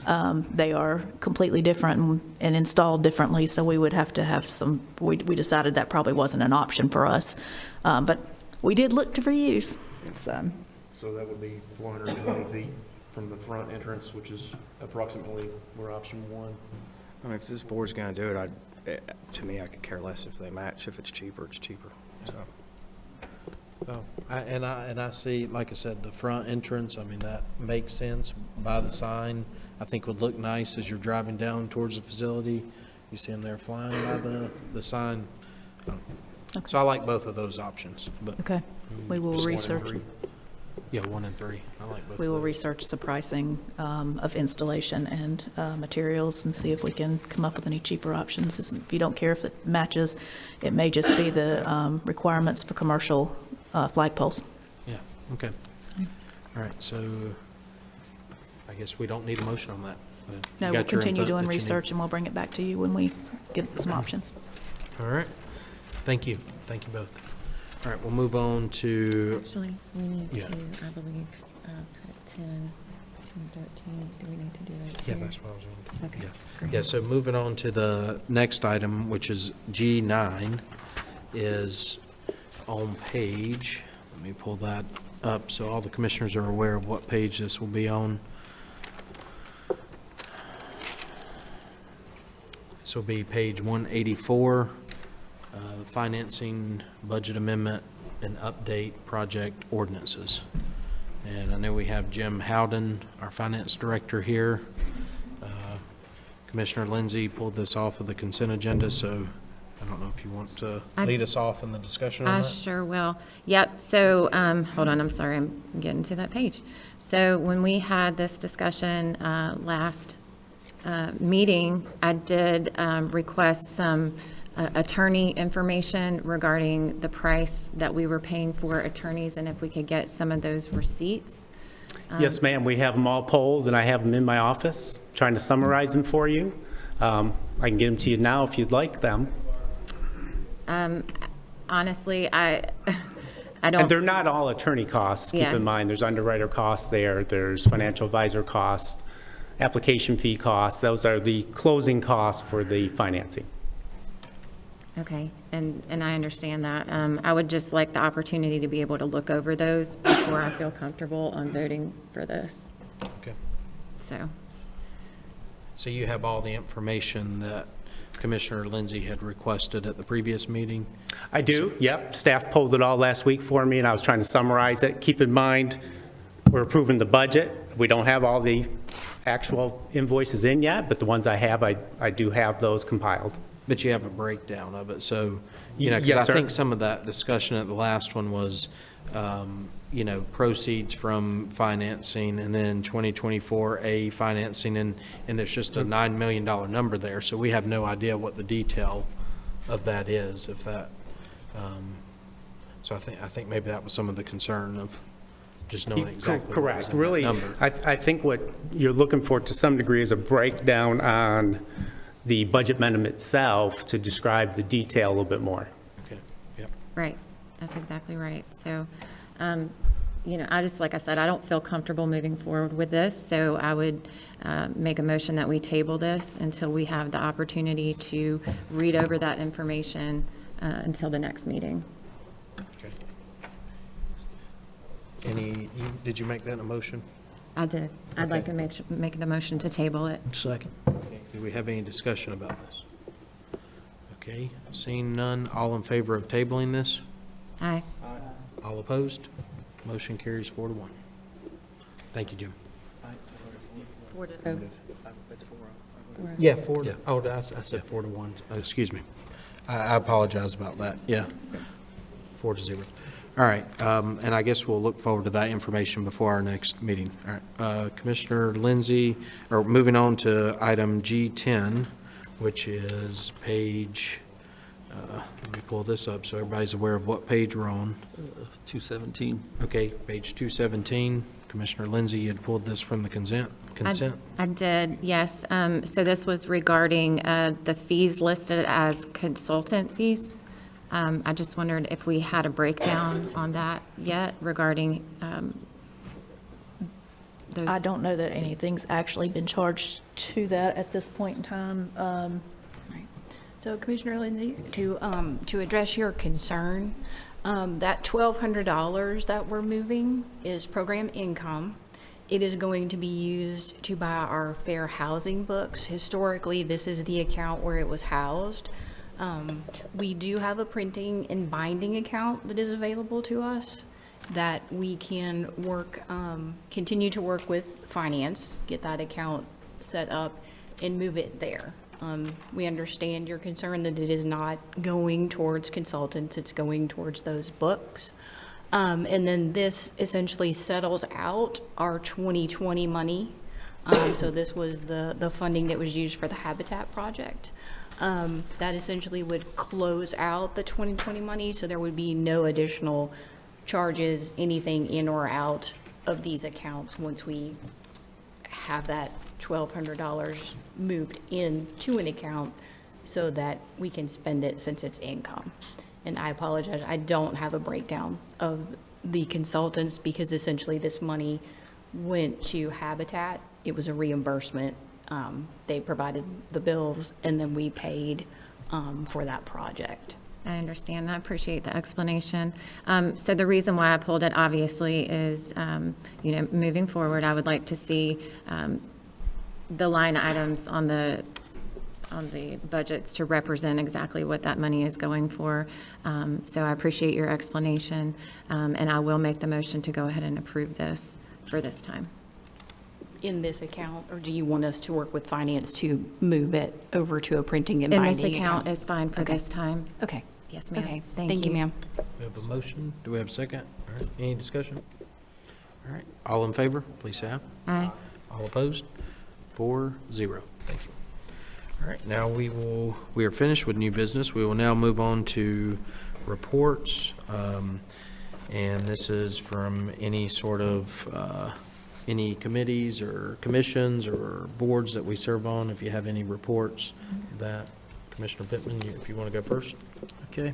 They are completely different and installed differently, so we would have to have some, we decided that probably wasn't an option for us. But we did look to reuse, so. So that would be 420 feet from the front entrance, which is approximately where option 1. I mean, if this board's going to do it, to me, I could care less if they match. If it's cheaper, it's cheaper. So. I see, like I said, the front entrance, I mean, that makes sense by the sign. I think would look nice as you're driving down towards the facility. You see them there flying by the sign. Okay. So I like both of those options. But Okay, we will just 1 and research. 3. Yeah, 1 and 3. I like both. We will of those. research the pricing of installation and materials and see if we can come up with any cheaper options. If you don't care if it matches, it may just be the requirements for commercial flagpoles. Yeah, okay. All right, so I guess we don't need a motion on that. You No, got we'll your continue input doing that you research need. and we'll bring it back to you when we get some options. All right, thank you. Thank you both. All right, we'll move on to, Actually, we need Yeah. to, I believe, put 10 and 13. Do we need to do that yeah, too? that's what I was on. Okay, Yeah. great. Yeah, so moving on to the next item, which is G9, is on page, let me pull that up so all the commissioners are aware of what page this will be on. This will be page 184, financing, budget amendment, and update project ordinances. And I know we have Jim Howden, our finance director, here. Commissioner Lindsay pulled this off of the consent agenda, so I don't know if you want to lead us off in the discussion on I that? sure will. Yep, so, hold on, I'm sorry, I'm getting to that page. So when we had this discussion last meeting, I did request some attorney information regarding the price that we were paying for attorneys, and if we could get some of those receipts. Yes, ma'am, we have them all polled, and I have them in my office, trying to summarize them for you. I can get them to you now if you'd like them. Honestly, I don't. And they're not all attorney costs, keep Yeah. in mind. There's underwriter costs there, there's financial advisor costs, application fee costs. Those are the closing costs for the financing. Okay, and I understand that. I would just like the opportunity to be able to look over those before I feel comfortable on voting for this, Okay. so. So you have all the information that Commissioner Lindsay had requested at the previous meeting? I do, yep. Staff pulled it all last week for me, and I was trying to summarize it. Keep in mind, we're approving the budget. We don't have all the actual invoices in yet, but the ones I have, I do have those compiled. But you have a breakdown of it, so, you know, Yes, because I sir. think some of that discussion at the last one was, you know, proceeds from financing, and then 2024A financing, and there's just a $9 million number there, so we have no idea what the detail of that is, if that, so I think maybe that was some of the concern of just knowing exactly what was Correct. in that Really, number. I think what you're looking for to some degree is a breakdown on the budget amendment itself to describe the detail a little bit more. Okay, yep. Right, that's exactly right. So like I said, I don't feel comfortable moving forward with this, so I would make a motion that we table this until we have the opportunity to read over that information until the next meeting. Did you make that a motion? I did. I'd like to make the motion to table it. Second. Do we have any discussion about this? Okay, seeing none, all in favor of tabling this? Aye. All opposed? Motion carries 4-1. Thank you, Jim. Yeah, 4. Oh, I said 4-1. Excuse me. I apologize about that. Yeah, 4-0. All right, and I guess we'll look forward to that information before our next meeting. All right, Commissioner Lindsay, or moving on to item G10, which is page, let me pull this up so everybody's aware of what page we're on. 217. Okay, page 217. Commissioner Lindsay, you had pulled this from the consent? I did, yes. So this was regarding the fees listed as consultant fees. I just wondered if we had a breakdown on that yet regarding those. I don't know that anything's actually been charged to that at this point in time. So Commissioner Lindsay, to address your concern, that $1,200 that we're moving is program income. It is going to be used to buy our fair housing books. Historically, this is the account where it was housed. We do have a printing and binding account that is available to us that we can work, continue to work with finance, get that account set up and move it there. We understand your concern that it is not going towards consultants, it's going towards those books. And then this essentially settles out our 2020 money. So this was the funding that was used for the Habitat project. That essentially would close out the 2020 money, so there would be no additional charges, anything in or out of these accounts once we have that $1,200 moved into an account so that we can spend it since it's income. And I apologize, I don't have a breakdown of the consultants because essentially this money went to Habitat. It was a reimbursement. They provided the bills and then we paid for that project. I understand. I appreciate the explanation. So the reason why I pulled it obviously is, moving forward, I would like to see the line items on the budgets to represent exactly what that money is going for. So I appreciate your explanation, and I will make the motion to go ahead and approve this for this time. In this account, or do you want us to work with finance to move it over to a printing and binding account? In this account is fine for this time. Okay. Yes, ma'am. Okay. Thank you, ma'am. We have a motion. Do we have a second? All right, any discussion? All right, all in favor, please say aye. Aye. All opposed? 4-0. Thank you. All right, now we are finished with new business. We will now move on to reports. And this is from any sort of, any committees or commissions or boards that we serve on. If you have any reports that, Commissioner Pittman, if you want to go first. Okay.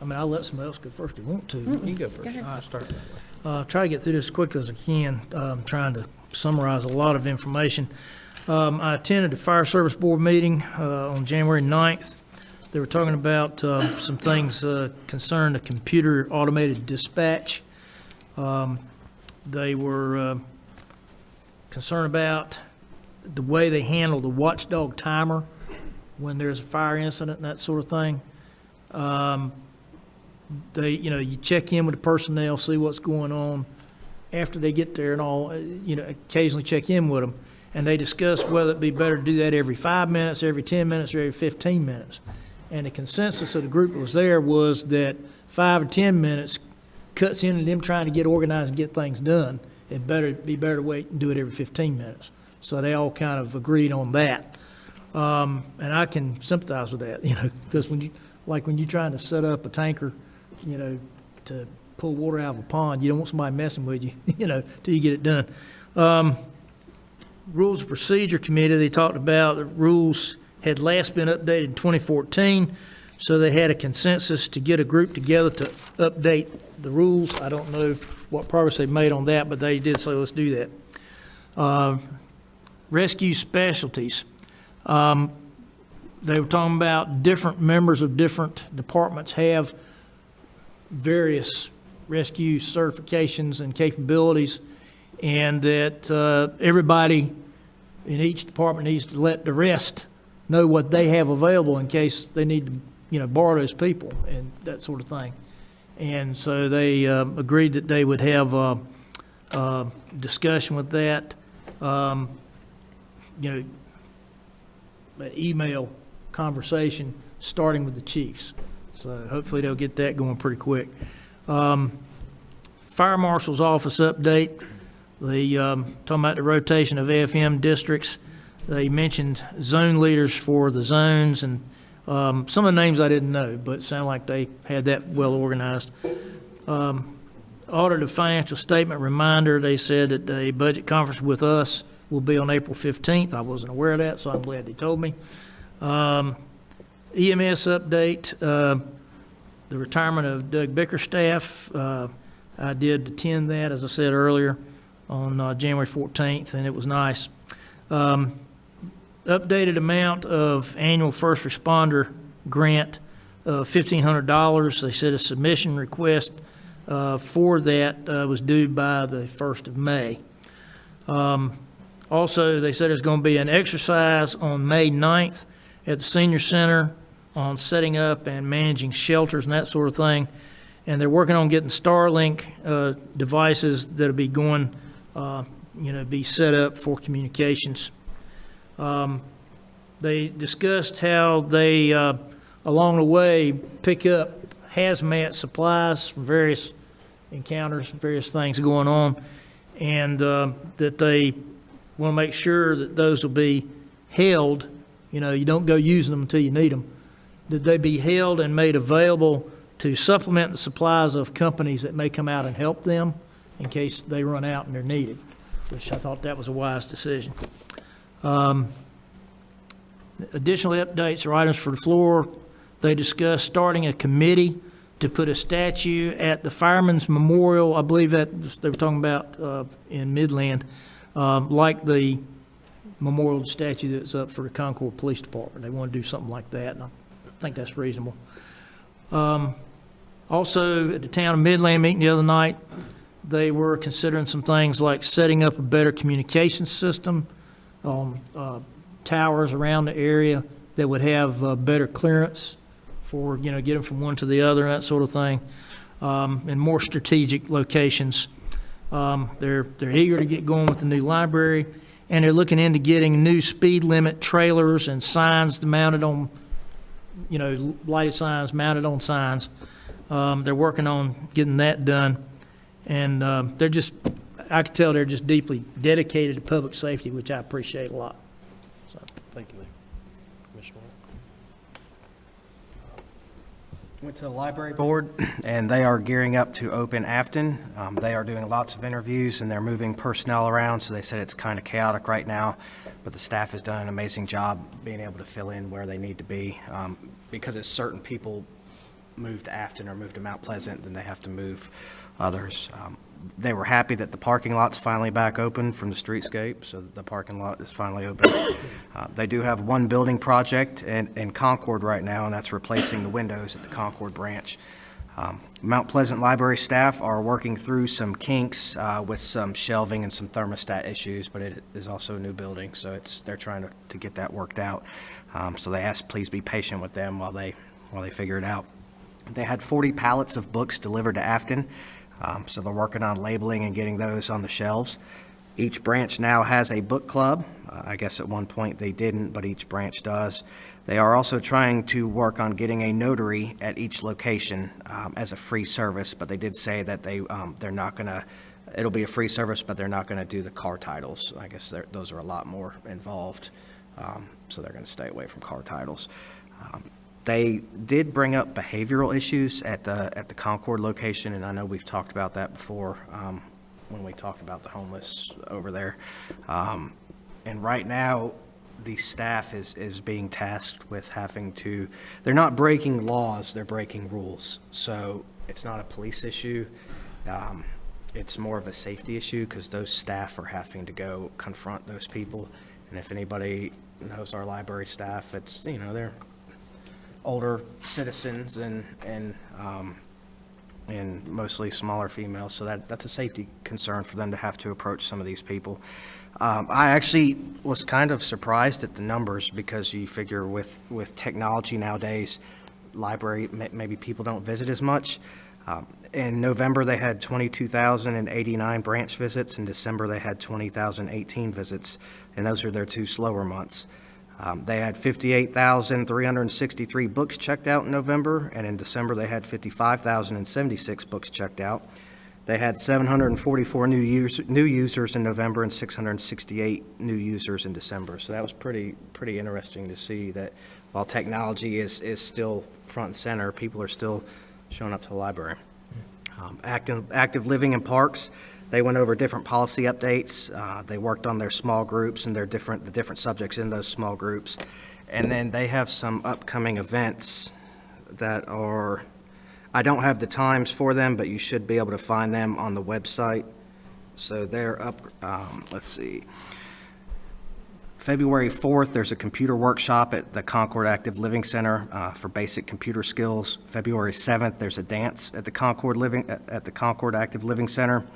I mean, I'll let somebody else go first if you want to. You can go first. Go ahead. I'll start that way. Try to get through this as quick as I can. Trying to summarize a lot of information. I attended a fire service board meeting on January 9th. They were talking about some things concerning the computer automated dispatch. They were concerned about the way they handle the watchdog timer when there's a fire incident and that sort of thing. You check in with the personnel, see what's going on after they get there and all, occasionally check in with them. And they discussed whether it'd be better to do that every 5 minutes, every 10 minutes, or every 15 minutes. And the consensus of the group that was there was that 5 or 10 minutes cuts into them trying to get organized and get things done. It'd be better to wait and do it every 15 minutes. So they all kind of agreed on that. And I can sympathize with that, because when you're trying to set up a tanker, to pull water out of a pond, you don't want somebody messing with you, till you get it done. Rules and Procedure Committee, they talked about the rules had last been updated in 2014. So they had a consensus to get a group together to update the rules. I don't know what progress they've made on that, but they did say, let's do that. Rescue specialties. They were talking about different members of different departments have various rescue certifications and capabilities, and that everybody in each department needs to let the rest know what they have available in case they need to, borrow those people and that sort of thing. And so they agreed that they would have a discussion with that, an email conversation starting with the chiefs. So hopefully they'll get that going pretty quick. Fire Marshal's office update. They talking about the rotation of AFM districts. They mentioned zone leaders for the zones, and some of the names I didn't know, but it sounded like they had that well organized. Audited financial statement reminder. They said that the budget conference with us will be on April 15th. I wasn't aware of that, so I'm glad they told me. EMS update. The retirement of Doug Bickerstaff. I did attend that, as I said earlier, on January 14th, and it was nice. Updated amount of annual first responder grant of $1,500. They said a submission request for that was due by the 1st of May. Also, they said there's going to be an exercise on May 9th at the Senior Center on setting up and managing shelters and that sort of thing. And they're working on getting Starlink devices that'll be going, be set up for communications. They discussed how they, along the way, pick up hazmat supplies from various encounters, various things going on, and that they want to make sure that those will be held. You don't go using them until you need them. That they be held and made available to supplement the supplies of companies that may come out and help them in case they run out and they're needed, which I thought that was a wise decision. Additional updates or items for the floor. They discussed starting a committee to put a statue at the Fireman's Memorial. I believe that they were talking about in Midland, like the memorial statue that's up for the Concord Police Department. They want to do something like that, and I think that's reasonable. Also, at the town of Midland meeting the other night, they were considering some things like setting up a better communication system on towers around the area that would have better clearance for, get them from one to the other, that sort of thing, and more strategic locations. They're eager to get going with the new library, and they're looking into getting new speed limit trailers and signs mounted on, lighted signs mounted on signs. They're working on getting that done, and I can tell they're just deeply dedicated to public safety, which I appreciate a lot. So, Thank you, Commissioner. Went to the library board, and they are gearing up to open Afton. They are doing lots of interviews, and they're moving personnel around, so they said it's kind of chaotic right now, but the staff has done an amazing job being able to fill in where they need to be. Because as certain people move to Afton or move to Mount Pleasant, then they have to move others. They were happy that the parking lot's finally back open from the streetscape, so the parking lot is finally open. They do have one building project in Concord right now, and that's replacing the windows at the Concord branch. Mount Pleasant Library staff are working through some kinks with some shelving and some thermostat issues, but it is also a new building, so they're trying to get that worked out. So they asked, please be patient with them while they figure it out. They had 40 pallets of books delivered to Afton, so they're working on labeling and getting those on the shelves. Each branch now has a book club. I guess at one point they didn't, but each branch does. They are also trying to work on getting a notary at each location as a free service, but they did say that they're not going to, it'll be a free service, but they're not going to do the car titles. I guess those are a lot more involved, so they're going to stay away from car titles. They did bring up behavioral issues at the Concord location, and I know we've talked about that before when we talked about the homeless over there. And right now, the staff is being tasked with having to, they're not breaking laws, they're breaking rules. So it's not a police issue. It's more of a safety issue because those staff are having to go confront those people. And if anybody knows our library staff, it's, they're older citizens and mostly smaller females. So that's a safety concern for them to have to approach some of these people. I actually was kind of surprised at the numbers because you figure with technology nowadays, library, maybe people don't visit as much. In November, they had 22,089 branch visits. In December, they had 20,018 visits, and those are their 2 slower months. They had 58,363 books checked out in November, and in December, they had 55,076 books checked out. They had 744 new users in November and 668 new users in December. So that was pretty interesting to see that while technology is still front and center, people are still showing up to the library. Active living in parks, they went over different policy updates. They worked on their small groups and the different subjects in those small groups. And then they have some upcoming events that are, I don't have the times for them, but you should be able to find them on the website. So they're up, let's see. February 4th, there's a computer workshop at the Concord Active Living Center for basic computer skills. February 7th, there's a dance at the Concord Active Living Center.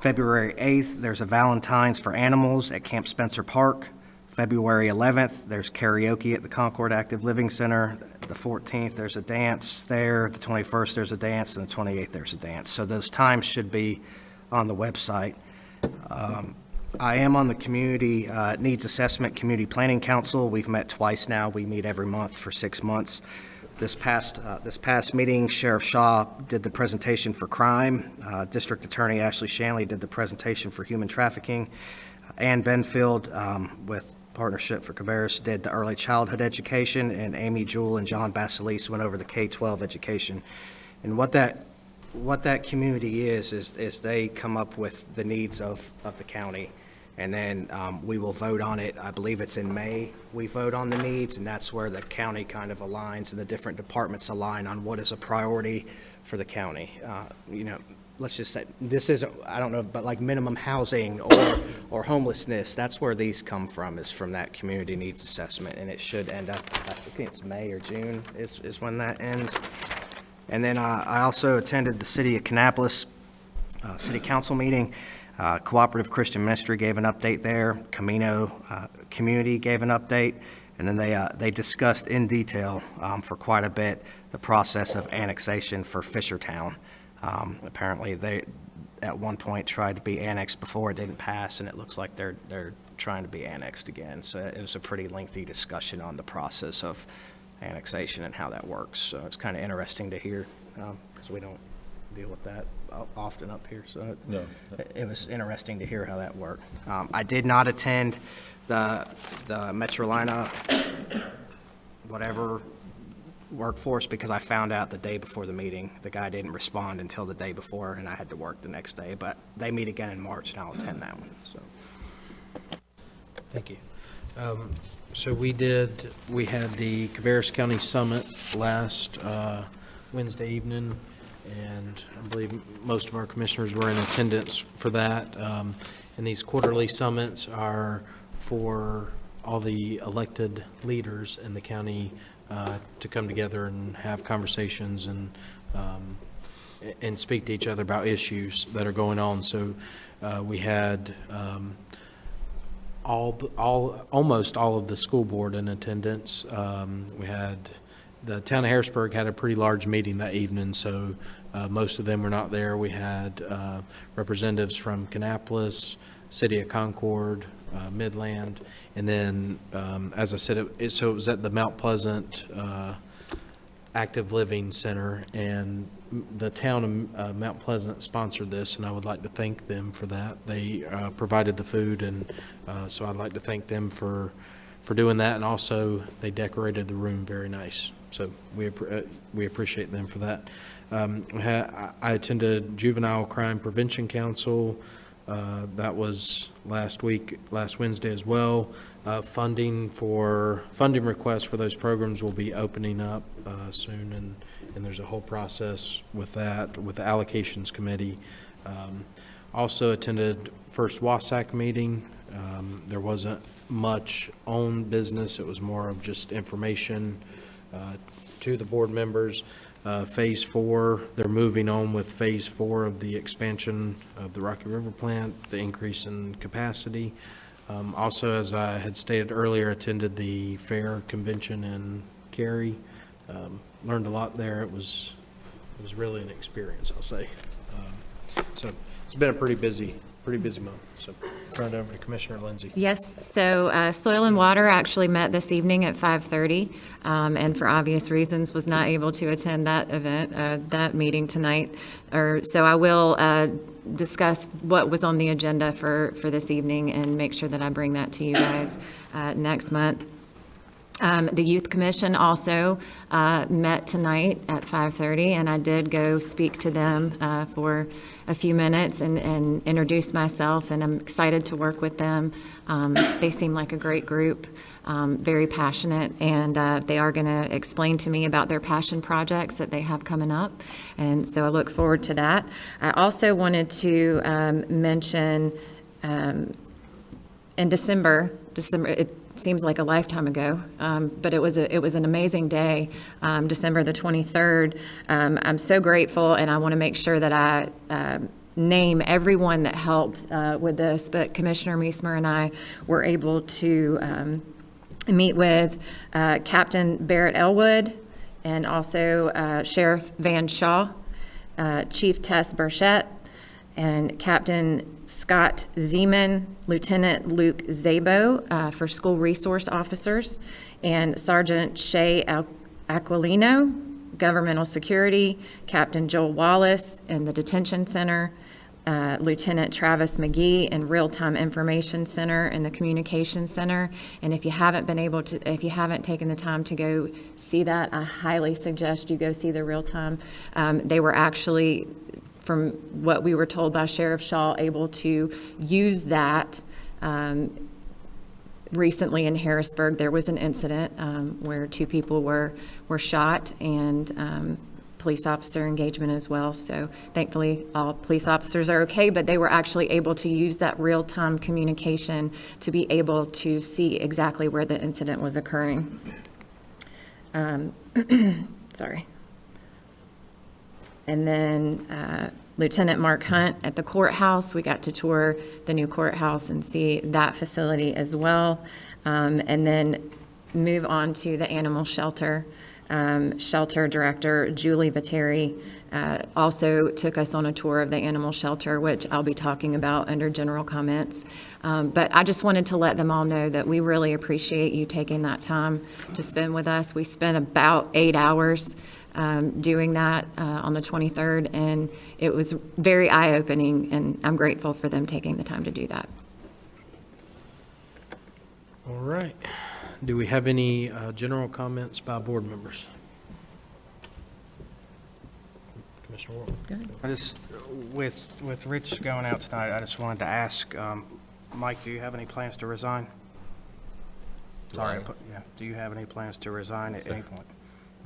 February 8th, there's a Valentine's for Animals at Camp Spencer Park. February 11th, there's karaoke at the Concord Active Living Center. The 14th, there's a dance there. The 21st, there's a dance. And the 28th, there's a dance. So those times should be on the website. I am on the Community Needs Assessment Community Planning Council. We've met twice now. We meet every month for 6 months. This past meeting, Sheriff Shaw did the presentation for crime. District Attorney Ashley Shanley did the presentation for human trafficking. Ann Benfield, with Partnership for Cabarrus, did the early childhood education, and Amy Jewell and John Basilis went over the K-12 education. And what that community is they come up with the needs of the county, and then we will vote on it. I believe it's in May we vote on the needs, and that's where the county kind of aligns and the different departments align on what is a priority for the county. Let's just say, this isn't, I don't know, but like minimum housing or homelessness, that's where these come from, is from that community needs assessment, and it should end up, I think it's May or June is when that ends. And then I also attended the City of Kannapolis City Council meeting. Cooperative Christian Ministry gave an update there. Camino Community gave an update. And then they discussed in detail for quite a bit the process of annexation for Fishertown. Apparently, they at one point tried to be annexed before, it didn't pass, and it looks like they're trying to be annexed again. So it was a pretty lengthy discussion on the process of annexation and how that works. So it's kind of interesting to hear because we don't deal with that often up here. So it was interesting to hear how that worked. I did not attend the Metrolina whatever workforce because I found out the day before the meeting. The guy didn't respond until the day before, and I had to work the next day. But they meet again in March, and I'll attend that one. So, thank you. So we had the Cabarrus County Summit last Wednesday evening, and I believe most of our commissioners were in attendance for that. And these quarterly summits are for all the elected leaders in the county to come together and have conversations and speak to each other about issues that are going on. So we had almost all of the school board in attendance. We had the town of Harrisburg had a pretty large meeting that evening, so most of them were not there. We had representatives from Kannapolis, City of Concord, Midland, and then, as I said, so it was at the Mount Pleasant Active Living Center, and the town of Mount Pleasant sponsored this, and I would like to thank them for that. They provided the food, and so I'd like to thank them for doing that, and also they decorated the room very nice. So we appreciate them for that. I attended Juvenile Crime Prevention Council That was last Wednesday as well. Funding requests for those programs will be opening up soon, and there's a whole process with that, with the allocations committee. Also attended first WASAC meeting. There wasn't much on business. It was more of just information to the board members. Phase 4, they're moving on with Phase 4 of the expansion of the Rocky River plant, the increase in capacity. Also, as I had stated earlier, attended the fair convention in Cary. Learned a lot there. It was really an experience, I'll say. So it's been a pretty busy month. So turn it over to Commissioner Lindsay. Yes, so Soil and Water actually met this evening at 5:30, and for obvious reasons was not able to attend that event, that meeting tonight. So I will discuss what was on the agenda for this evening and make sure that I bring that to you guys next month. The Youth Commission also met tonight at 5:30, and I did go speak to them for a few minutes and introduce myself, and I'm excited to work with them. They seem like a great group, very passionate, and they are going to explain to me about their passion projects that they have coming up, and so I look forward to that. I also wanted to mention in December, it seems like a lifetime ago, but it was an amazing day, December the 23rd. I'm so grateful, and I want to make sure that I name everyone that helped with this, but Commissioner Meismer and I were able to meet with Captain Barrett Elwood and also Sheriff Van Shaw, Chief Tess Burchett, and Captain Scott Zeman, Lieutenant Luke Zabo for school resource officers, and Sergeant Shay Aquilino, governmental security, Captain Joel Wallace in the detention center, Lieutenant Travis McGee in real-time information center and the communication center. And if you haven't taken the time to go see that, I highly suggest you go see the real-time. They were actually, from what we were told by Sheriff Shaw, able to use that. Recently in Harrisburg, there was an incident where 2 people were shot, and police officer engagement as well. So thankfully, all police officers are okay, but they were actually able to use that real-time communication to be able to see exactly where the incident was occurring. Sorry. And then Lieutenant Mark Hunt at the courthouse. We got to tour the new courthouse and see that facility as well. And then move on to the animal shelter. Shelter Director Julie Viteri also took us on a tour of the animal shelter, which I'll be talking about under general comments. But I just wanted to let them all know that we really appreciate you taking that time to spend with us. We spent about 8 hours doing that on the 23rd, and it was very eye-opening, and I'm grateful for them taking the time to do that. All right. Do we have any general comments by board members? Commissioner Ward. Go ahead. I just, with Rich going out tonight, I just wanted to ask, Mike, do you have any plans to resign? Sorry, do you have any plans to resign at any point?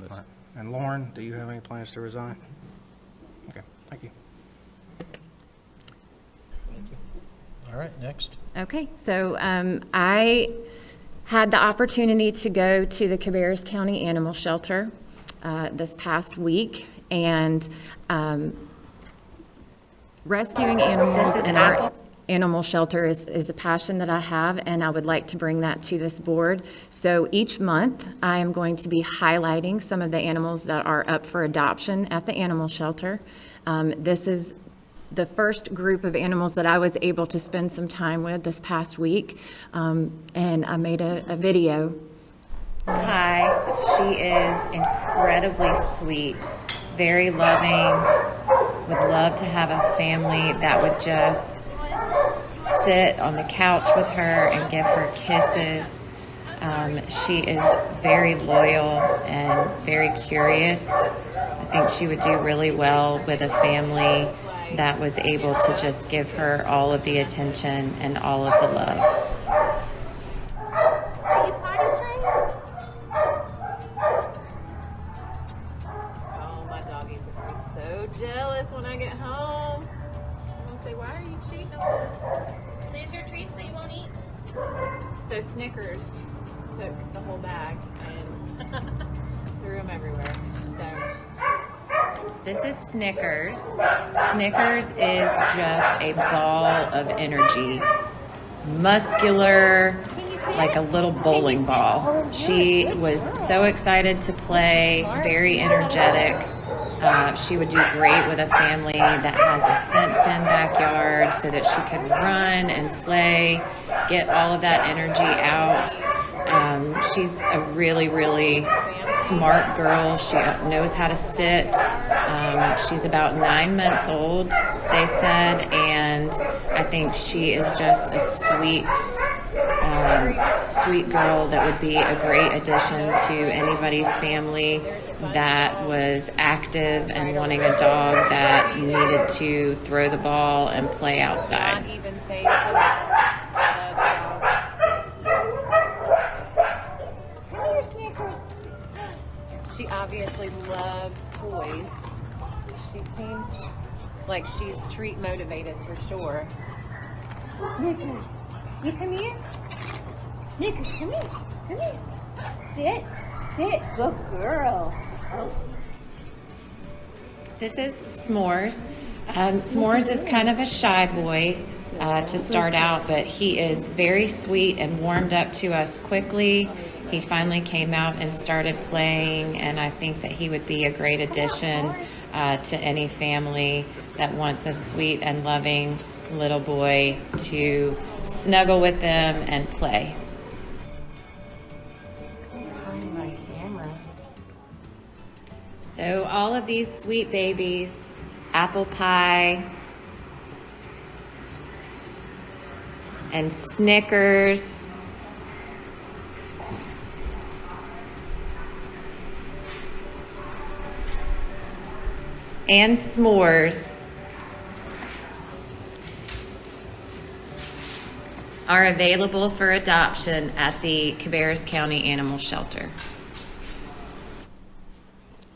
All right. And Lauren, do you have any plans to resign? Okay, thank you. All right, next. Okay, so I had the opportunity to go to the Cabarrus County Animal Shelter this past week, and rescuing animals in our animal shelter is a passion that I have, and I would like to bring that to this board. So each month, I am going to be highlighting some of the animals that are up for adoption at the animal shelter. This is the first group of animals that I was able to spend some time with this past week, and I made a video. Hi, she is incredibly sweet, very loving, would love to have a family that would just sit on the couch with her and give her kisses. She is very loyal and very curious. I think she would do really well with a family that was able to just give her all of the attention and all of the love. Are you potty trained? Oh, my doggies are so jealous when I get home. I'm gonna say, why are you cheating on me? These your treats that you won't eat? So Snickers took the whole bag and threw them everywhere. So this is Snickers. Snickers is just a ball of energy. Muscular, like a little bowling ball. She was so excited to play, very energetic. She would do great with a family that has a fenced-in backyard so that she could run and play, get all of that energy out. She's a really, really smart girl. She knows how to sit. She's about 9 months old, they said, and I think she is just a sweet girl that would be a great addition to anybody's family that was active and wanting a dog that needed to throw the ball and play outside. Come here, Snickers. She obviously loves toys. She seems like she's treat motivated for sure. Snickers, you come here. Snickers, come here. Come here. Sit. Sit. Good girl. Oh. This is S'mores. S'mores is kind of a shy boy to start out, but he is very sweet and warmed up to us quickly. He finally came out and started playing, and I think that he would be a great addition to any family that wants a sweet and loving little boy to snuggle with them and play. So all of these sweet babies, apple pie and Snickers, and S'mores are available for adoption at the Cabarrus County Animal Shelter.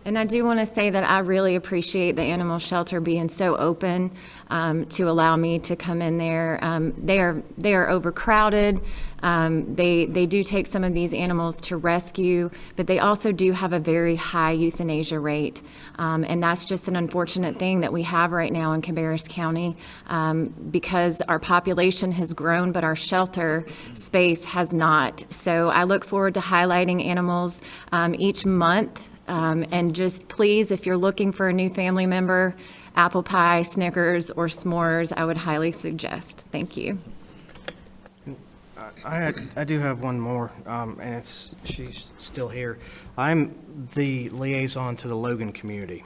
And I do want to say that I really appreciate the animal shelter being so open to allow me to come in there. They are overcrowded. They do take some of these animals to rescue, but they also do have a very high euthanasia rate. And that's just an unfortunate thing that we have right now in Cabarrus County because our population has grown, but our shelter space has not. So I look forward to highlighting animals each month. And just please, if you're looking for a new family member, apple pie, Snickers, or S'mores, I would highly suggest. Thank you. I do have one more, and she's still here. I'm the liaison to the Logan community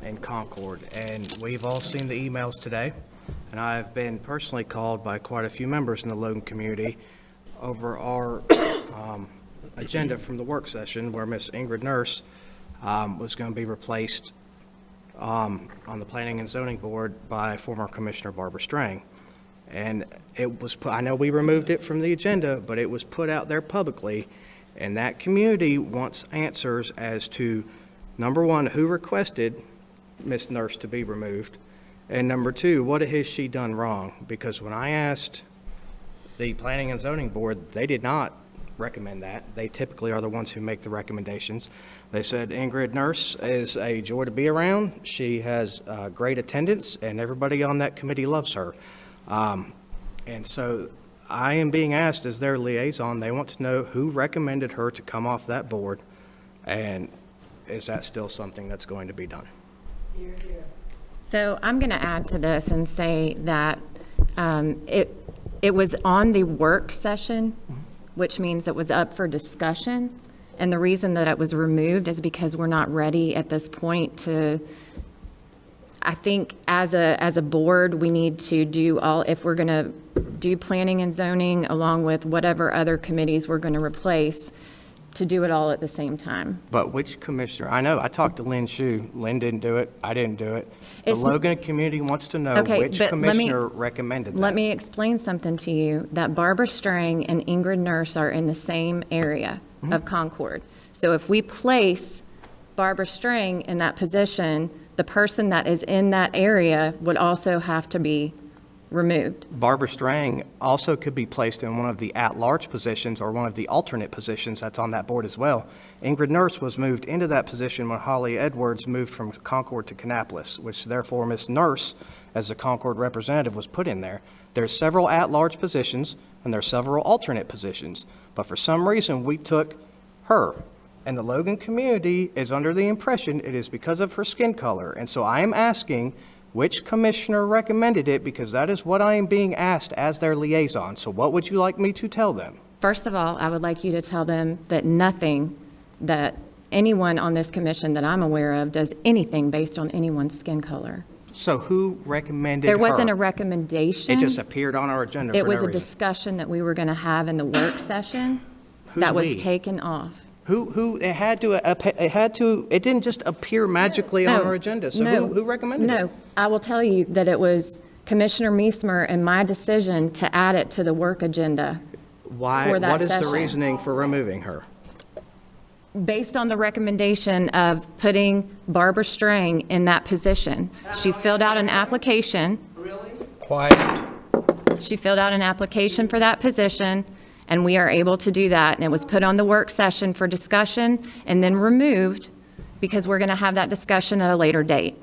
in Concord, and we've all seen the emails today, and I've been personally called by quite a few members in the Logan community over our agenda from the work session where Miss Ingrid Nurse was going to be replaced on the Planning and Zoning Board by former Commissioner Barbara Strang. And it was I know we removed it from the agenda, but it was put out there publicly, and that community wants answers as to, number one, who requested Miss Nurse to be removed, and number two, what has she done wrong? Because when I asked the Planning and Zoning Board, they did not recommend that. They typically are the ones who make the recommendations. They said Ingrid Nurse is a joy to be around. She has great attendance, and everybody on that committee loves her. And so I am being asked as their liaison. They want to know who recommended her to come off that board, and is that still something that's going to be done? So I'm going to add to this and say that it was on the work session, which means it was up for discussion. And the reason that it was removed is because we're not ready at this point to, I think as a board, we need to do if we're going to do planning and zoning along with whatever other committees we're going to replace, to do it all at the same time. But which commissioner? I know, I talked to Lynn Shu. Lynn didn't do it. I didn't do it. The It's- Logan community wants to know Okay, which but let me- commissioner recommended that. Let me explain something to you, that Barbara Strang and Ingrid Nurse are in the same area of Concord. So if we place Barbara Strang in that position, the person that is in that area would also have to be removed. Barbara Strang also could be placed in one of the at-large positions or one of the alternate positions that's on that board as well. Ingrid Nurse was moved into that position when Holly Edwards moved from Concord to Kannapolis, which therefore Ms. Nurse, as the Concord representative, was put in there. There's several at-large positions and there's several alternate positions, but for some reason we took her. And the Logan community is under the impression it is because of her skin color. And so I am asking which commissioner recommended it, because that is what I am being asked as their liaison. So what would you like me to tell them? First of all, I would like you to tell them that nothing that anyone on this commission that I'm aware of does anything based on anyone's skin color. So who recommended her? There wasn't a recommendation. It just appeared on our agenda It for no was a reason. discussion that we were going to have in the work session Who's that was we? taken off. It didn't just appear magically on our agenda. So who recommended it? No, I will tell you that it was Commissioner Meismer and my decision to add it to the work agenda Why? for that What is the session. reasoning for removing her? Based on the recommendation of putting Barbara Strang in that position. She filled out an application. Quiet. She filled out an application for that position, and we are able to do that. And it was put on the work session for discussion and then removed because we're going to have that discussion at a later date.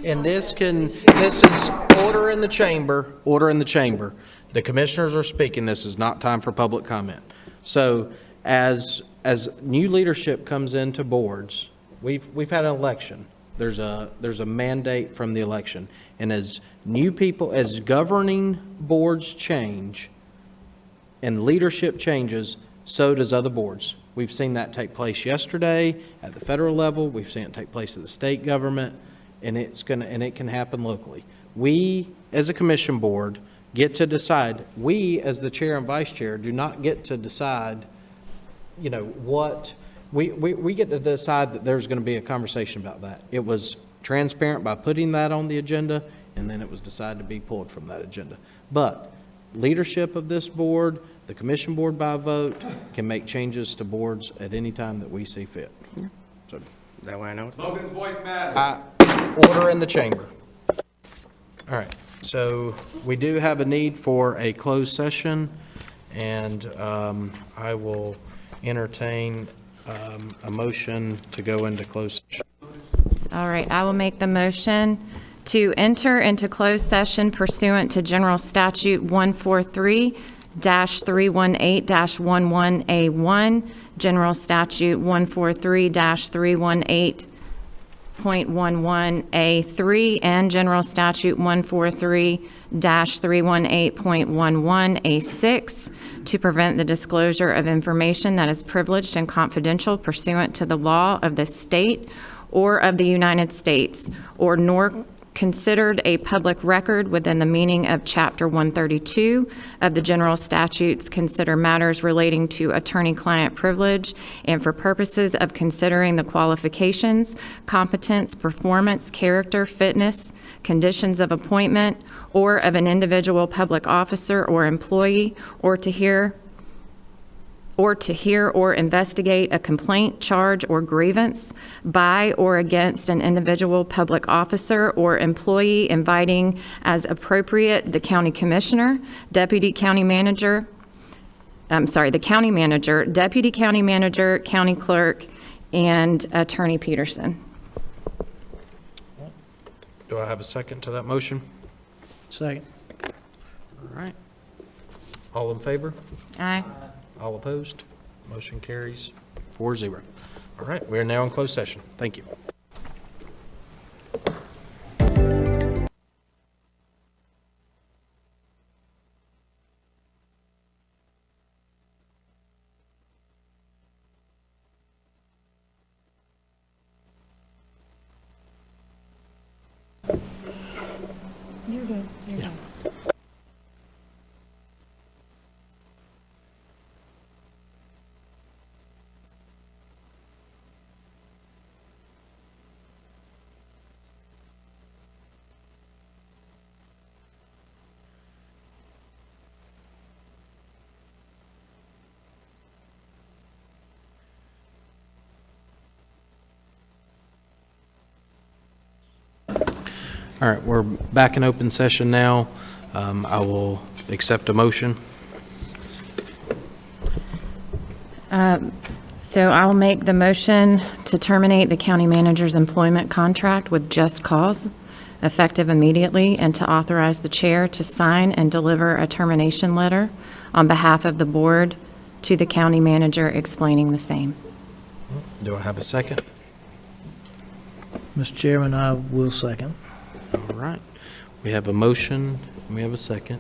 And this is order in the chamber, order in the chamber. The commissioners are speaking. This is not time for public comment. So as new leadership comes into boards, we've had an election. There's a mandate from the election. And as new people, as governing boards change and leadership changes, so does other boards. We've seen that take place yesterday at the federal level. We've seen it take place at the state government, and it can happen locally. We, as a commission board, get to decide. We, as the chair and vice chair, do not get to decide, what, we get to decide that there's going to be a conversation about that. It was transparent by putting that on the agenda, and then it was decided to be pulled from that agenda. But leadership of this board, the commission board by vote, can make changes to boards at any time that we see fit. So, That way I know. Logan's voice matters. order in the chamber. All right, so we do have a need for a closed session, and I will entertain a motion to go into closed session. All right, I will make the motion to enter into closed session pursuant to General Statute 143-318-11A1, General Statute 143-318.11A3, and General Statute 143-318.11A6 to prevent the disclosure of information that is privileged and confidential pursuant to the law of the state or of the United States, or nor considered a public record within the meaning of Chapter 132 of the General Statutes, consider matters relating to attorney-client privilege, and for purposes of considering the qualifications, competence, performance, character, fitness, conditions of appointment, or of an individual public officer or employee, or to hear or investigate a complaint, charge, or grievance by or against an individual public officer or employee, inviting as appropriate the county commissioner, the county manager, deputy county manager, county clerk, and Attorney Peterson. Do I have a second to that motion? Second. All right. All in favor? Aye. All opposed? Motion carries 4-0. All right, we are now in closed session. Thank you. You're good. You're good. All right, we're back in open session now. I will accept a motion. So I'll make the motion to terminate the county manager's employment contract with just cause, effective immediately, and to authorize the chair to sign and deliver a termination letter on behalf of the board to the county manager explaining the same. Do I have a second? Mr. Chairman, I will second. All right. We have a motion, and we have a second.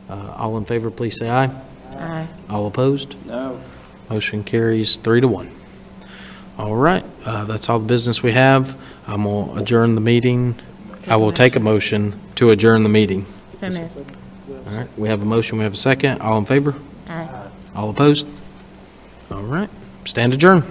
All in favor, please say aye. Aye. All opposed? No. Motion carries 3-1. All right, that's all the business we have. I'm going to adjourn the meeting. I will take a motion to adjourn the meeting. So moved. All right, we have a motion, we have a second. All in favor? Aye. All opposed? All right, stand adjourned.